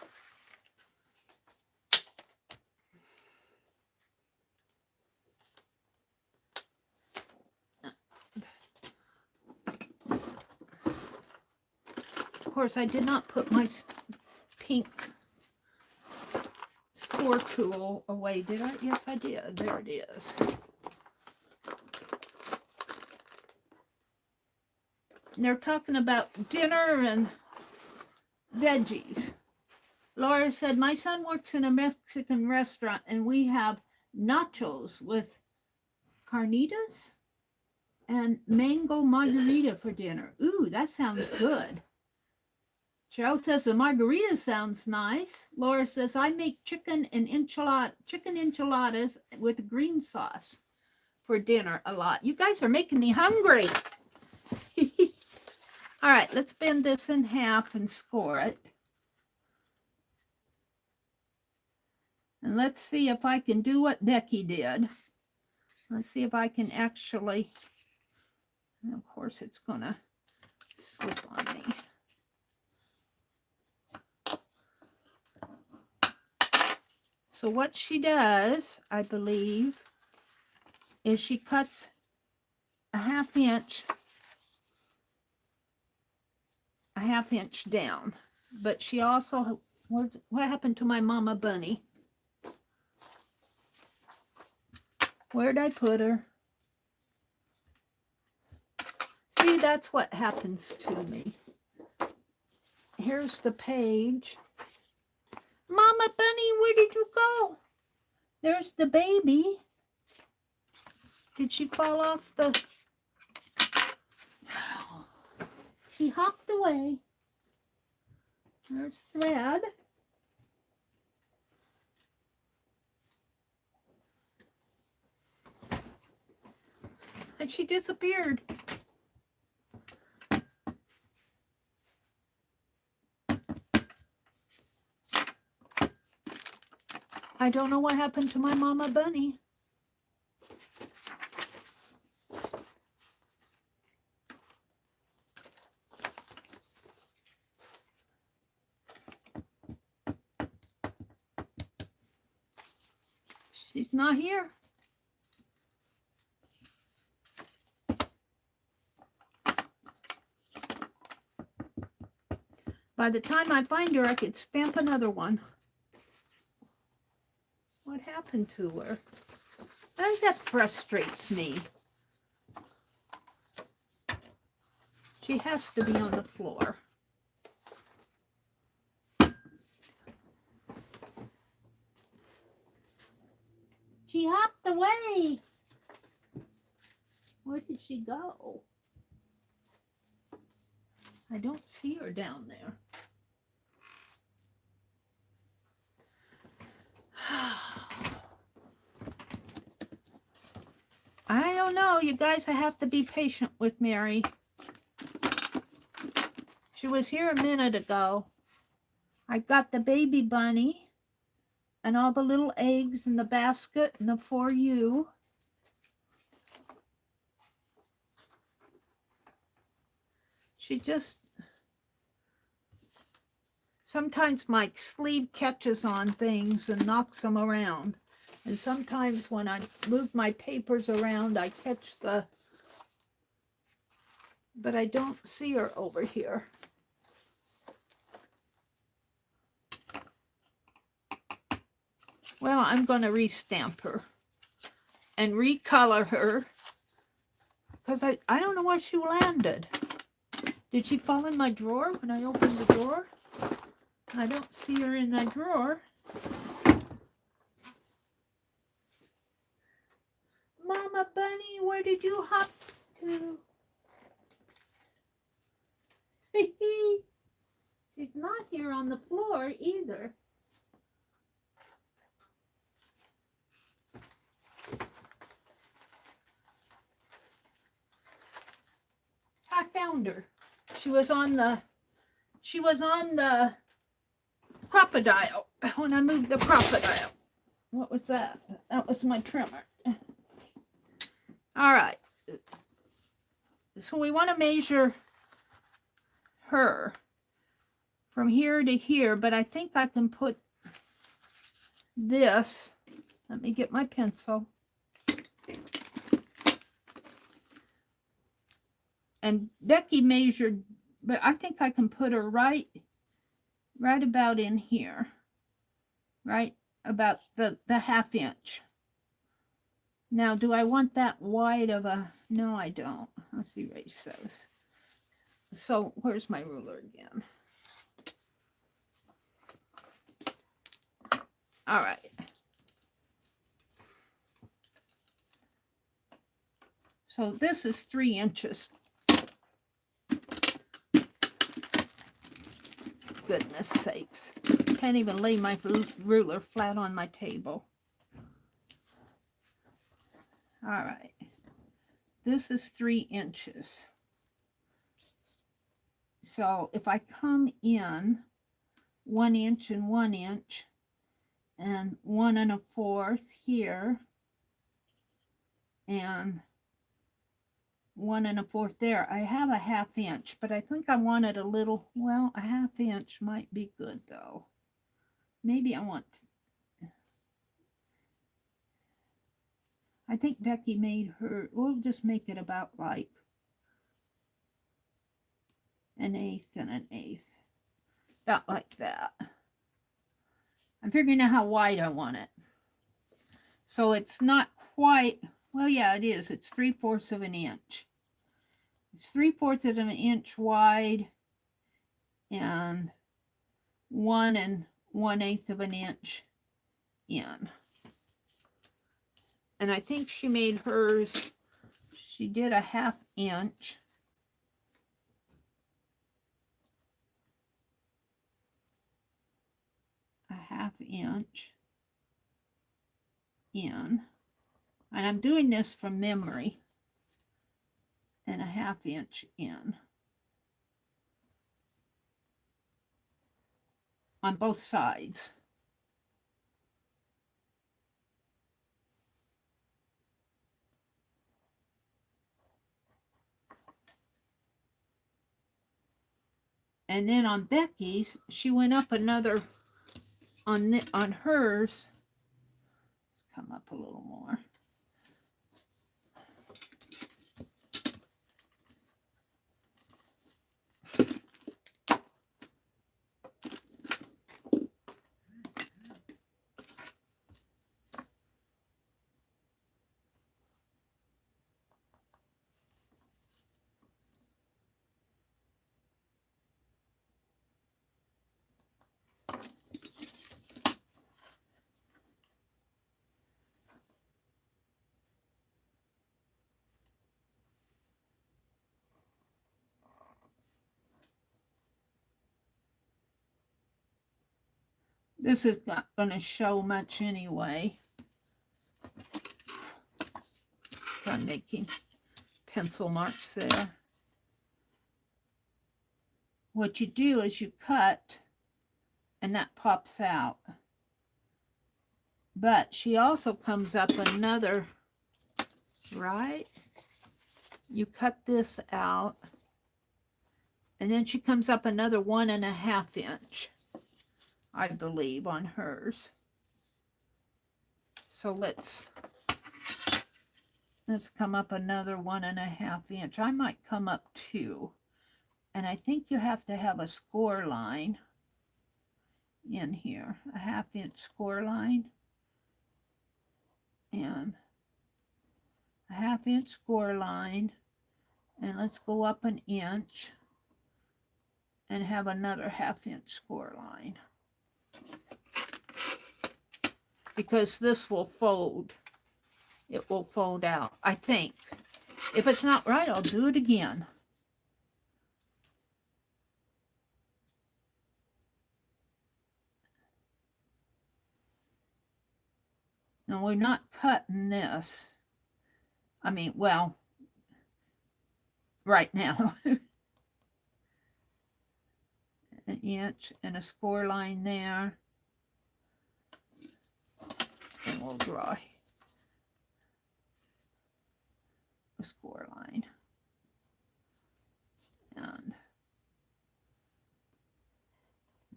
Of course, I did not put my pink score tool away, did I? Yes, I did. There it is. And they're talking about dinner and veggies. Laura said, my son works in a Mexican restaurant and we have nachos with carnitas and mango margarita for dinner. Ooh, that sounds good. Cheryl says the margarita sounds nice. Laura says, I make chicken enchiladas with green sauce for dinner a lot. You guys are making me hungry. All right, let's bend this in half and score it. And let's see if I can do what Becky did. Let's see if I can actually, and of course it's gonna slip on me. So what she does, I believe, is she cuts a half inch down. But she also, what happened to my mama bunny? Where'd I put her? See, that's what happens to me. Here's the page. Mama bunny, where did you go? There's the baby. Did she fall off the... She hopped away. There's thread. And she disappeared. I don't know what happened to my mama bunny. She's not here. By the time I find her, I could stamp another one. What happened to her? I think that frustrates me. She has to be on the floor. She hopped away. Where did she go? I don't see her down there. I don't know, you guys. I have to be patient with Meri. She was here a minute ago. I got the baby bunny and all the little eggs in the basket and the for you. She just... Sometimes my sleeve catches on things and knocks them around. And sometimes when I move my papers around, I catch the... But I don't see her over here. Well, I'm going to restamp her and recolor her because I don't know where she landed. Did she fall in my drawer when I opened the drawer? I don't see her in that drawer. Mama bunny, where did you hop to? She's not here on the floor either. I found her. She was on the crocodile when I moved the crocodile. What was that? That was my trimmer. All right. So we want to measure her from here to here, but I think I can put this, let me get my pencil, and Becky measured, but I think I can put her right about in here, right about the 1/2 inch. Now, do I want that wide of a, no, I don't. Let's erase those. So where's my ruler again? All right. So this is 3 inches. Goodness sakes. Can't even lay my ruler flat on my table. All right. This is 3 inches. So if I come in 1 inch and 1 inch and 1 1/4 here and 1 1/4 there, I have a 1/2 inch, but I think I want it a little, well, a 1/2 inch might be good though. Maybe I think Becky made her, we'll just make it about like 1/8 and 1/8. About like that. I'm figuring out how wide I want it. So it's not quite, well, yeah, it is. It's 3/4 of an inch. It's 3/4 of an inch wide and 1 1/8 of an inch in. And I think she made hers, she did a 1/2 inch. A 1/2 inch in. And I'm doing this from memory. And a 1/2 inch in. On both sides. And then on Becky's, she went up another, on hers, let's come up a little more. This is not going to show much anyway. I'm making pencil marks there. What you do is you cut and that pops out. But she also comes up another, right? You cut this out and then she comes up another 1 1/2 inch. I believe, on hers. So let's come up another 1 1/2 inch. I might come up 2. And I think you have to have a score line in here. A 1/2 inch score line. And a 1/2 inch score line. And let's go up 1 inch. And have another 1/2 inch score line. Because this will fold. It will fold out, I think. If it's not right, I'll do it again. Now, we're not cutting this. I mean, well, right now. 1 inch and a score line there. And we'll draw a score line. And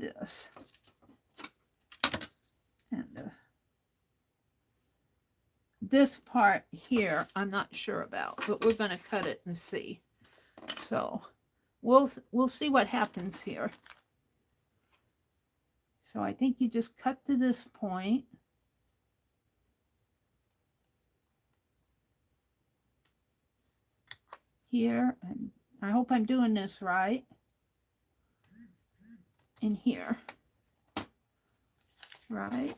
this. And this part here, I'm not sure about, but we're going to cut it and see. So we'll see what happens here. So I think you just cut to this point. Here, and I hope I'm doing this right. In here. Right.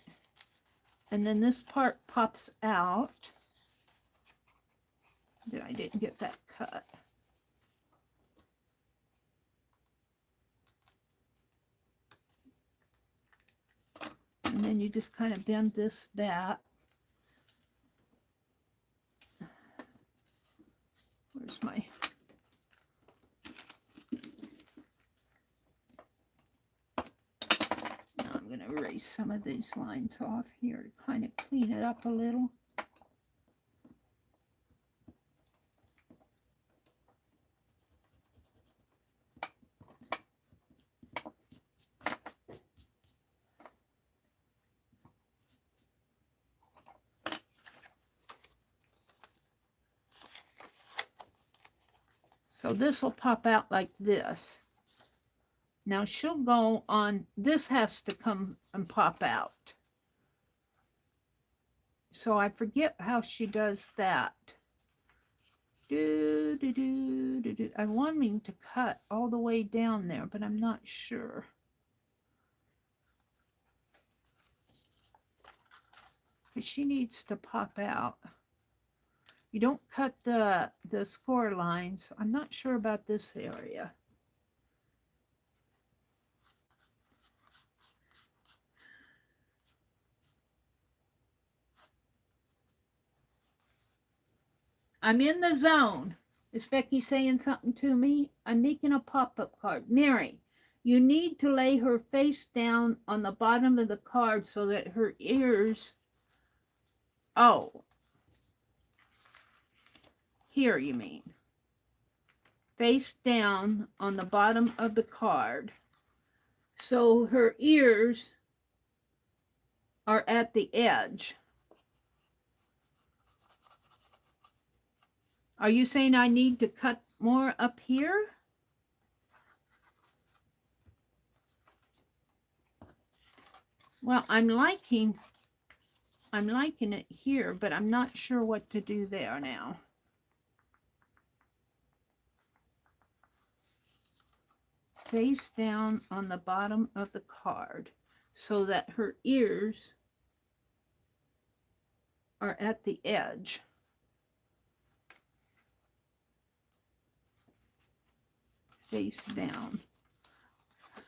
And then this part pops out. I didn't get that cut. And then you just kind of bend this back. Where's my... Now I'm going to erase some of these lines off here to kind of clean it up a little. So this will pop out like this. Now she'll go on, this has to come and pop out. So I forget how she does that. I'm wanting to cut all the way down there, but I'm not sure. But she needs to pop out. You don't cut the score lines. I'm not sure about this area. I'm in the zone. Is Becky saying something to me? I'm making a pop-up card. Meri, you need to lay her face down on the bottom of the card so that her ears... Oh. Here, you mean. Face down on the bottom of the card. So her ears are at the edge. Are you saying I need to cut more up here? Well, I'm liking it here, but I'm not sure what to do there now. Face down on the bottom of the card so that her ears are at the edge. Face down.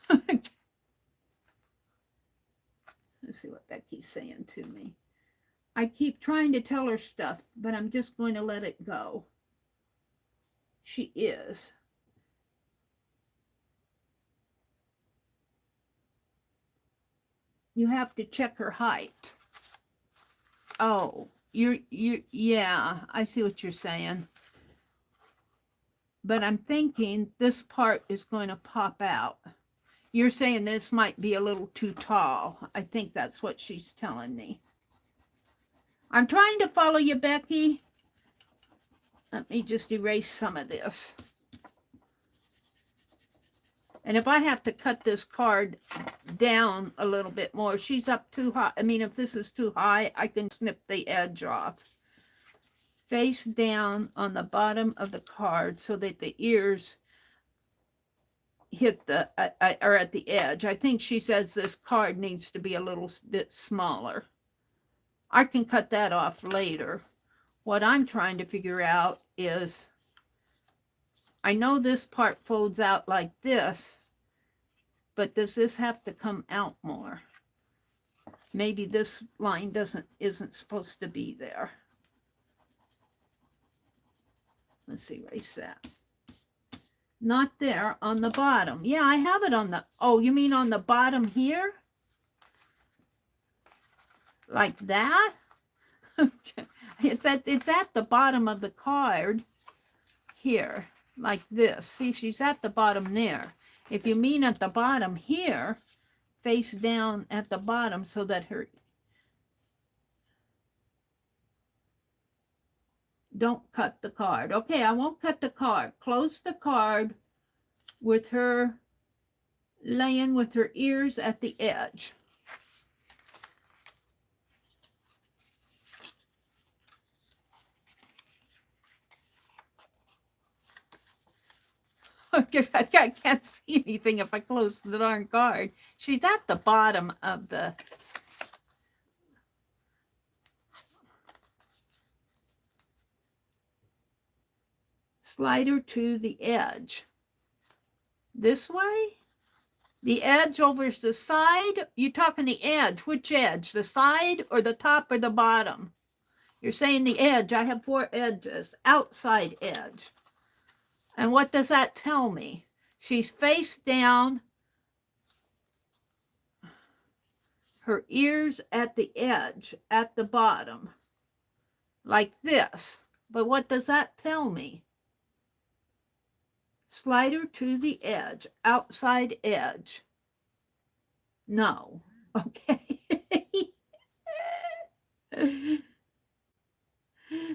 Let's see what Becky's saying to me. I keep trying to tell her stuff, but I'm just going to let it go. She is. You have to check her height. Oh, yeah, I see what you're saying. But I'm thinking this part is going to pop out. You're saying this might be a little too tall. I think that's what she's telling me. I'm trying to follow you, Becky. Let me just erase some of this. And if I have to cut this card down a little bit more, she's up too high. I mean, if this is too high, I can snip the edge off. Face down on the bottom of the card so that the ears hit the, are at the edge. I think she says this card needs to be a little bit smaller. I can cut that off later. What I'm trying to figure out is, I know this part folds out like this, but does this have to come out more? Maybe this line isn't supposed to be there. Let's see, erase that. Not there, on the bottom. Yeah, I have it on the, oh, you mean on the bottom here? Like that? It's at the bottom of the card here, like this. See, she's at the bottom there. If you mean at the bottom here, face down at the bottom so that her, don't cut the card. Okay, I won't cut the card. Close the card with her laying with her ears at the edge. I can't see anything if I close the darn card. She's at the bottom of the... Slide her to the edge. This way? The edge over the side? You're talking the edge. Which edge? The side or the top or the bottom? You're saying the edge. I have 4 edges. Outside edge. And what does that tell me? She's face down. Her ears at the edge, at the bottom. Like this. But what does that tell me? Slide her to the edge, outside edge. No. Okay.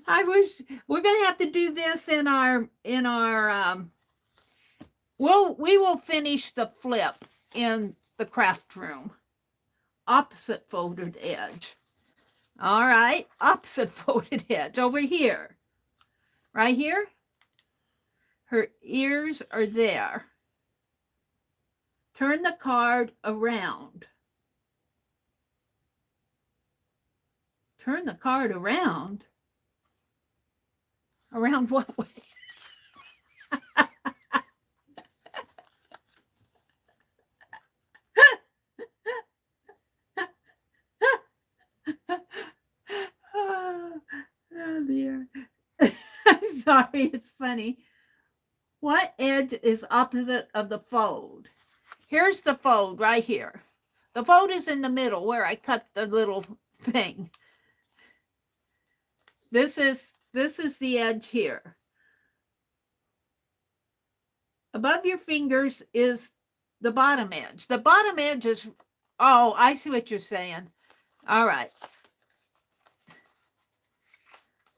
I wish we're going to have to do this in our we will finish the flip in the craft room. Opposite folded edge. All right, opposite folded edge over here. Right here. Her ears are there. Turn the card around. Turn the card around. Around what way? Oh dear. I'm sorry, it's funny. What edge is opposite of the fold? Here's the fold right here. The fold is in the middle where I cut the little thing. This is the edge here. Above your fingers is the bottom edge. The bottom edge is, oh, I see what you're saying. All right.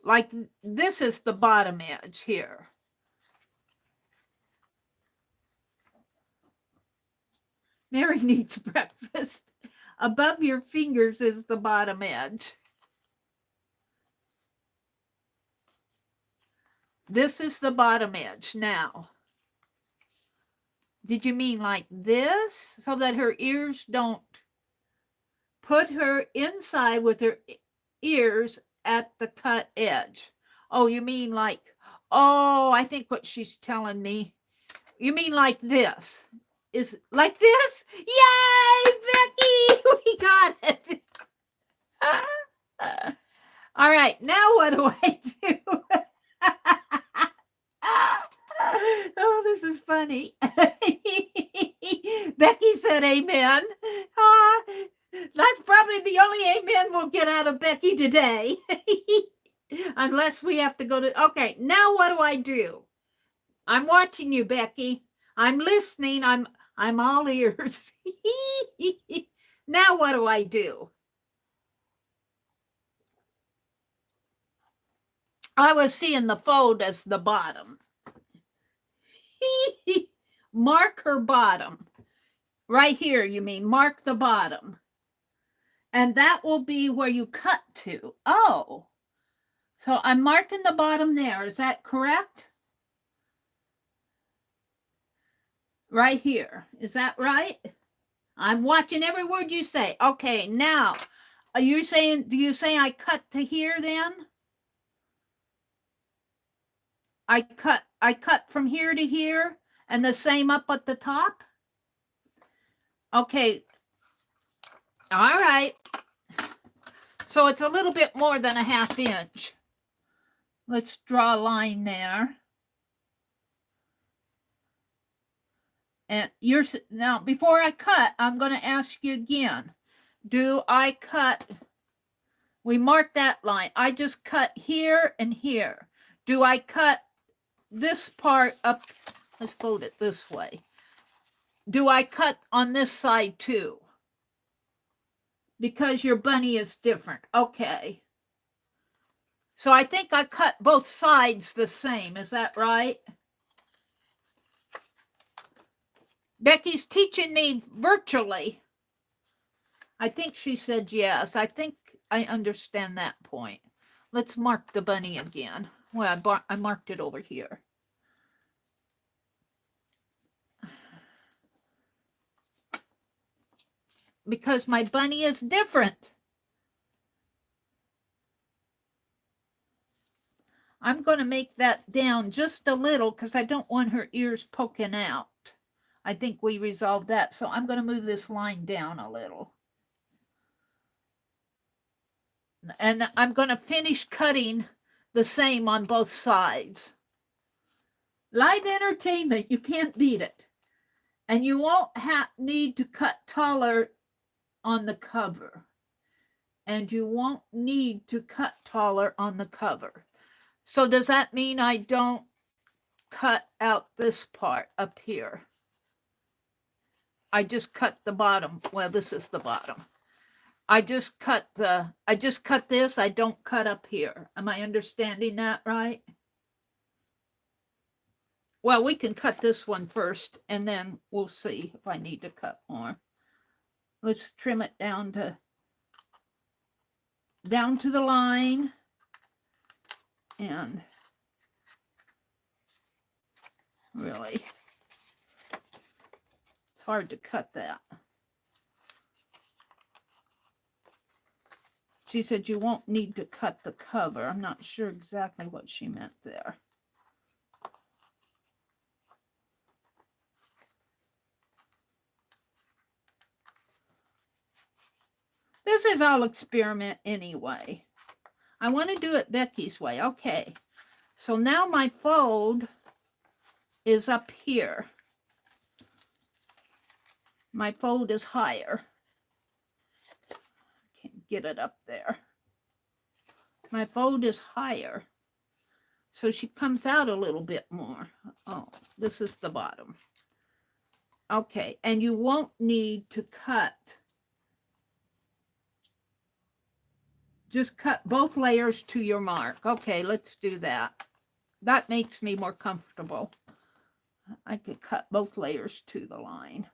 Like this is the bottom edge here. Meri needs breakfast. Above your fingers is the bottom edge. This is the bottom edge. Now, did you mean like this? So that her ears don't... Put her inside with her ears at the cut edge. Oh, you mean like... Oh, I think what she's telling me. You mean like this. Is like this? Yay, Becky! We got it. All right, now what do I do? Oh, this is funny. Becky said amen. That's probably the only amen we'll get out of Becky today. Unless we have to go to... Okay, now what do I do? I'm watching you, Becky. I'm listening. I'm all ears. Now what do I do? I was seeing the fold as the bottom. Mark her bottom. Right here, you mean. Mark the bottom. And that will be where you cut to. Oh. So I'm marking the bottom there. Is that correct? Right here. Is that right? I'm watching every word you say. Okay, now, are you saying, do you say I cut to here then? I cut from here to here and the same up at the top? Okay. All right. So it's a little bit more than a 1/2 inch. Let's draw a line there. And you're now, before I cut, I'm going to ask you again. Do I cut? We marked that line. I just cut here and here. Do I cut this part up? Let's fold it this way. Do I cut on this side too? Because your bunny is different. Okay. So I think I cut both sides the same. Is that right? Becky's teaching me virtually. I think she said yes. I think I understand that point. Let's mark the bunny again. Well, I marked it over here. Because my bunny is different. I'm going to make that down just a little because I don't want her ears poking out. I think we resolved that. So I'm going to move this line down a little. And I'm going to finish cutting the same on both sides. Live entertainment, you can't beat it. And you won't need to cut taller on the cover. And you won't need to cut taller on the cover. So does that mean I don't cut out this part up here? I just cut the bottom. Well, this is the bottom. I just cut this. I don't cut up here. Am I understanding that right? Well, we can cut this one first, and then we'll see if I need to cut more. Let's trim it down to the line. And really, it's hard to cut that. She said you won't need to cut the cover. I'm not sure exactly what she meant there. This is all experiment anyway. I want to do it Becky's way. Okay. So now my fold is up here. My fold is higher. Can't get it up there. My fold is higher. So she comes out a little bit more. Oh, this is the bottom. Okay, and you won't need to cut. Just cut both layers to your mark. Okay, let's do that. That makes me more comfortable. I could cut both layers to the line.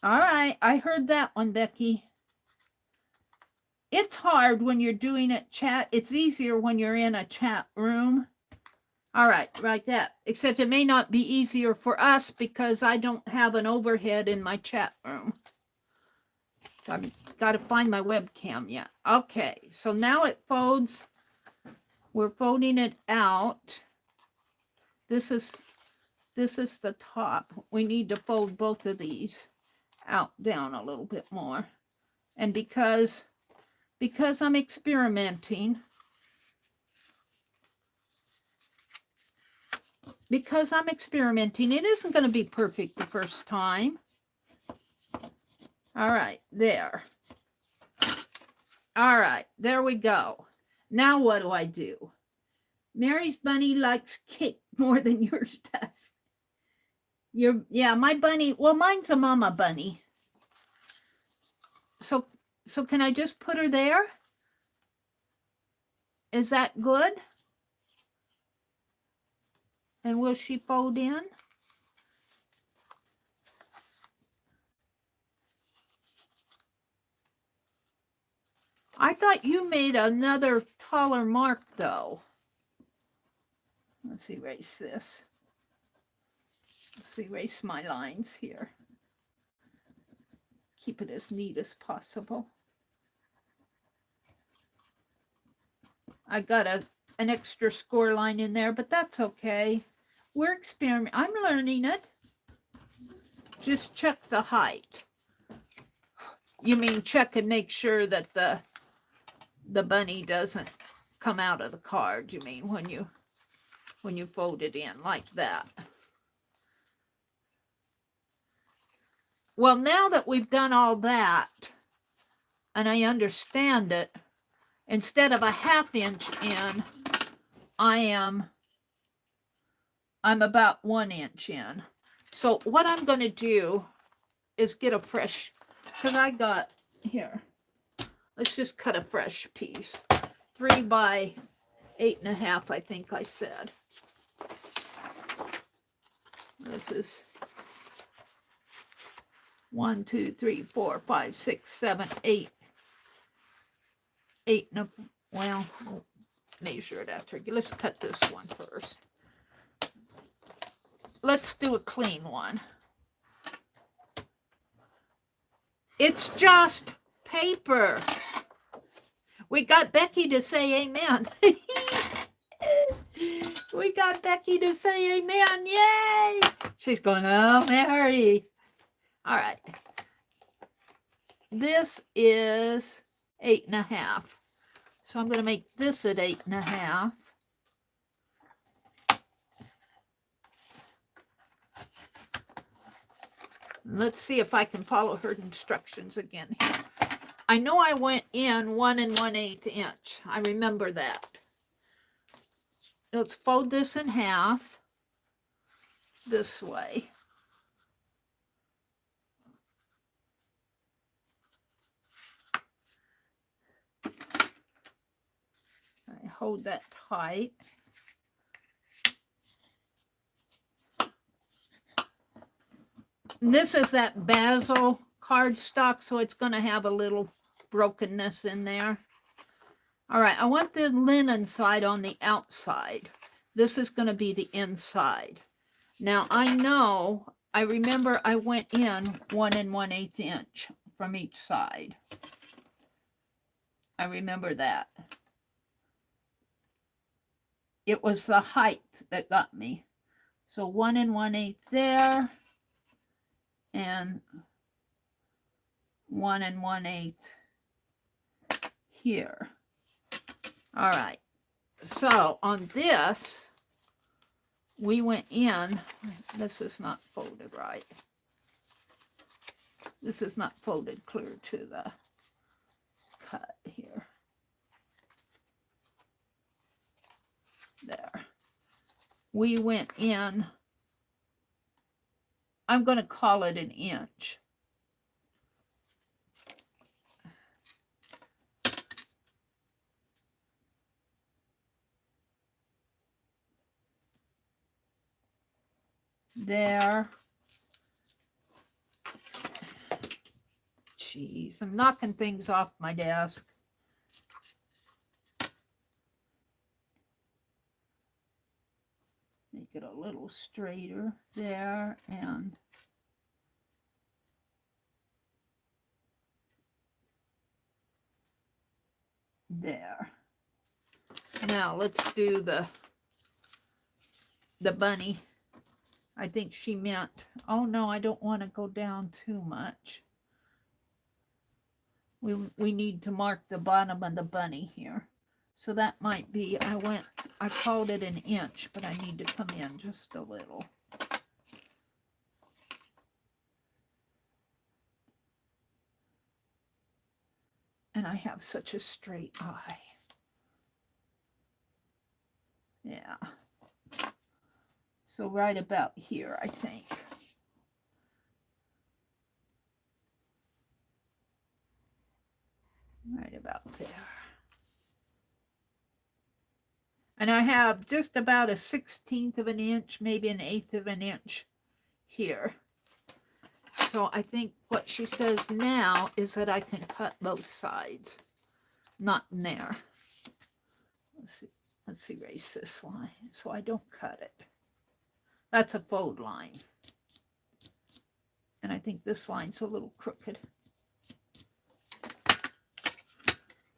All right, I heard that one, Becky. It's hard when you're doing it chat. It's easier when you're in a chat room. All right, like that. Except it may not be easier for us because I don't have an overhead in my chat room. I've got to find my webcam yet. Okay, so now it folds. We're folding it out. This is the top. We need to fold both of these out down a little bit more. And because I'm experimenting, it isn't going to be perfect the first time. All right, there. All right, there we go. Now what do I do? Mary's bunny likes cake more than yours does. Yeah, my bunny, well, mine's a mama bunny. So can I just put her there? Is that good? And will she fold in? I thought you made another taller mark, though. Let's erase this. Let's erase my lines here. Keep it as neat as possible. I got an extra score line in there, but that's okay. We're experimenting. I'm learning it. Just check the height. You mean check and make sure that the bunny doesn't come out of the card, you mean, when you fold it in like that. Well, now that we've done all that, and I understand it, instead of a 1/2 inch in, I'm about 1 inch in. So what I'm going to do is get a fresh because I got, here, let's just cut a fresh piece. 3 by 8.5, I think I said. This is 1, 2, 3, 4, 5, 6, 7, 8. 8 and a, well, we'll measure it after. Let's cut this one first. Let's do a clean one. It's just paper. We got Becky to say amen. We got Becky to say amen. Yay! She's going, oh, Meri. All right. This is 8.5. So I'm going to make this at 8.5. Let's see if I can follow her instructions again here. I know I went in 1 1/8 inch. I remember that. Let's fold this in half this way. I hold that tight. And this is that basil cardstock, so it's going to have a little brokenness in there. All right, I want the linen side on the outside. This is going to be the inside. Now, I remember I went in 1 1/8 inch from each side. I remember that. It was the height that got me. So 1 1/8 there, and 1 1/8 here. All right. So on this, we went in. This is not folded right. This is not folded clear to the cut here. There. We went in, I'm going to call it 1 inch. There. Jeez, I'm knocking things off my desk. Make it a little straighter there, and there. Now let's do the bunny. I think she meant, oh no, I don't want to go down too much. We need to mark the bottom of the bunny here. So that might be, I called it 1 inch, but I need to come in just a little. And I have such a straight eye. Yeah. So right about here, I think. Right about there. And I have just about a 1/16 of an inch, maybe 1/8 of an inch here. So I think what she says now is that I can cut both sides. Not in there. Let's erase this line so I don't cut it. That's a fold line. And I think this line's a little crooked.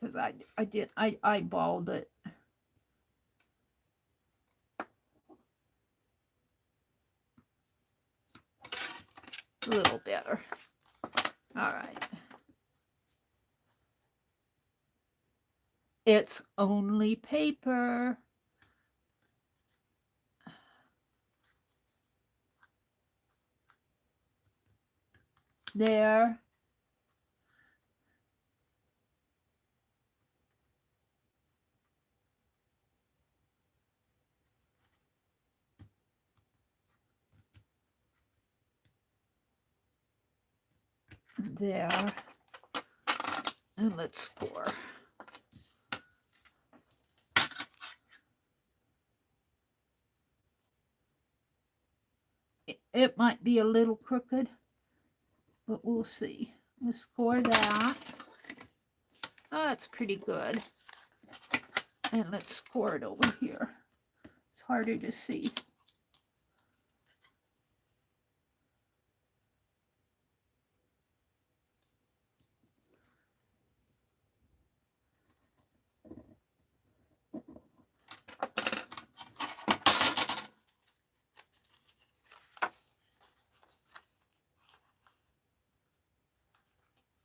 Because I eyeballed it. A little better. All right. It's only paper. There. there. And let's score. It might be a little crooked, but we'll see. Let's score that. Oh, that's pretty good. And let's score it over here. It's harder to see.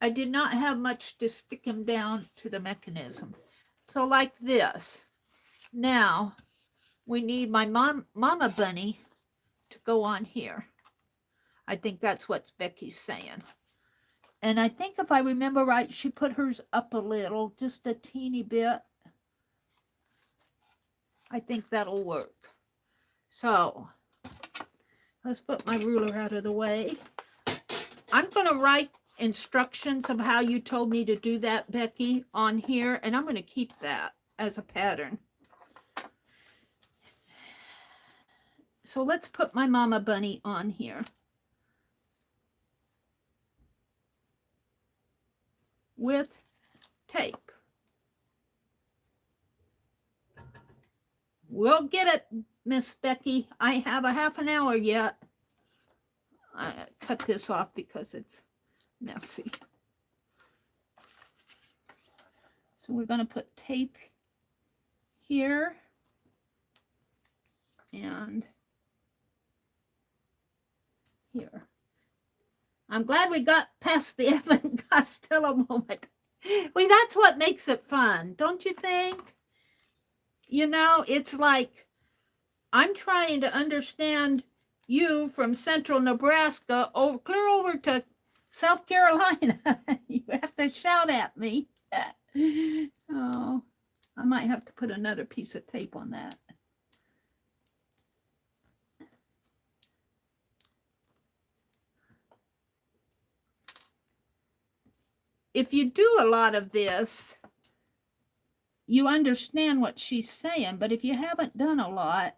I did not have much to stick him down to the mechanism. So like this. Now, we need my mama bunny to go on here. I think that's what Becky's saying. And I think if I remember right, she put hers up a little, just a teeny bit. I think that'll work. So, let's put my ruler out of the way. I'm going to write instructions of how you told me to do that, Becky, on here, and I'm going to keep that as a pattern. So let's put my mama bunny on here with tape. We'll get it, Miss Becky. I have a half an hour yet. I cut this off because it's messy. So we're going to put tape here and here. I'm glad we got past the Abbott and Costello moment. Well, that's what makes it fun, don't you think? You know, it's like I'm trying to understand you from central Nebraska clear over to South Carolina. You have to shout at me. Oh, I might have to put another piece of tape on that. If you do a lot of this, you understand what she's saying, but if you haven't done a lot,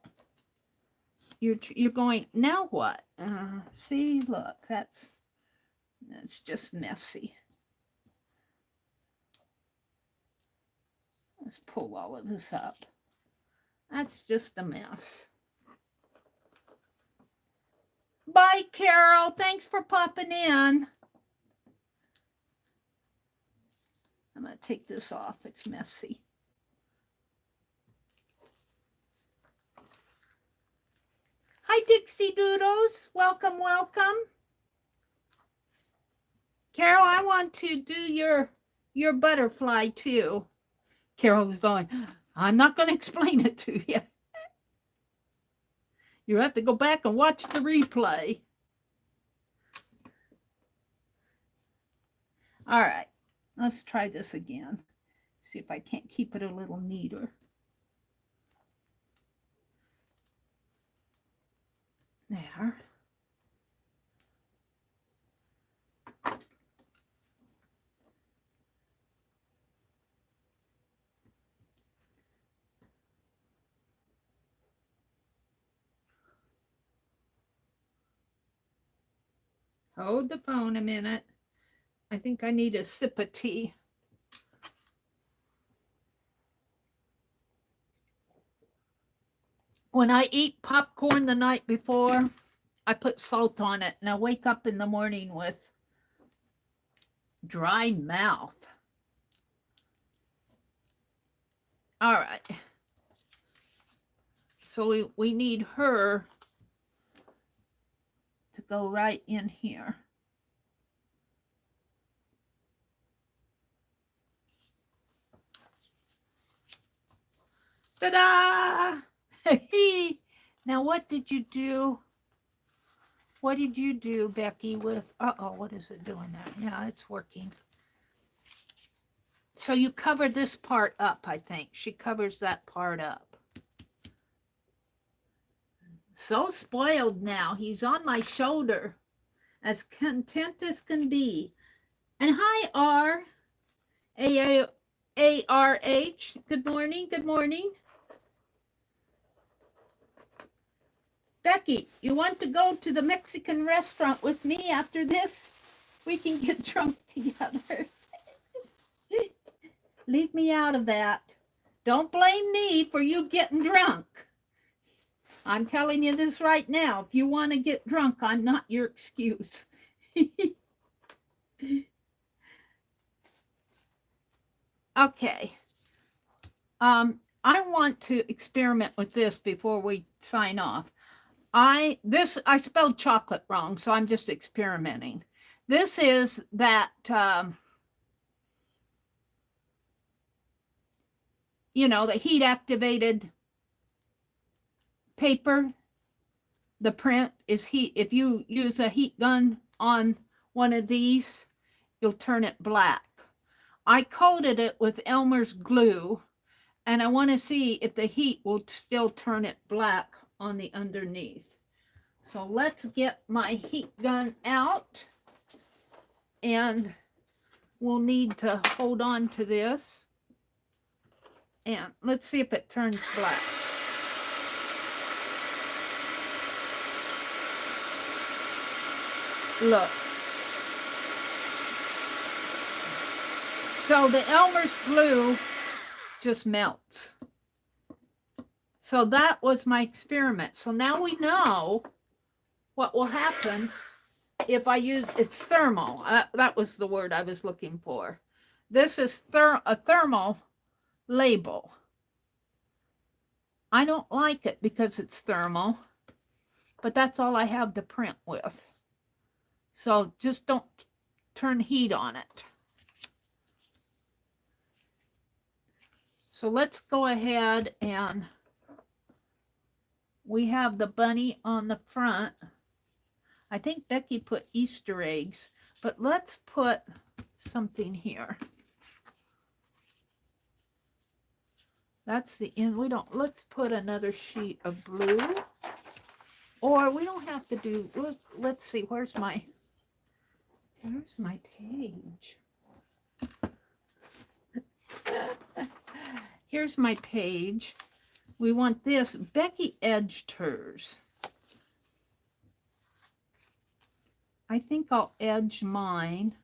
you're going, now what? See, look, that's just messy. Let's pull all of this up. That's just a mess. Bye, Carol. Thanks for popping in. I'm going to take this off. It's messy. Hi, Dixie Doodles. Welcome, welcome. Carol, I want to do your butterfly too. Carol's going, I'm not going to explain it to you. You have to go back and watch the replay. All right, let's try this again. See if I can't keep it a little neater. There. Hold the phone a minute. I think I need a sip of tea. When I eat popcorn the night before, I put salt on it, and I wake up in the morning with dry mouth. All right. So we need her to go right in here. Ta-da! Now, what did you do? What did you do, Becky, with... Uh-oh, what is it doing there? Yeah, it's working. So you cover this part up, I think. She covers that part up. So spoiled now. He's on my shoulder. As content as can be. And hi, R-A-R-H. Good morning, good morning. Becky, you want to go to the Mexican restaurant with me after this? We can get drunk together. Leave me out of that. Don't blame me for you getting drunk. I'm telling you this right now. If you want to get drunk, I'm not your excuse. Okay. I want to experiment with this before we sign off. I spelled chocolate wrong, so I'm just experimenting. This is that, you know, the heat activated paper. The print is heat. If you use a heat gun on one of these, you'll turn it black. I coated it with Elmer's glue, and I want to see if the heat will still turn it black on the underneath. So let's get my heat gun out, and we'll need to hold on to this, and let's see if it turns black. Look. So the Elmer's glue just melts. So that was my experiment. So now we know what will happen if I use, it's thermal. That was the word I was looking for. This is a thermal label. I don't like it because it's thermal, but that's all I have to print with. So just don't turn heat on it. So let's go ahead, and we have the bunny on the front. I think Becky put Easter eggs, but let's put something here. That's the end. Let's put another sheet of blue. Or we don't have to do, let's see, where's my page? Here's my page. We want this. Becky edged hers. I think I'll edge mine.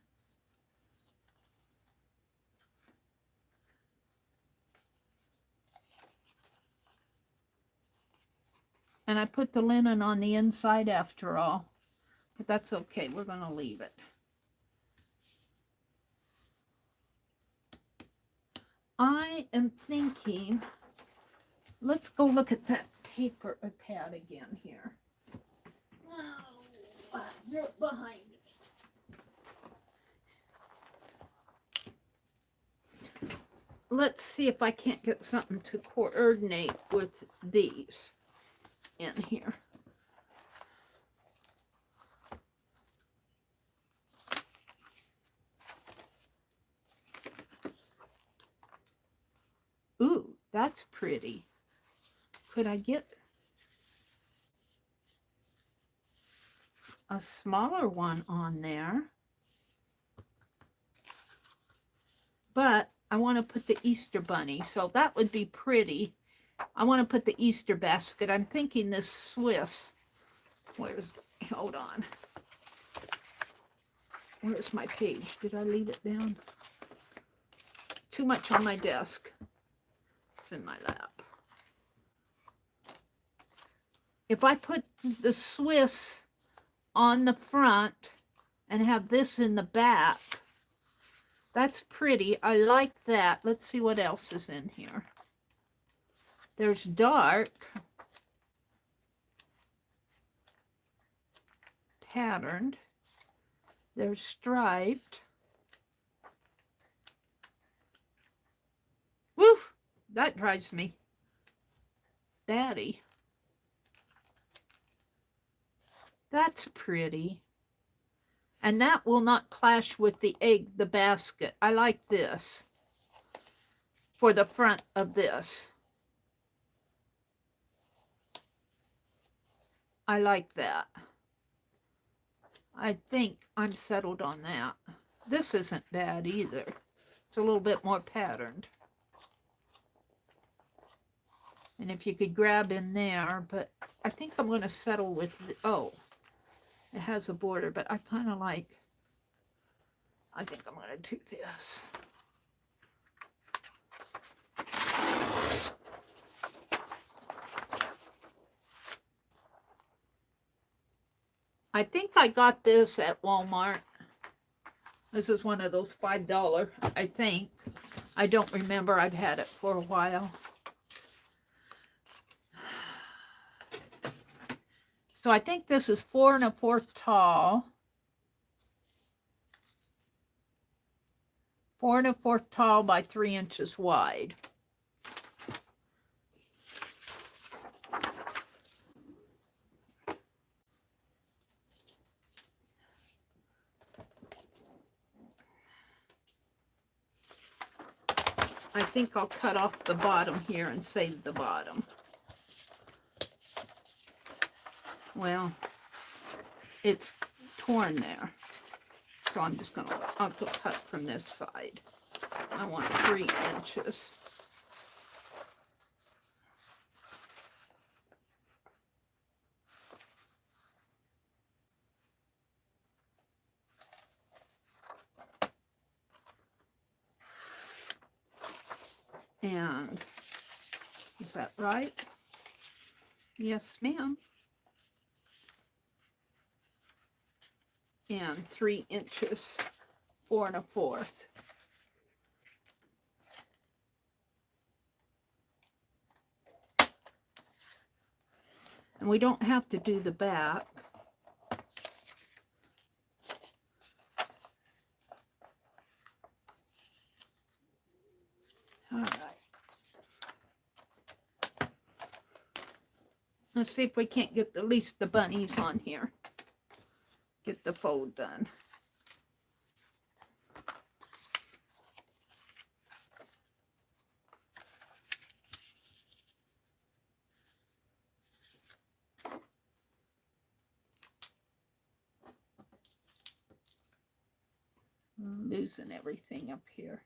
And I put the linen on the inside after all. But that's okay. We're going to leave it. I am thinking, let's go look at that paper pad again here. Oh, they're behind me. Let's see if I can't get something to coordinate with these in here. Ooh, that's pretty. Could I get a smaller one on there? But I want to put the Easter bunny, so that would be pretty. I want to put the Easter basket. I'm thinking this Swiss. Hold on. Where's my page? Did I leave it down? Too much on my desk. It's in my lap. If I put the Swiss on the front and have this in the back, that's pretty. I like that. Let's see what else is in here. There's dark patterned. There's striped. Woo! That drives me batty. That's pretty. And that will not clash with the basket. I like this for the front of this. I like that. I think I'm settled on that. This isn't bad either. It's a little bit more patterned. And if you could grab in there, but I think I'm going to settle with, oh, it has a border, but I kind of like, I think I'm going to do this. I think I got this at Walmart. This is one of those $5, I think. I don't remember. I've had it for a while. So I think this is 4 1/4 tall. 4 1/4 tall by 3 inches wide. I think I'll cut off the bottom here and save the bottom. Well, it's torn there. So I'm just I'll cut from this side. I want 3 inches. And is that right? Yes, ma'am. And 3 inches, 4 1/4. And we don't have to do the back. All right. Let's see if we can't get at least the bunnies on here. Get the fold done. I'm losing everything up here.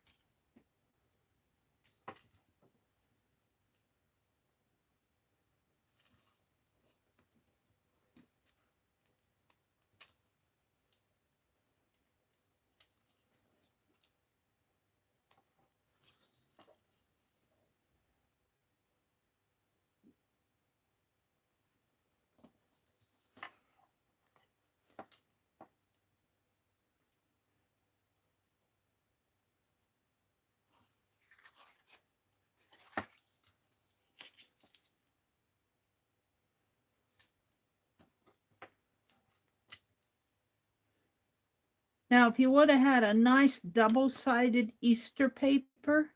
Now, if you would have had a nice double-sided Easter paper,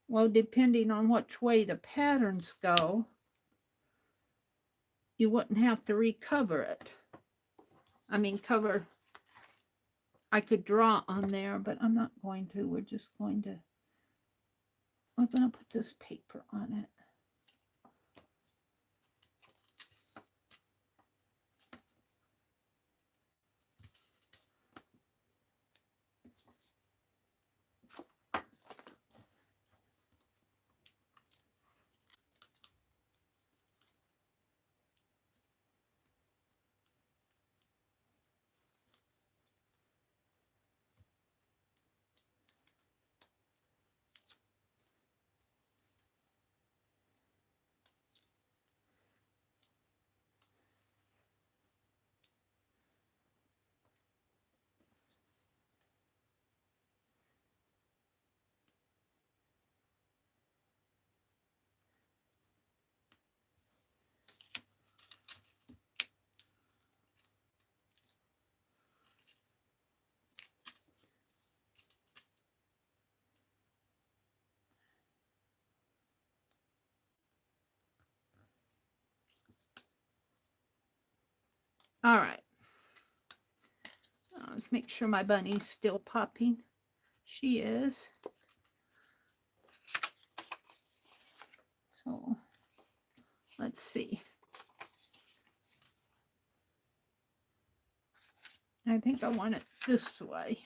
well, depending on which way the patterns go, you wouldn't have to recover it. I mean, cover, I could draw on there, but I'm not going to. We're just going to, I'm going to put this paper on it. All right. Let's make sure my bunny's still popping. She is. So let's see. I think I want it this way.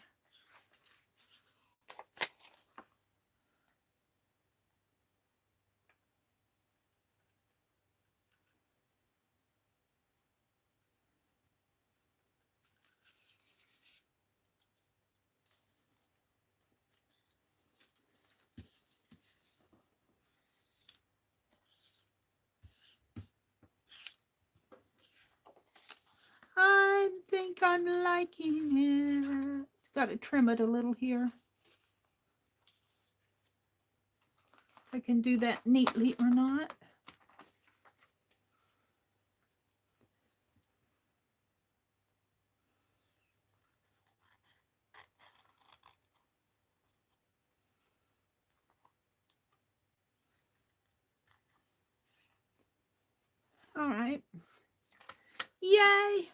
think I'm liking it. Got to trim it a little here. If I can do that neatly or not. All right. Yay.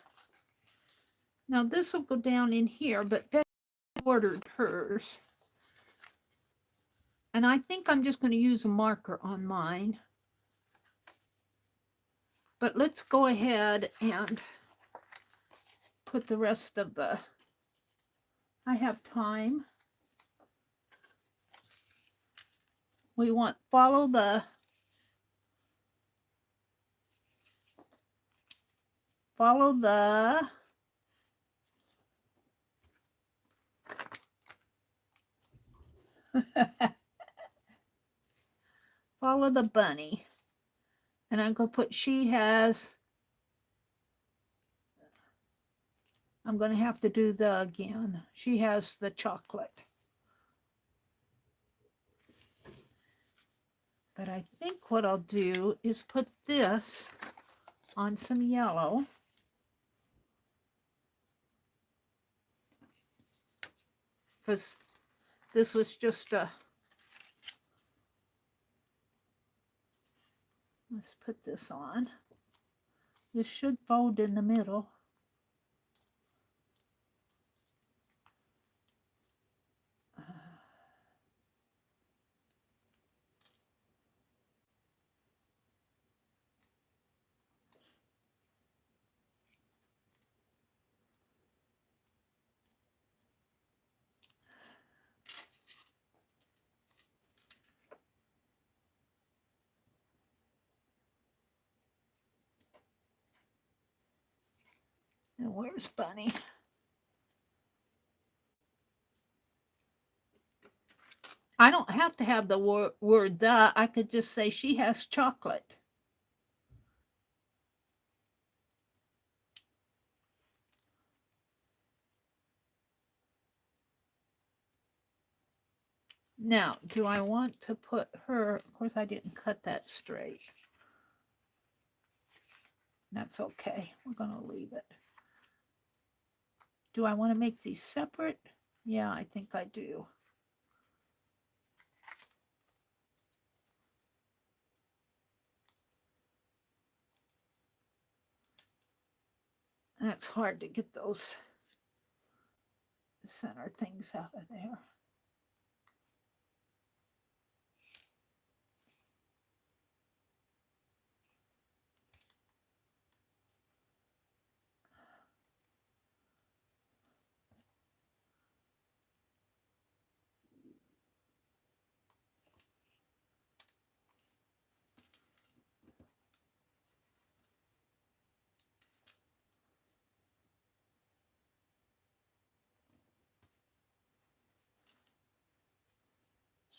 Now this will go down in here, but Betty ordered hers. And I think I'm just going to use a marker on mine. But let's go ahead and put the rest of the, I have time. We want follow the follow the bunny. And I'm going to put she has, I'm going to have to do the again. She has the chocolate. But I think what I'll do is put this on some yellow. Because this was just a, let's put this on. This should fold in the middle. And where's Bunny? I don't have to have the word the. I could just say she has chocolate. Now, do I want to put her, of course I didn't cut that straight. That's okay. We're going to leave it. Do I want to make these separate? Yeah, I think I do. That's hard to get those center things out of there.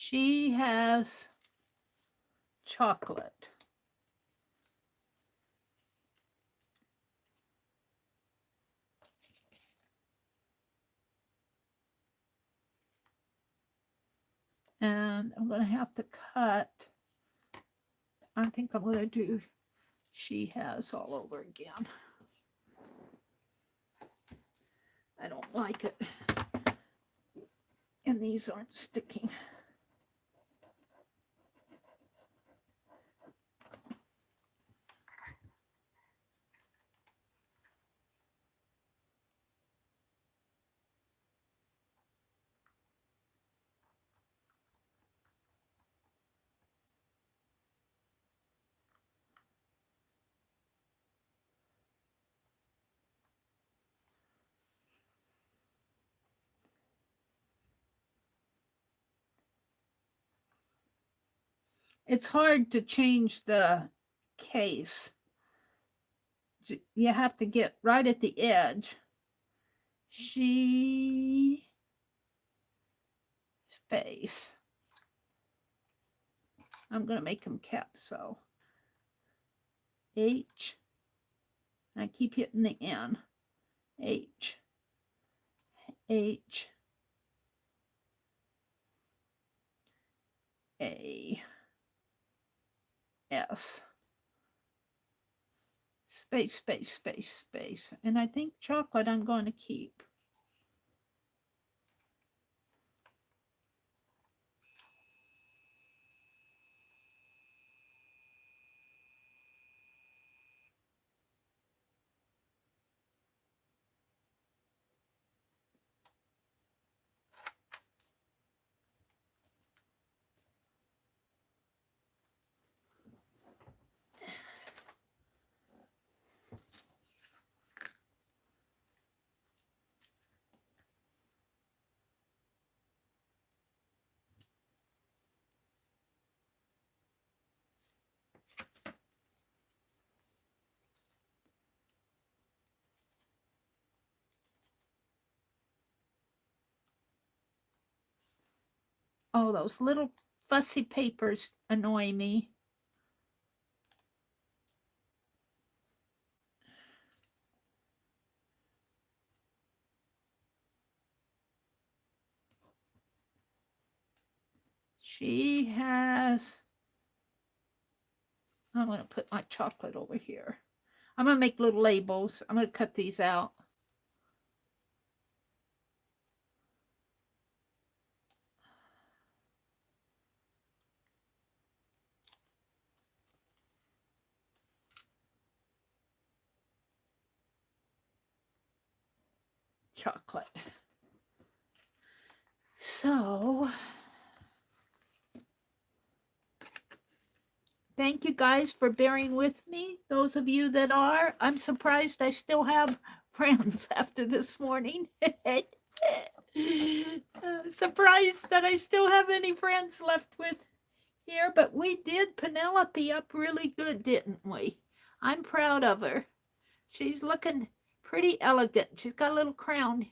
She has chocolate. And I'm going to have to cut. I think I'm going to do she has all over again. I don't like it. And these aren't sticking. It's hard to change the case. You have to get right at the edge. She space. I'm going to make them caps, so H. And I keep hitting the N. H, H, A, S, space, space, space, space. And I think chocolate I'm going to keep. Oh, those little fussy papers annoy me. She has, I'm going to put my chocolate over here. I'm going to make little labels. I'm going to cut these out. Chocolate. So, thank you guys for bearing with me. Those of you that are, I'm surprised I still have friends after this morning. Surprised that I still have any friends left with here, but we did Penelope up really good, didn't we? I'm proud of her. She's looking pretty elegant. She's got a little crown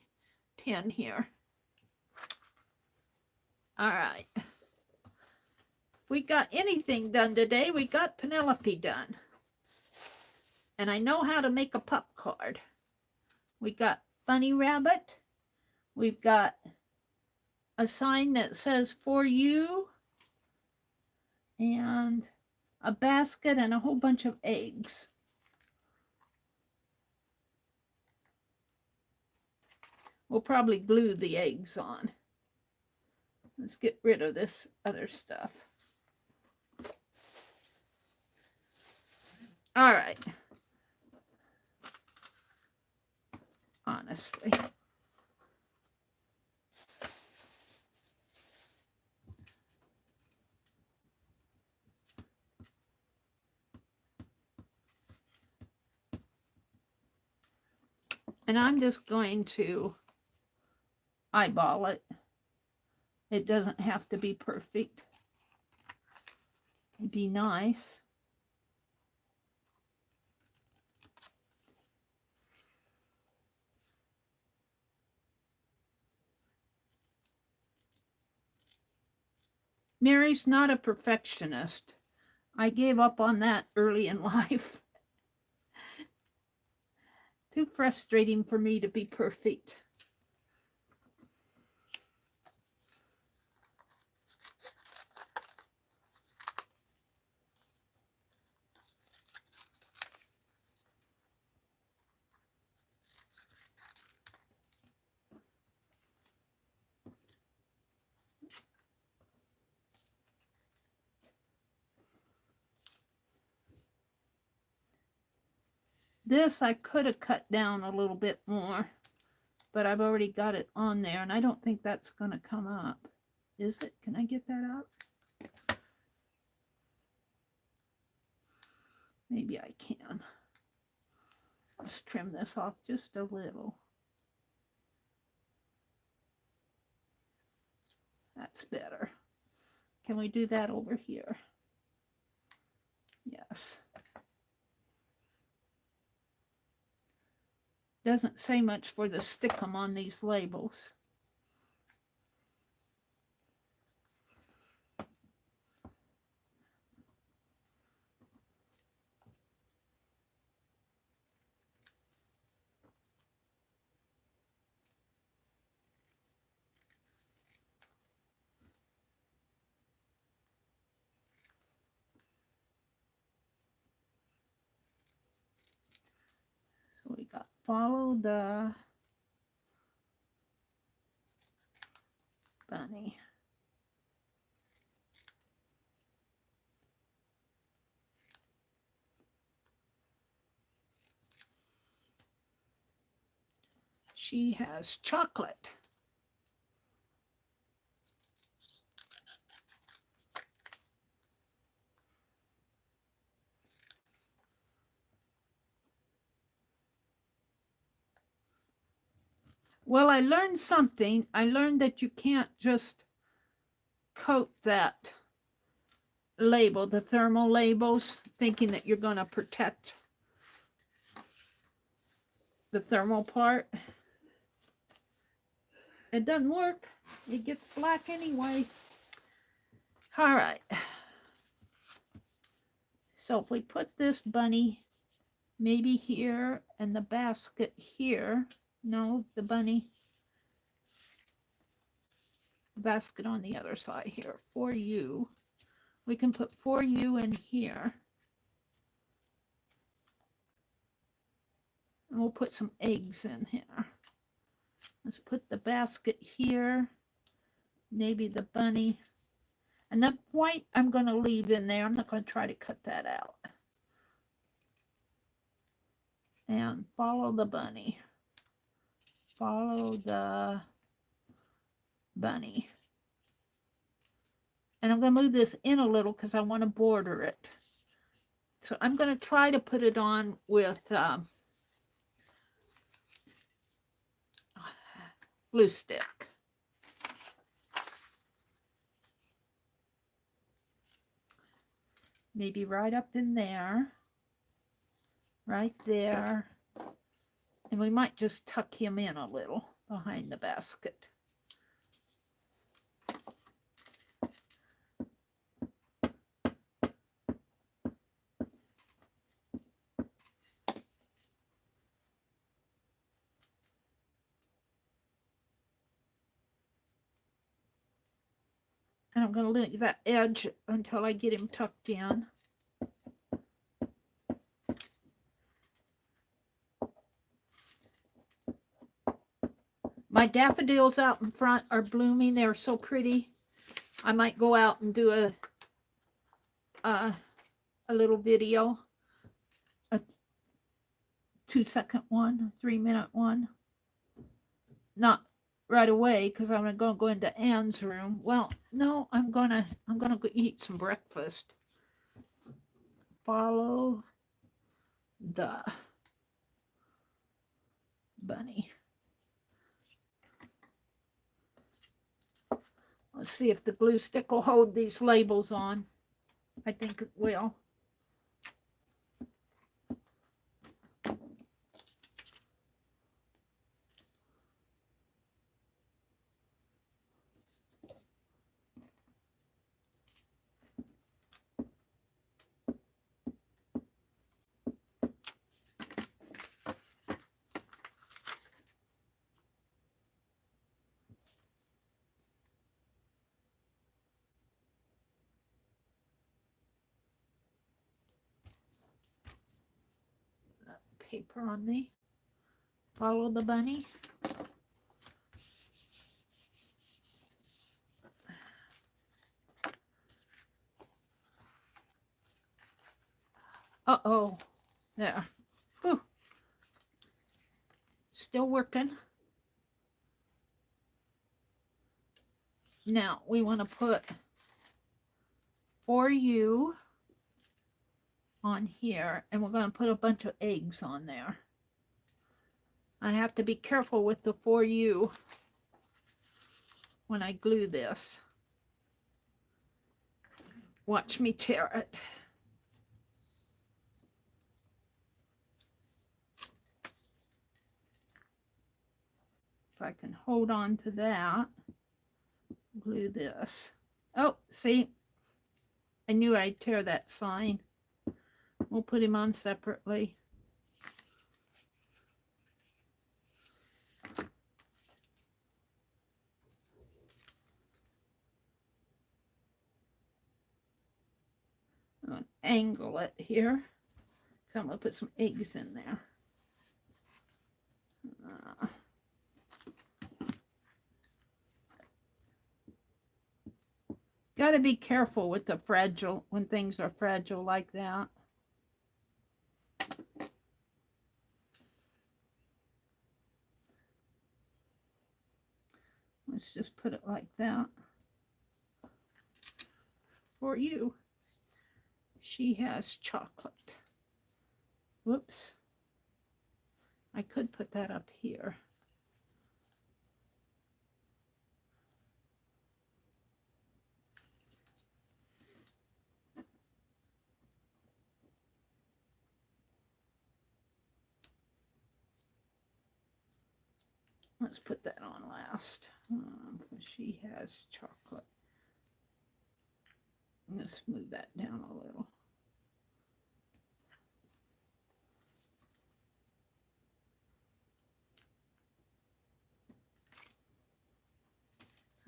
pin here. All right. We got anything done today. We got Penelope done. And I know how to make a pup card. We got Bunny Rabbit. We've got a sign that says for you. And a basket and a whole bunch of eggs. We'll probably glue the eggs on. Let's get rid of this other stuff. All right. Honestly. And I'm just going to eyeball it. It doesn't have to be perfect. It'd be nice. Meri's not a perfectionist. I gave up on that early in life. Too frustrating for me to be perfect. This I could have cut down a little bit more, but I've already got it on there, and I don't think that's going to come up. Is it? Can I get that up? Maybe I can. Let's trim this off just a little. That's better. Can we do that over here? Yes. Doesn't say much for the stickum on these labels. follow the bunny. She has chocolate. Well, I learned something. I learned that you can't just coat that label, the thermal labels, thinking that you're going to protect the thermal part. It doesn't work. It gets black anyway. All right. So if we put this bunny maybe here and the basket here. No, the bunny. Basket on the other side here. For you. We can put for you in here. And we'll put some eggs in here. Let's put the basket here. Maybe the bunny. And the white I'm going to leave in there. I'm not going to try to cut that out. And follow the bunny. Follow the bunny. And I'm going to move this in a little because I want to border it. So I'm going to try to put it on with glue stick. Maybe right up in there. Right there. And we might just tuck him in a little behind the basket. And I'm going to leave that edge until I get him tucked in. My daffodils out in front are blooming. They're so pretty. I might go out and do a little video. A 2-second one, a 3-minute one. Not right away because I'm going to go into Anne's room. Well, no, I'm gonna go eat some breakfast. Follow the bunny. Let's see if the glue stick will hold these labels on. I think it will. Paper on me. Follow the bunny. Uh-oh. There. Whew. Still working. Now we want to put for you on here, and we're going to put a bunch of eggs on there. I have to be careful with the for you when I glue this. Watch me tear it. If I can hold on to that, glue this. Oh, see, I knew I'd tear that sign. We'll put him on separately. I'm going to angle it here. So I'm going to put some eggs in there. Got to be careful with the fragile, when things are fragile like that. Let's just put it like that. For you. She has chocolate. Whoops. I could put that up here. Let's put that on last. She has chocolate. Let's move that down a little.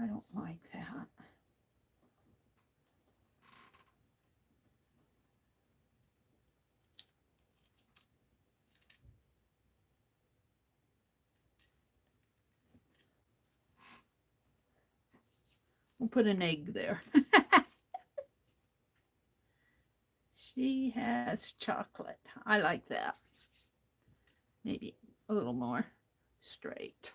I don't like that. We'll put an egg there. She has chocolate. I like that. Maybe a little more straight.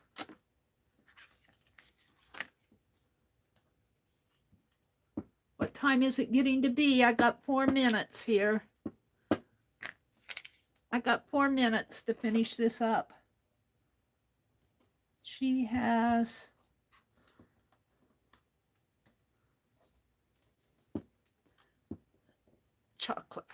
What time is it getting to be? I got 4 minutes here. I got 4 minutes to finish this up. She has chocolate.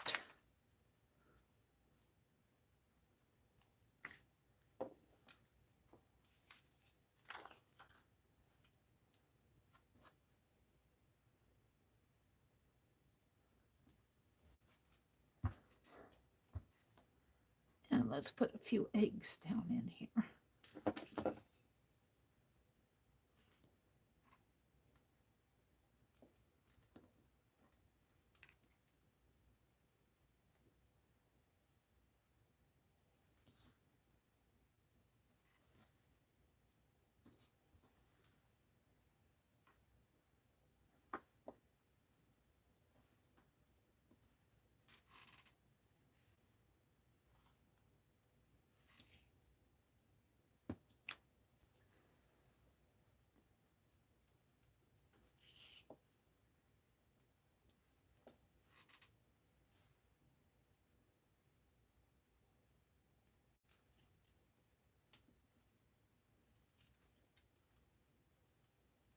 And let's put a few eggs down in here.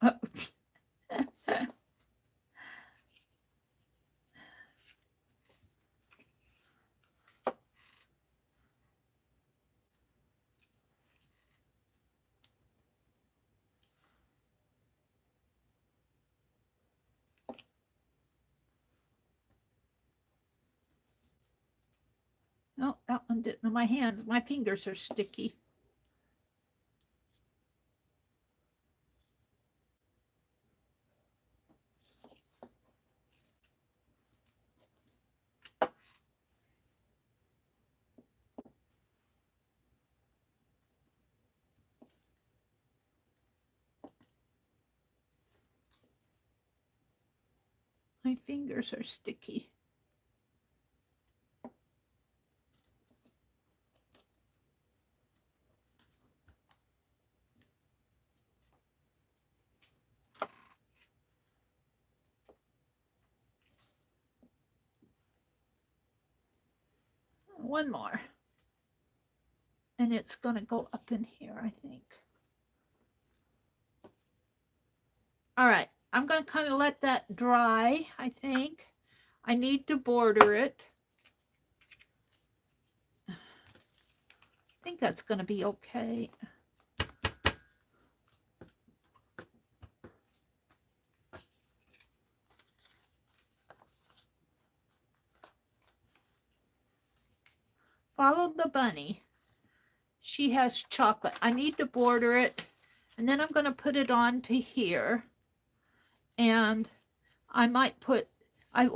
Oh. No, that one didn't. My hands, my fingers are sticky. My fingers are sticky. One more. And it's going to go up in here, I think. All right. I'm going to kind of let that dry, I think. I need to border it. I think that's going to be okay. Follow the bunny. She has chocolate. I need to border it. And then I'm going to put it on to here. And I might put, I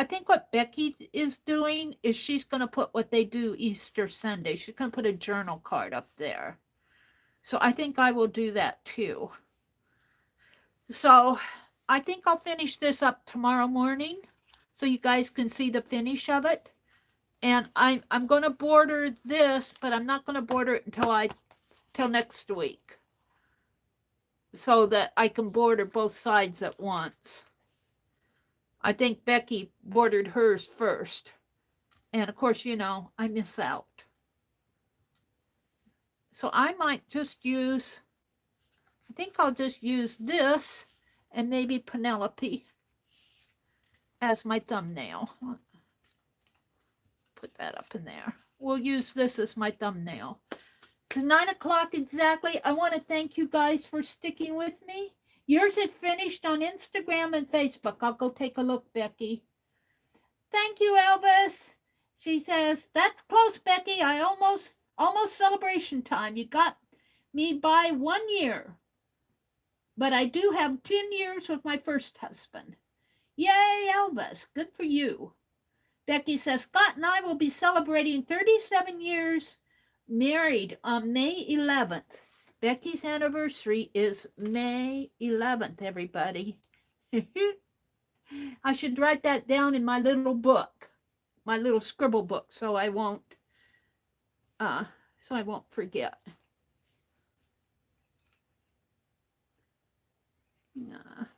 think what Becky is doing is she's going to put what they do Easter Sunday. She's going to put a journal card up there. So I think I will do that too. So I think I'll finish this up tomorrow morning so you guys can see the finish of it. And I'm going to border this, but I'm not going to border it till next week, so that I can border both sides at once. I think Becky bordered hers first. And of course, you know, I miss out. So I might just use, I think I'll just use this and maybe Penelope as my thumbnail. Put that up in there. We'll use this as my thumbnail. It's 9 o'clock exactly. I want to thank you guys for sticking with me. Yours is finished on Instagram and Facebook. I'll go take a look, Becky. Thank you, Elvis. She says, that's close, Becky. I almost celebration time. You got me by 1 year. But I do have 10 years with my first husband. Yay, Elvis. Good for you. Becky says, Scott and I will be celebrating 37 years married on May 11th. Becky's anniversary is May 11th, everybody. I should write that down in my little book, my little scribble book, so I won't forget.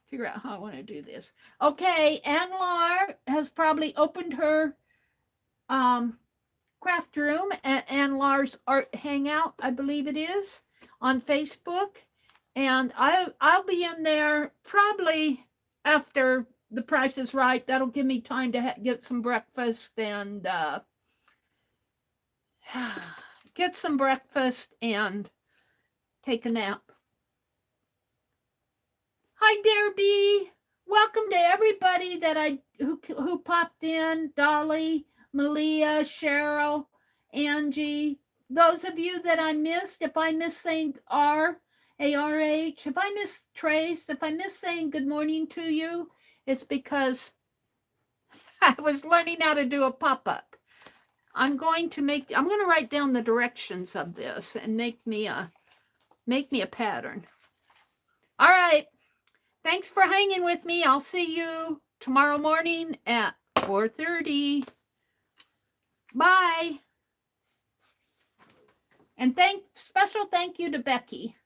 Figure out how I want to do this. Okay, Ann Lar has probably opened her craft room at Ann Lar's Art Hangout, I believe it is, on Facebook. And I'll be in there probably after The Price is Right. That'll give me time to get some breakfast and take a nap. Hi, Derby. Welcome to everybody that who popped in. Dolly, Malia, Cheryl, Angie. Those of you that I missed, if I missed saying R-A-R-H, if I missed Trace, if I missed saying good morning to you, it's because I was learning how to do a pop-up. I'm going to write down the directions of this and make me a pattern. All right. Thanks for hanging with me. I'll see you tomorrow morning at 4:30. Bye. And special thank you to Becky.